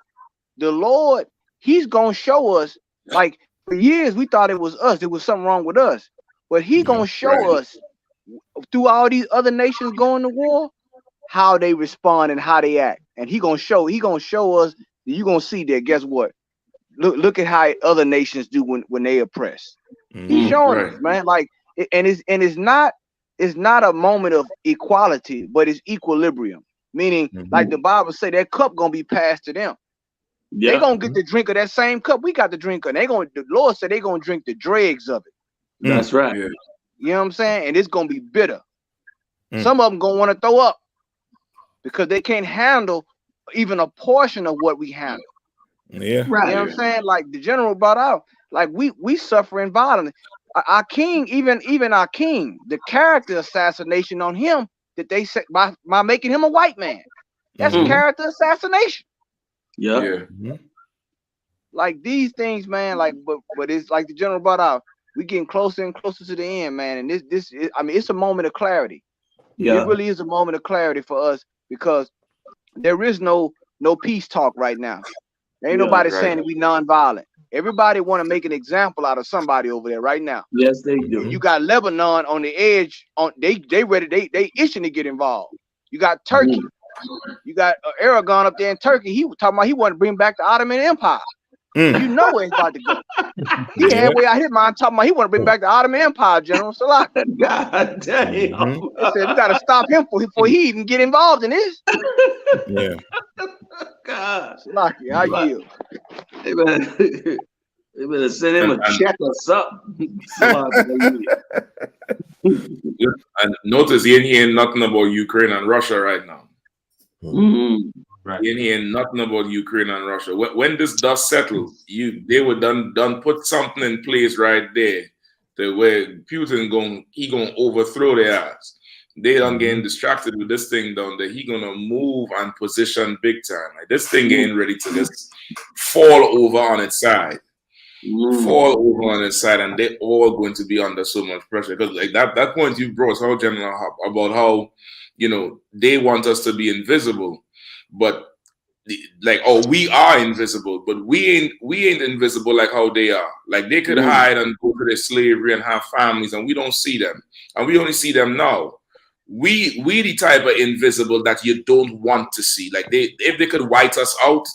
the Lord, He's gonna show us. Like for years we thought it was us, there was something wrong with us, but He gonna show us through all these other nations going to war how they respond and how they act. And He gonna show us. You gonna see that. Guess what? Look at how other nations do when they oppress. He's showing us, man. Like it's not a moment of equality, but it's equilibrium. Meaning, like the Bible say, that cup gonna be passed to them. Yeah. They gonna get the drink of that same cup we got the drink of. The Lord said they gonna drink the dregs of it. That's right. You know what I'm saying? And it's gonna be bitter. Some of them gonna want to throw up because they can't handle even a portion of what we handle. Yeah. Right. You know what I'm saying? Like the general brought out, like we suffering violence. Our king, even our king, the character assassination on him that they said by making him a white man. That's character assassination. Yeah. Like these things, man. Like, but it's like the general brought out. We getting closer and closer to the end, man. And this is, I mean, it's a moment of clarity. Yeah. It really is a moment of clarity for us because there is no peace talk right now. There ain't nobody saying that we nonviolent. Everybody want to make an example out of somebody over there right now. Yes, they do. You got Lebanon on the edge. They ready. They itching to get involved. You got Turkey. You got Aragon up there in Turkey. He was talking about he wanted to bring back the Ottoman Empire. You know where it's about to go. He had way out his mind talking about he want to bring back the Ottoman Empire, General Salah. God damn. They said we got to stop him before he even get involved in this. Yeah. God. Salaki, I yield. They better send him a check or something. And notice you ain't hearing nothing about Ukraine and Russia right now. Right. You ain't hearing nothing about Ukraine and Russia. When this dust settles, they were done put something in place right there to where Putin gonna overthrow their ass. They done getting distracted with this thing down there. He gonna move and position big time. Like this thing getting ready to just fall over on its side. Fall over on its side, and they're all going to be under so much pressure. Because like that point you brought so general about how they want us to be invisible, but we are invisible, but we ain't invisible like how they are. Like they could hide and go to their slavery and have families, and we don't see them, and we only see them now. We the type of invisible that you don't want to see. Like if they could white us out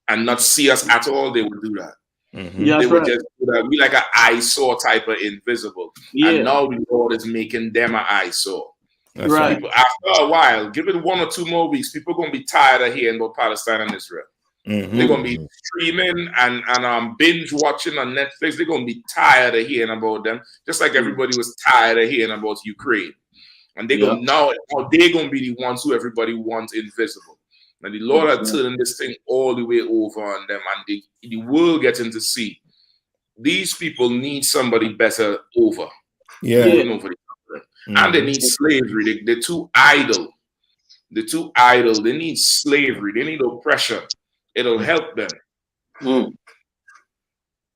and not see us at all, they would do that. They would just do that. We like an eyesore type of invisible. And now the Lord is making them an eyesore. Right. People, after a while, give it 1 or 2 more weeks, people are gonna be tired of hearing about Palestine and Israel. They're gonna be streaming and binge watching on Netflix. They're gonna be tired of hearing about them, just like everybody was tired of hearing about Ukraine. And they're gonna now they're gonna be the ones who everybody wants invisible. And the Lord are turning this thing all the way over on them, and the world getting to see these people need somebody better over. And they need slavery. They're too idle. They're too idle. They need slavery. They need oppression. It'll help them.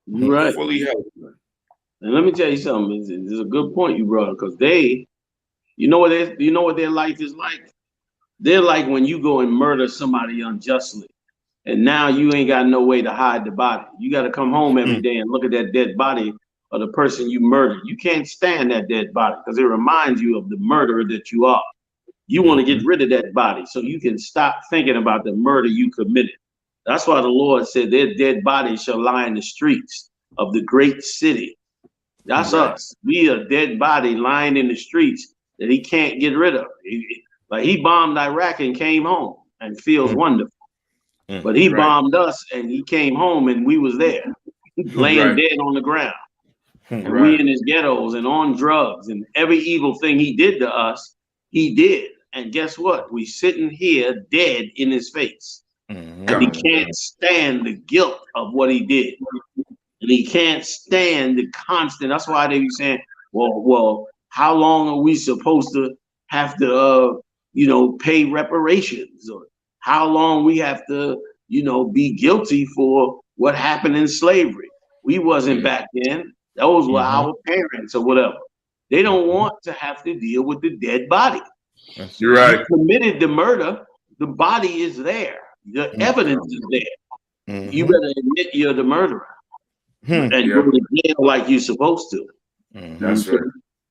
Right. Fully help them. And let me tell you something. It's a good point you brought up, because you know what their life is like. They're like when you go and murder somebody unjustly, and now you ain't got no way to hide the body. You got to come home every day and look at that dead body of the person you murdered. You can't stand that dead body because it reminds you of the murderer that you are. You want to get rid of that body so you can stop thinking about the murder you committed. That's why the Lord said their dead bodies shall lie in the streets of the great city. That's us. We a dead body lying in the streets that he can't get rid of. He bombed Iraq and came home and feels wonderful. But he bombed us and he came home and we was there laying dead on the ground. And we in his ghettos and on drugs, and every evil thing he did to us, he did. And guess what? We sitting here dead in his face. And he can't stand the guilt of what he did. And he can't stand the constant. That's why they be saying, well, how long are we supposed to have to, pay reparations? Or how long we have to, be guilty for what happened in slavery? We wasn't back then. Those were our parents or whatever. They don't want to have to deal with the dead body. You're right. You committed the murder. The body is there. The evidence is there. You better admit you're the murderer and go to jail like you're supposed to. That's right.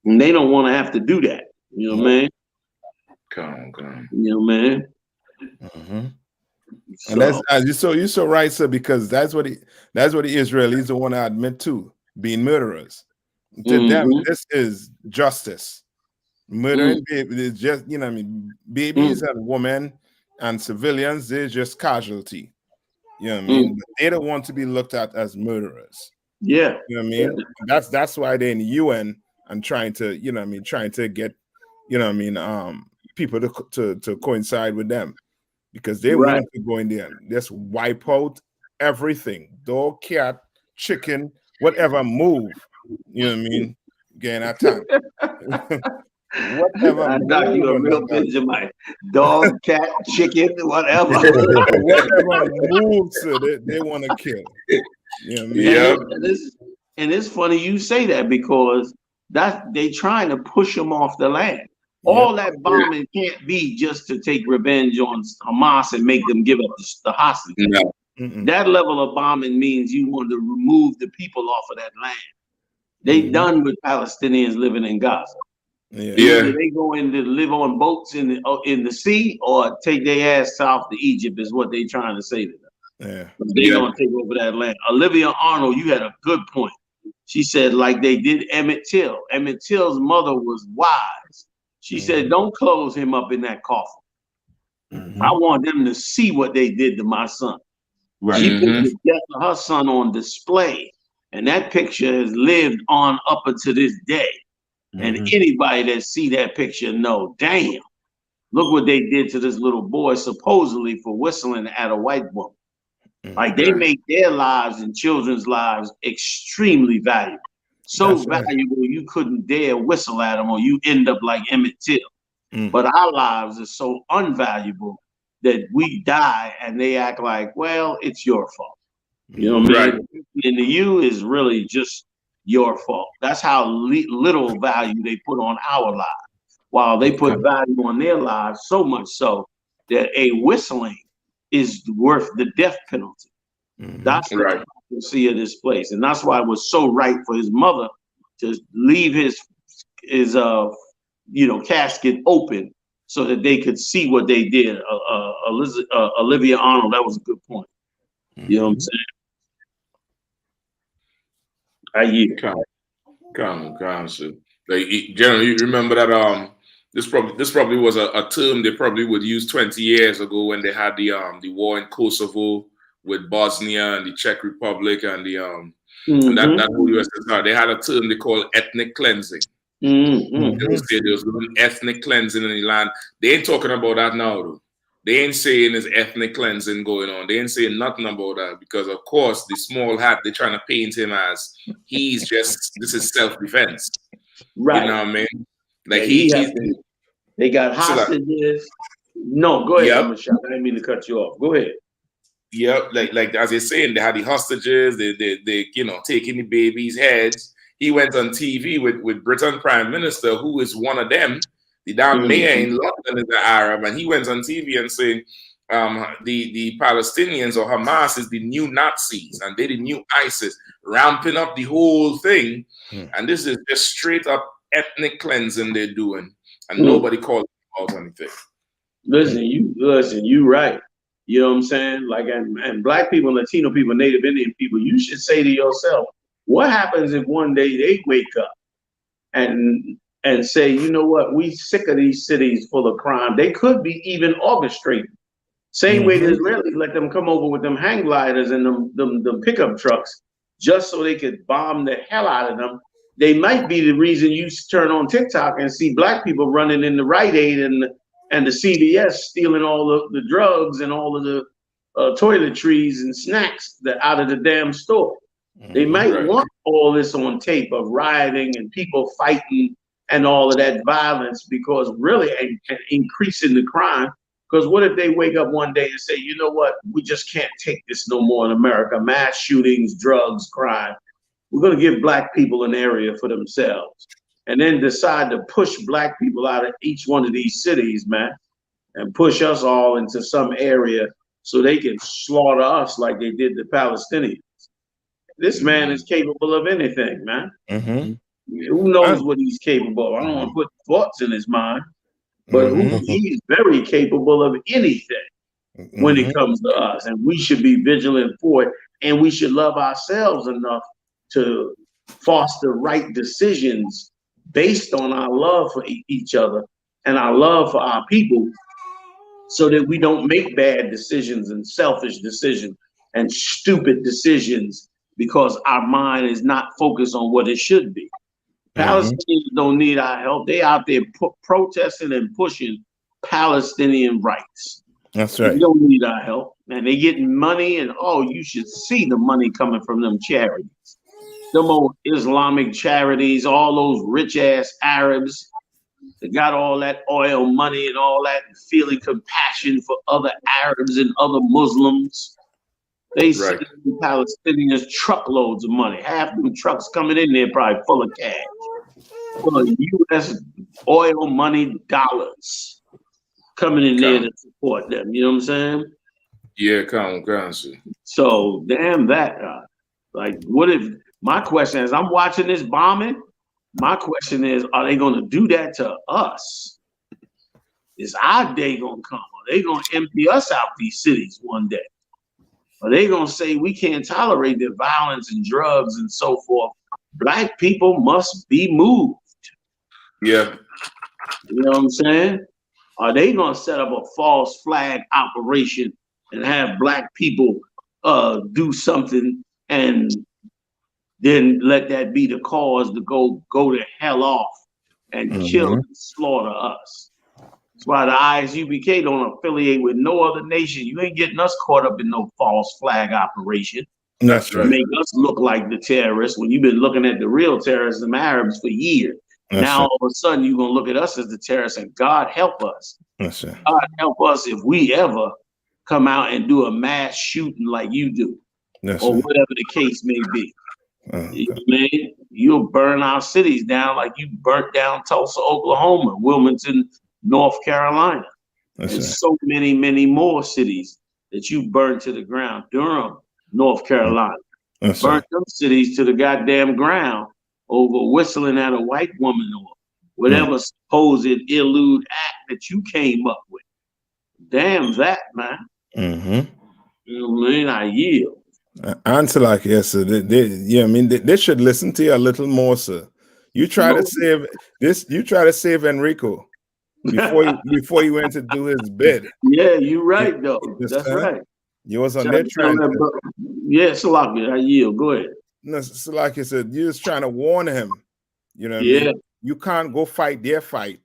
And they don't want to have to do that. You know what I mean? Come on. You know what I mean? And that's you're so right, sir, because that's what the Israelis don't want to admit to, being murderers. To them, this is justice. Murdering babies is just, babies and women and civilians, they're just casualty. You know what I mean? But they don't want to be looked at as murderers. Yeah. You know what I mean? That's why they're in the UN and trying to, trying to get, people to coincide with them. Because they want to go in there and just wipe out everything. Dog, cat, chicken, whatever move. You know what I mean? Getting that time. Whatever. I thought you a real picture, my dog, cat, chicken, whatever. Whatever moves they want to kill. You know what I mean? Yeah. And it's funny you say that because they trying to push them off the land. All that bombing can't be just to take revenge on Hamas and make them give up the hostages. No. That level of bombing means you want to remove the people off of that land. They done with Palestinians living in Gaza. Either they go in to live on boats in the sea or take their ass south to Egypt is what they trying to say to them. They gonna take over that land. Olivia Arnold, you had a good point. She said like they did Emmett Till. Emmett Till's mother was wise. She said, don't close him up in that coffin. I want them to see what they did to my son. She put the death of her son on display. And that picture has lived on up until this day. And anybody that see that picture know, damn, look what they did to this little boy, supposedly for whistling at a white woman. Like they make their lives and children's lives extremely valuable. So valuable you couldn't dare whistle at them or you end up like Emmett Till. But our lives are so unvaluable that we die and they act like, well, it's your fault. You know what I mean? And the you is really just your fault. That's how little value they put on our lives. While they put value on their lives so much so that a whistling is worth the death penalty. That's the hypocrisy of this place. And that's why it was so right for his mother to leave his casket open so that they could see what they did. Olivia Arnold, that was a good point. You know what I'm saying? Like, generally, you remember that this probably was a term they probably would use 20 years ago when they had the war in Kosovo with Bosnia and the Czech Republic and the and that whole USSR. They had a term they call ethnic cleansing. They was doing ethnic cleansing in the land. They ain't talking about that now, though. They ain't saying there's ethnic cleansing going on. They ain't saying nothing about that because, of course, the small hat they're trying to paint him as this is self-defense. Right. You know what I mean? Like they got hostages. No, go ahead, Michelle. I didn't mean to cut you off. Go ahead. Yep, like as you're saying, they had the hostages. They taking the babies' heads. He went on TV with Britain Prime Minister, who is one of them. The damn mayor in London is an Arab, and he went on TV and saying the Palestinians or Hamas is the new Nazis and they're the new ISIS, ramping up the whole thing. And this is just straight up ethnic cleansing they're doing, and nobody calls out anything. Listen, you right. You know what I'm saying? Like, and black people, Latino people, Native Indian people, you should say to yourself, what happens if one day they wake up and say, you know what, we sick of these cities full of crime. They could be even orchestrated. Same way the Israelis let them come over with them hang gliders and them pickup trucks just so they could bomb the hell out of them. They might be the reason you turn on TikTok and see black people running in the Rite Aid and the CVS stealing all the drugs and all of the toiletries and snacks that out of the damn store. They might want all this on tape of rioting and people fighting and all of that violence because really increasing the crime. Because what if they wake up one day and say, you know what, we just can't take this no more in America. Mass shootings, drugs, crime. We're going to give black people an area for themselves. And then decide to push black people out of each one of these cities, man, and push us all into some area so they can slaughter us like they did the Palestinians. This man is capable of anything, man. Who knows what he's capable of? I don't want to put thoughts in his mind, but he's very capable of anything when it comes to us. And we should be vigilant for it. And we should love ourselves enough to foster right decisions based on our love for each other and our love for our people so that we don't make bad decisions and selfish decisions and stupid decisions because our mind is not focused on what it should be. Palestinians don't need our help. They out there protesting and pushing Palestinian rights. That's right. They don't need our help. And they getting money and, you should see the money coming from them charities. Them old Islamic charities, all those rich-ass Arabs that got all that oil money and all that and feeling compassion for other Arabs and other Muslims. They send Palestinians truckloads of money. Half of them trucks coming in there probably full of cash. Full of U.S. oil money dollars coming in there to support them. You know what I'm saying? Yeah, currency. So, damn that. Like, what if, my question is, I'm watching this bombing. My question is, are they going to do that to us? Is our day going to come? Are they going to empty us out these cities one day? Are they going to say we can't tolerate the violence and drugs and so forth? Black people must be moved. Yeah. You know what I'm saying? Are they going to set up a false flag operation and have black people do something and then let that be the cause to go to hell off and kill and slaughter us? That's why the ISUPK don't affiliate with no other nation. You ain't getting us caught up in no false flag operation. That's right. Make us look like the terrorists when you've been looking at the real terrorists, the Arabs, for years. That's now right. all of a sudden you're gonna look at us as the terrorists, and God help us. That's right. God help us if we ever come out and do a mass shooting like you do, That's or right. whatever the case may be. You know what I mean? You'll burn our cities down like you burnt down Tulsa, Oklahoma, Wilmington, North Carolina, That's and right. so many, many more cities that you burned to the ground. Durham, North Carolina, That's burnt right. them cities to the goddamn ground over whistling at a white woman or whatever supposed elude act that you came up with. Damn that, man. You know what I mean? I yield. Answer like yes, sir. They should listen to you a little more, sir. You try to save this. You try to save Enrico before he went to do his bid. Yeah, you're right though. That's right. You was on there trying to. Yeah, Salaki, I yield. Go ahead. No, so like I said, you're just trying to warn him. You know what I mean? You can't go fight their fight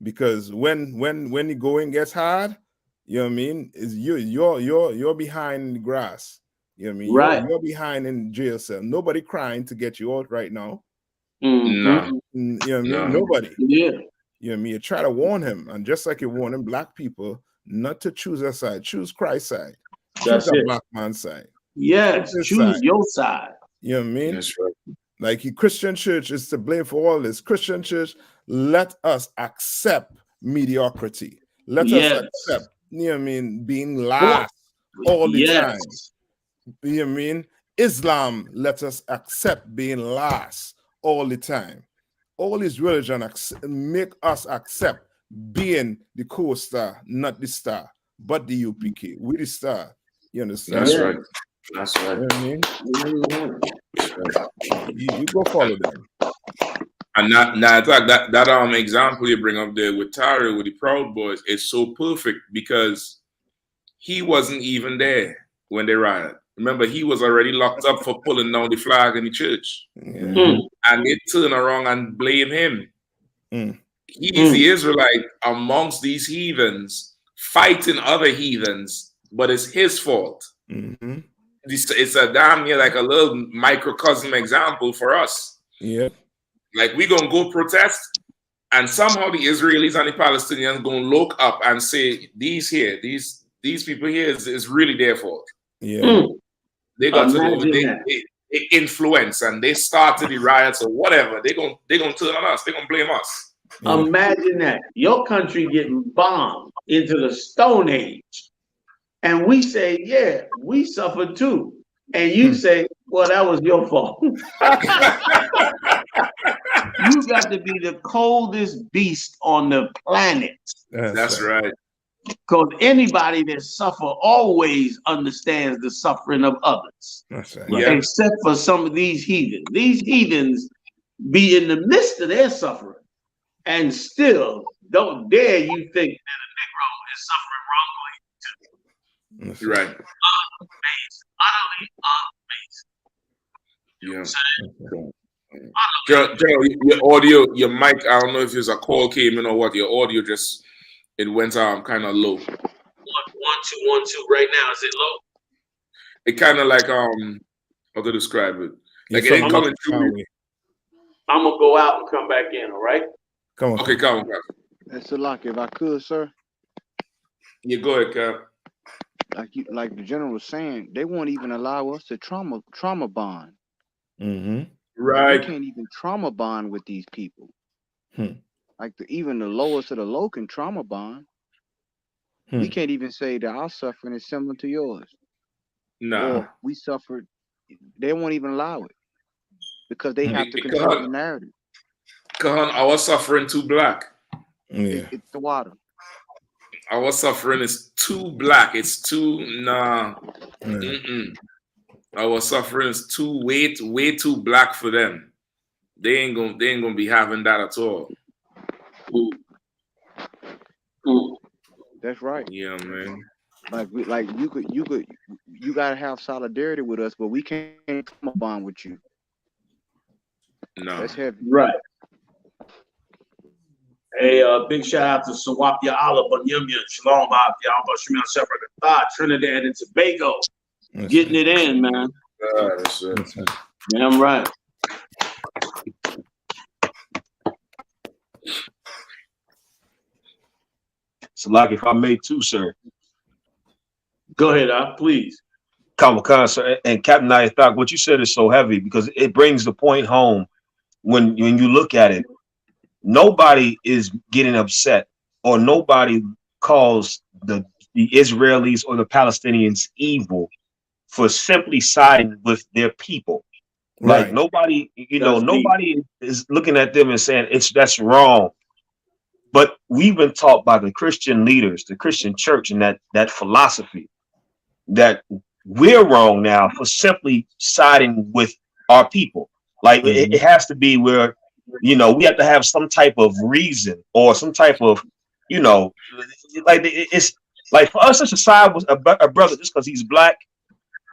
because when the going gets hard, you know what I mean? Is you're behind in the grass. You know what I mean? Right. You're behind in jail cell. Nobody crying to get you out right now. No. You know what I mean? No. Nobody. Yeah. You know what I mean? You try to warn him, and just like you're warning black people not to choose a side, choose Christ's side. That's choose a it. black man's side. Yes, choose your side. You know what I mean? That's right. Like the Christian church is to blame for all this. Christian church, let us accept mediocrity. Let us accept, you know what I mean, being last all the time. You know what I mean? Islam, let us accept being last all the time. All these religions make us accept being the co-star, not the star, but the UPK. We the star. You understand? That's right. That's right. You know what I mean? You go follow them. And that example you bring up there with Tari with the Proud Boys is so perfect because he wasn't even there when they rioted. Remember, he was already locked up for pulling down the flag in the church. And they turn around and blame him. He is the Israelite amongst these heathens, fighting other heathens but it's his fault. Mm-hmm. It's a damn near like a little microcosm example for us. Yeah. Like we gonna go protest, and somehow the Israelis and the Palestinians gonna look up and say, these people here is really their fault. Yeah. They got Imagine they influence and they started the riots or whatever. They gonna turn on us. They gonna blame us. Imagine that. Your country getting bombed into the Stone Age. And we say, yeah, we suffered too. And you say, well, that was your fault. You got to be the coldest beast on the planet. That's right. Because anybody that suffer always understands the suffering of others. That's right. Yeah. Except for some of these heathens. These heathens be in the midst of their suffering and still don't dare you think that a Negro is suffering wrongly. That's right. Amazing. Utterly amazing. Yeah. Joe, your audio, your mic, I don't know if there's a call came in or what. Your audio just, it went kind of low. 1 2 1 2 right now. Is it low? It kind of like how to describe it. Like it ain't coming through. I'm gonna go out and come back in. All right. Come on. Okay, come on. That's a lock. If I could, sir. Yeah, go ahead, Cap. Like the general was saying, they won't even allow us to trauma bond. Mm-hmm. Right. We can't even trauma bond with these people. Like even the lowest of the low can trauma bond. We can't even say that our suffering is similar to yours. No. Or we suffered. They won't even allow it because they have to control the narrative. Our suffering too black. Yeah. It's the water. Our suffering is too black. It's too Our suffering is way too black for them. They ain't gonna be having that at all. That's right. Yeah, man. Like you gotta have solidarity with us, but we can't come a bond with you. No. That's heavy. Right. Hey, big shout out to Sawapia Allah Banyumya, Shalom Trinidad and Tobago. Getting it in, man. That's it. Damn right. So, like, if I may too, sir. Go ahead, please. Kamakan, sir, and Captain Ayathock, what you said is so heavy because it brings the point home when you look at it. Nobody is getting upset, or nobody calls the Israelis or the Palestinians evil for simply siding with their people. Right. Like nobody, nobody is looking at them and saying that's wrong. But we've been taught by the Christian leaders, the Christian church, and that philosophy that we're wrong now for simply siding with our people. Like it has to be where, we have to have some type of reason or some type of, like it's like for us to side with a brother just because he's black,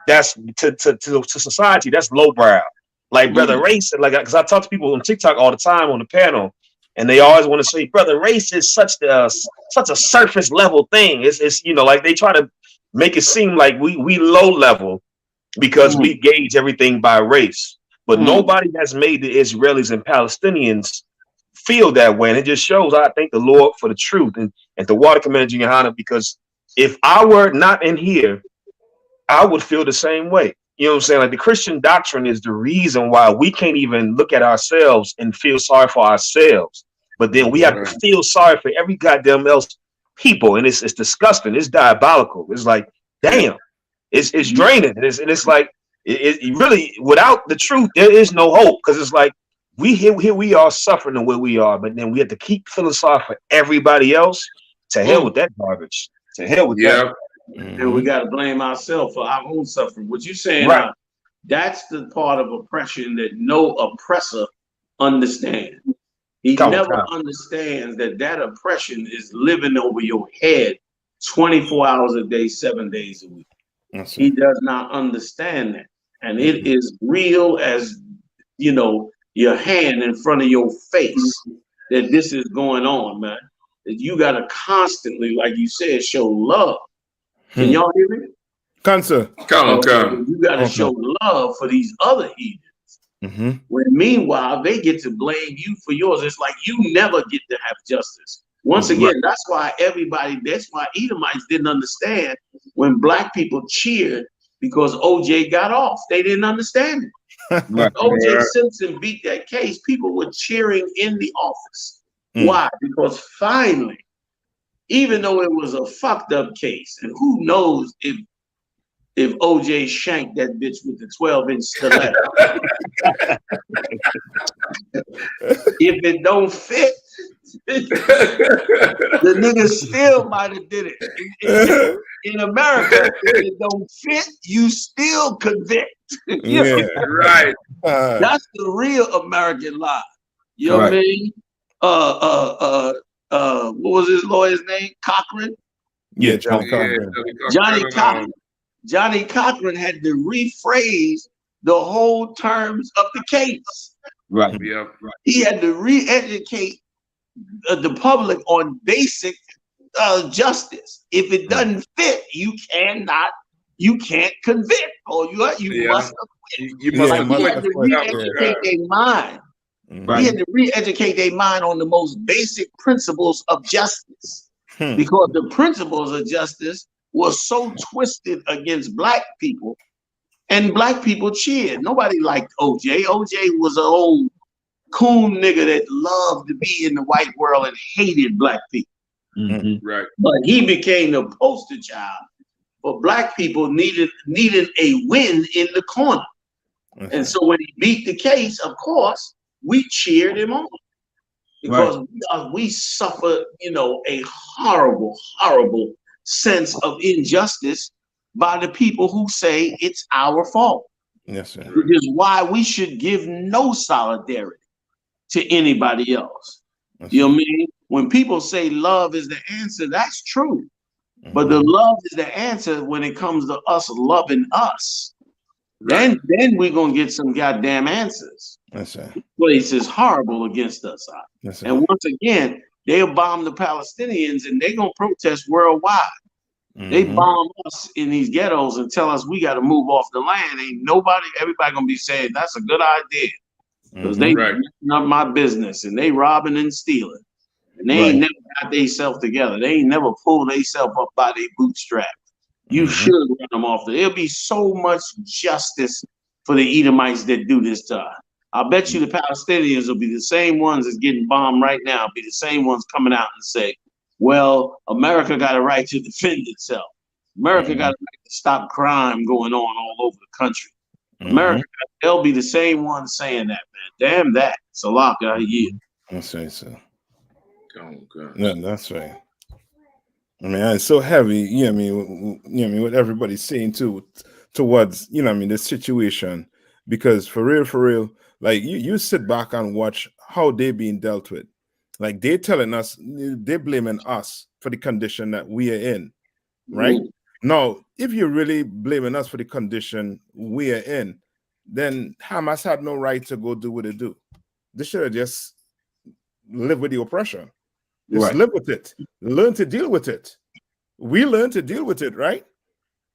that's to society, that's lowbrow. Like brother race, like because I talk to people on TikTok all the time on the panel, and they always want to say brother race is such a surface level thing. It's like they try to make it seem like we low level because we gauge everything by race. But nobody has made the Israelis and Palestinians feel that way. And it just shows, I thank the Lord for the truth and the water commander Johanna, because if I were not in here, I would feel the same way. You know what I'm saying? Like the Christian doctrine is the reason why we can't even look at ourselves and feel sorry for ourselves. But then we have to feel sorry for every goddamn else people. And it's disgusting. It's diabolical. It's like, damn, it's draining. It's like, it really, without the truth, there is no hope. Because it's like here we are suffering the way we are, but then we have to keep feeling sorry for everybody else. To hell with that garbage. To hell with that. And we got to blame ourselves for our own suffering. What you saying? Right. That's the part of oppression that no oppressor understands. He never understands that oppression is living over your head 24 hours a day, 7 days a week. He does not understand that. And it is real as, your hand in front of your face that this is going on, man. That you got to constantly, like you said, show love. Can y'all hear me? Cancer. You got to show love for these other heathens. Mm-hmm. When meanwhile, they get to blame you for yours. It's like you never get to have justice. Once again, that's why Edomites didn't understand when black people cheered because OJ got off. They didn't understand it. When OJ Simpson beat that case, people were cheering in the office. Why? Because finally, even though it was a fucked up case, and who knows if OJ shanked that bitch with the 12-inch stiletto. If it don't fit, the nigga still might have did it. In America, if it don't fit, you still convict. Right. That's the real American lie. You know what I mean? What was his lawyer's name? Cochran? Yeah, Johnny Cochran. Johnny Cochran had to rephrase the whole terms of the case. Right. Yeah. He had to re-educate the public on basic justice. If it doesn't fit, you can't convict, or you must acquit. You must He had to re-educate their mind. He had to re-educate their mind on the most basic principles of justice. Because the principles of justice was so twisted against black people, and black people cheered. Nobody liked OJ. OJ was an old coon nigga that loved to be in the white world and hated black people. Right. But he became the poster child for black people needed a win in the corner. And so when he beat the case, of course, we cheered him on. Because we suffer, a horrible, horrible sense of injustice by the people who say it's our fault. Yes, sir. Which is why we should give no solidarity to anybody else. You know what I mean? When people say love is the answer, that's true. But the love is the answer when it comes to us loving us. Then we're gonna get some goddamn answers. That's right. Place is horrible against us. That's and once again, they'll bomb the Palestinians and they're gonna protest worldwide. They bomb us in these ghettos and tell us we got to move off the land. Everybody gonna be saying that's a good idea because they messing up my business and they robbing and stealing, and they ain't never got themselves together. They ain't never pulled themselves up by their bootstraps. You should run them off. There'll be so much justice for the Edomites that do this to us. I bet you the Palestinians will be the same ones that's getting bombed right now. Be the same ones coming out and say, well, America got a right to defend itself. America got a right to stop crime going on all over the country. America, they'll be the same ones saying that, man. Damn that. Salak out here. That's right, sir. Oh, God. Yeah, that's right. I mean, it's so heavy, what everybody's saying towards, this situation. Because for real, like you sit back and watch how they're being dealt with. Like they're telling us, they're blaming us for the condition that we are in, right? Now, if you're really blaming us for the condition we are in, then Hamas had no right to go do what they do. They should have just lived with the oppression. Just live with it. Learn to deal with it. We learn to deal with it, right?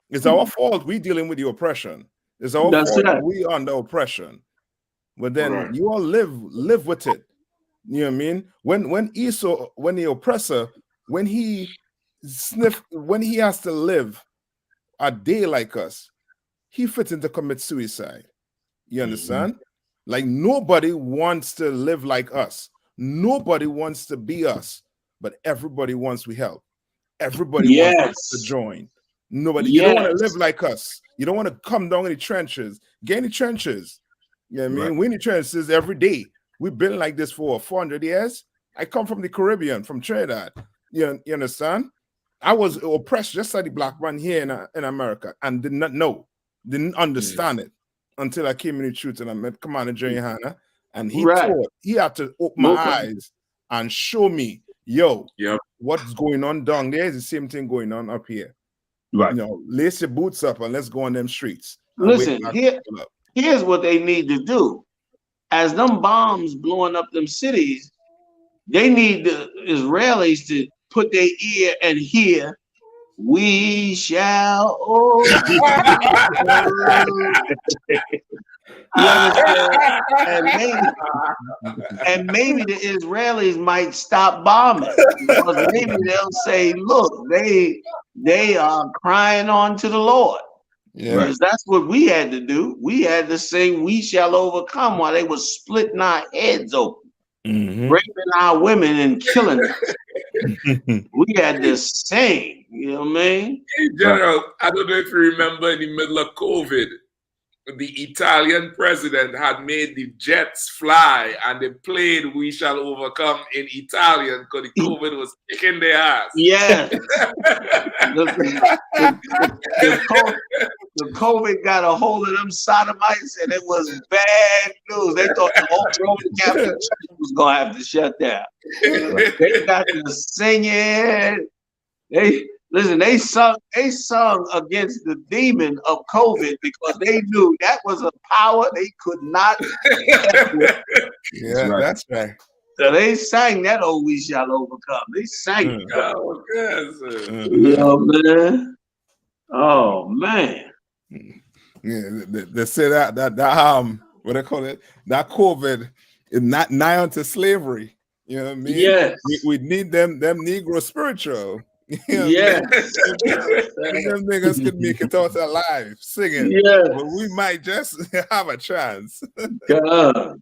It's our fault we dealing with the oppression. It's our fault we under oppression. But then you all live with it. You know what I mean? When Esau, when the oppressor, when he has to live a day like us, he fits in to commit suicide. You understand? Like nobody wants to live like us. Nobody wants to be us, but everybody wants we help. Everybody wants to join. Nobody. You don't want to live like us. You don't want to come down in the trenches. Get in the trenches. You know what I mean? We're in the trenches every day. We've been like this for 400 years. I come from the Caribbean, from Trinidad. You understand? I was oppressed just like the black man here in America and didn't understand it until I came in the truth and I met Commander Jerry Hanna. And he had to open my eyes and show me, what's going on down there is the same thing going on up here. Right. Lace your boots up and let's go on them streets. Listen, here's what they need to do. As them bombs blowing up them cities, they need the Israelis to put their ear and hear We shall overcome. You understand? And maybe the Israelis might stop bombing because maybe they'll say, "Look, they are crying on to the Lord." Yeah. Because that's what we had to do. We had to sing "We Shall Overcome" while they were splitting our heads open, raping our women and killing us. We had to sing. You know what I mean? Hey, General, I don't know if you remember in the middle of COVID, the Italian president had made the jets fly and they played "We Shall Overcome" in Italian because the COVID was kicking their ass. Yes. The COVID got a hold of them sodomites and it was bad news. They thought the whole Roman Catholic Church was going to have to shut down. They got to singing. They sung against the demon of COVID because they knew that was a power they could not. Yeah, that's right. So they sang that "Oh, we shall overcome." They sang it. Oh, yes. You know, man. Oh man. Yeah, they say that what they call it, that COVID is not nigh unto slavery. You know what I mean? Yes. We need them Negro spiritual. You know yes. Them niggas could make it out alive singing. Yes. But we might just have a chance. God.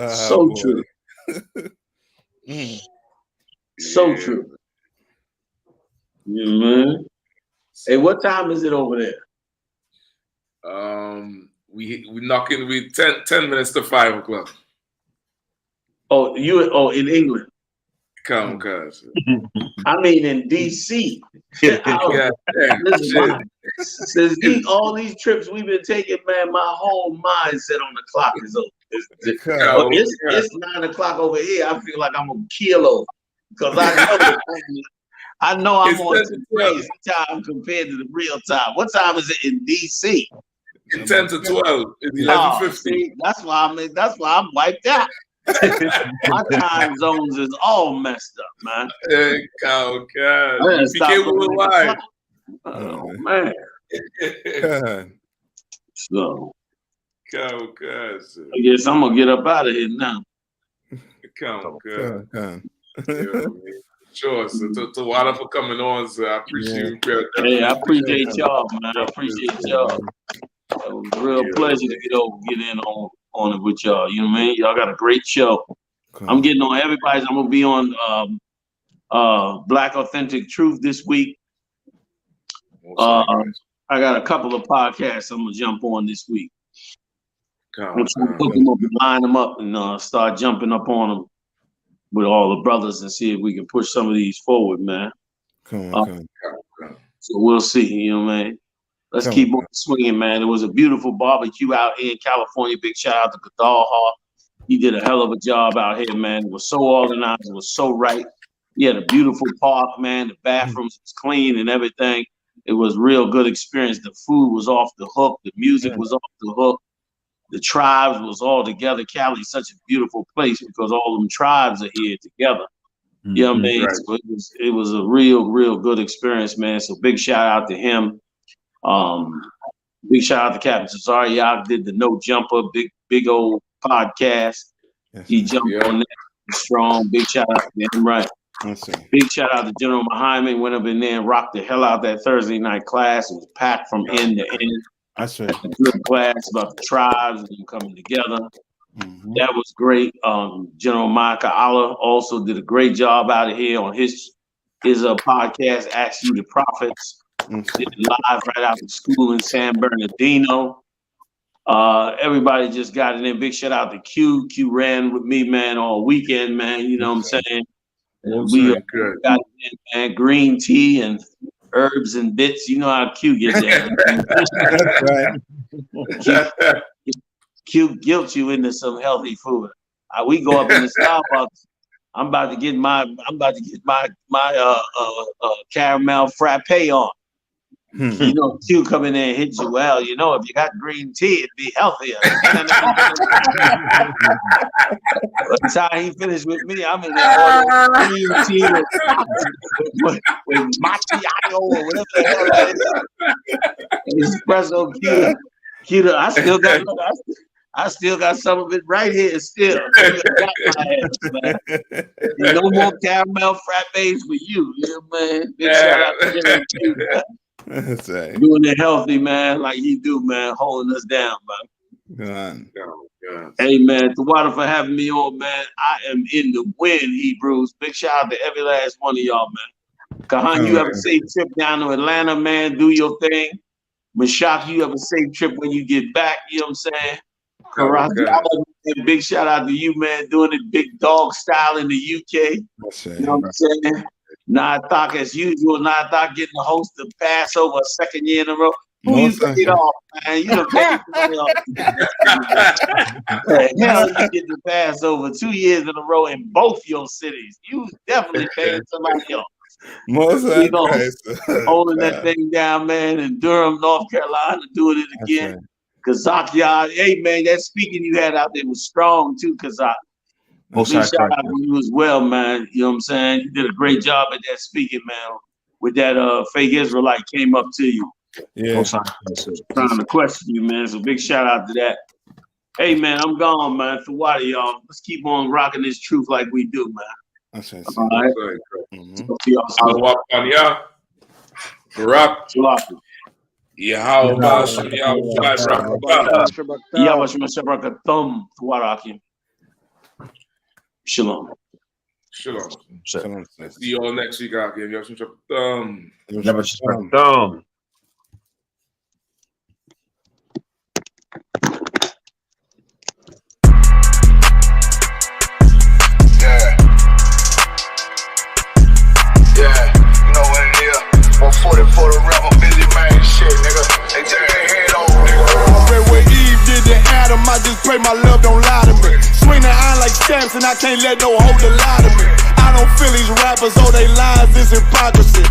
So boy. true. So true. Yeah, man. Hey, what time is it over there? We knocking with 10 minutes to 5 o'clock. Oh, in England. Come, cuz. I mean in DC. Since all these trips we've been taking, man, my whole mindset on the clock is over. It's 9 o'clock over here. I feel like I'm a kilo because I know I'm on some crazy time compared to the real time. What time is it in DC? 10 to 12. It's 11:50. That's why I'm wiped out. My time zones is all messed up, man. Hey, God. Oh man. So I guess I'm gonna get up out of here now. Sure. So to Wada for coming on, so I appreciate you. Hey, I appreciate y'all, man. I appreciate y'all. It was a real pleasure to get in on it with y'all. You know what I mean? Y'all got a great show. I'm getting on everybody's. I'm gonna be on Black Authentic Truth this week. I got a couple of podcasts I'm gonna jump on this week. I'm trying to hook them up and line them up and start jumping up on them with all the brothers and see if we can push some of these forward, man. So we'll see. You know what I mean? Let's keep on swinging, man. It was a beautiful barbecue out here in California. Big shout out to Kadal Hart. He did a hell of a job out here, man. It was so organized. It was so right. He had a beautiful park, man. The bathrooms was clean and everything. It was a real good experience. The food was off the hook. The music was off the hook. The tribes was all together. Cali's such a beautiful place because all them tribes are here together. You know what I mean? Right. So it was a real good experience, man. So big shout out to him. Big shout out to Captain Cesare. Y'all did the No Jumper, big old podcast. He jumped on that strong. Big shout out to him, right? Big shout out to General Muhammad. Went up in there and rocked the hell out that Thursday night class. It was packed from end to end. That's a good class about the tribes and them coming together. That was great. General Micah Allah also did a great job out of here on his podcast, Ask You the Prophets. Did it live right out of school in San Bernardino. Everybody just got it in. Big shout out to Q. Q ran with me, man, all weekend, man. You know what I'm saying? We got it in, man. Green tea and herbs and bits. You know how Q gets there. That's right. Q guilt you into some healthy food. We go up in the Starbucks. I'm about to get my caramel frappe on. You know, Q come in there and hit you. Well, you know, if you got green tea, it'd be healthier. By the time he finished with me, I'm in there ordering green tea with macchiato or whatever the hell that is. Espresso, Q. I still got some of it right here. Still, got my ass, man. No more caramel frappes for you, man. Big shout out to him, Q. Doing it healthy, man, like he do, man, holding us down, man. Hey, man, Tawada for having me on, man. I am in the win, Hebrews. Big shout out to every last one of y'all, man. Kahan, you have a safe trip down to Atlanta, man. Do your thing. Mashak, you have a safe trip when you get back. You know what I'm saying? Big shout out to you, man, doing it big dog style in the UK. You know what I'm saying? Nathak, as usual, Nathak getting the host of Passover a second year in a row. Who you paid off, man? You done paid off. Hell, you get the Passover 2 years in a row in both your cities. You definitely paid somebody else. You know, holding that thing down, man, in Durham, North Carolina, doing it again. Kazak, y'all. Hey, man, that speaking you had out there was strong, too, Kazak. Big shout out to you as well, man. You know what I'm saying? You did a great job at that speaking, man. With that fake Israelite came up to you. Yeah. Trying to question you, man. So big shout out to that. Hey, man, I'm gone, man. For what, y'all? Let's keep on rocking this truth like we do, man. All right. Barak. Shalom. Shalom. See you all next week out here. Yeah, you know what it is. 140 for the rebel, busy man shit, nigga. They turn their head over, nigga. I read what Eve did to Adam, I just pray my love don't lie to me. Swing the iron like Samson, I can't let no holder lie to me. I don't feel these rappers, oh they lies, this hypocrisy.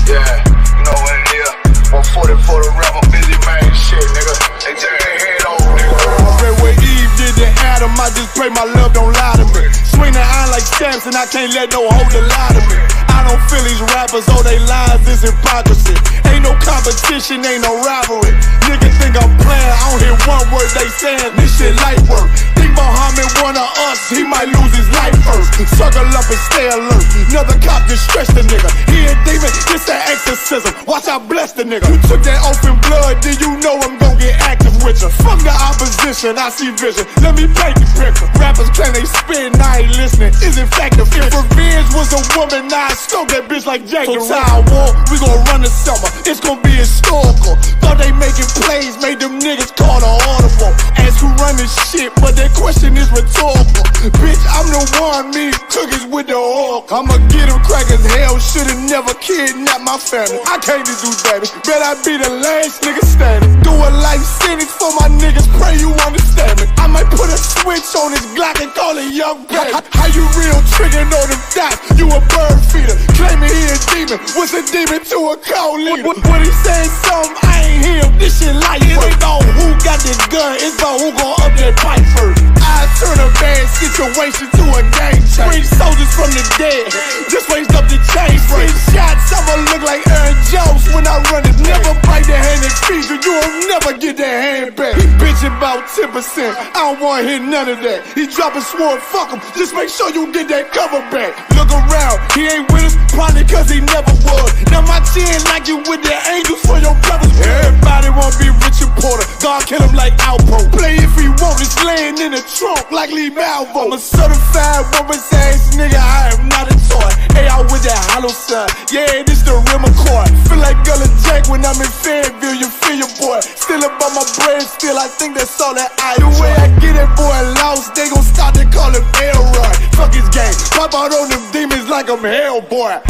Yeah, you know what it is. 140 for the rebel, busy man shit, nigga. They turn their head over, nigga. I read what Eve did to Adam, I just pray my love don't lie to me. Swing the iron like Samson, I can't let no holder lie to me. I don't feel these rappers, oh they lies, this hypocrisy. Ain't no competition, ain't no rivalry. Niggas think I'm playing, I don't hear one word they saying, this shit light work. Think Muhammad one of us, he might lose his life first. Circle up and stay alert, another cop just stretch the nigga. He a demon, this an exorcism, watch I bless the nigga. You took that open blood, then you know I'm gon' get active with you. Fuck the opposition, I see vision, let me paint the picture. Rappers claim they spit and I ain't listening, is it effective? If revenge was a woman, now I stroke that bitch like Jackie. So time war, we gon' run the summer, it's gon' be historical. Thought they making plays, made them niggas call the audible. Ask who run this shit, but that question is rhetorical. Bitch, I'm the one, me cookies with the oil. I'ma get them crackers, hell, should've never kidnapped my family. I can't do that, bet I be the last nigga standing. Do a life sentence for my niggas, pray you understand me. I might put a switch on this Glock and call it young baby. How you real trigger know them dots? You a bird feeder, claiming he a demon. What's a demon to a cold leader? What he saying something, I ain't hear him. This shit like it ain't about who got the gun, it's about who gon' up that pipe first. I turn a bad situation to a game changer. Bring soldiers from the dead, just raised up the chain. 6 shots, I'ma look like Aaron Jones when I run it. Never bite the hand that feeds you, you'll never get that hand back. He bitching about 10%, I don't wanna hear none of that. He dropping sword, fuck him, just make sure you get that cover back. Look around, he ain't with us, probably cause he never was. Now my chin like you with the angels for your brothers. Everybody wanna be Richard Porter, God kill him like Alpo. Play if he want, it's laying in the trunk like Lee Malvo. I'm a certified woman's ass nigga, I am not a toy. Hey, I with that hollow side, yeah, this the real McCoy. Feel like Gullah Jack when I'm in Fayetteville, you feel your boy. Still about my bread, still I think that's all that I do. The way I get that boy lost, they gon' start to call him Elroy. Fuck his game, pop out on them demons like I'm Hellboy.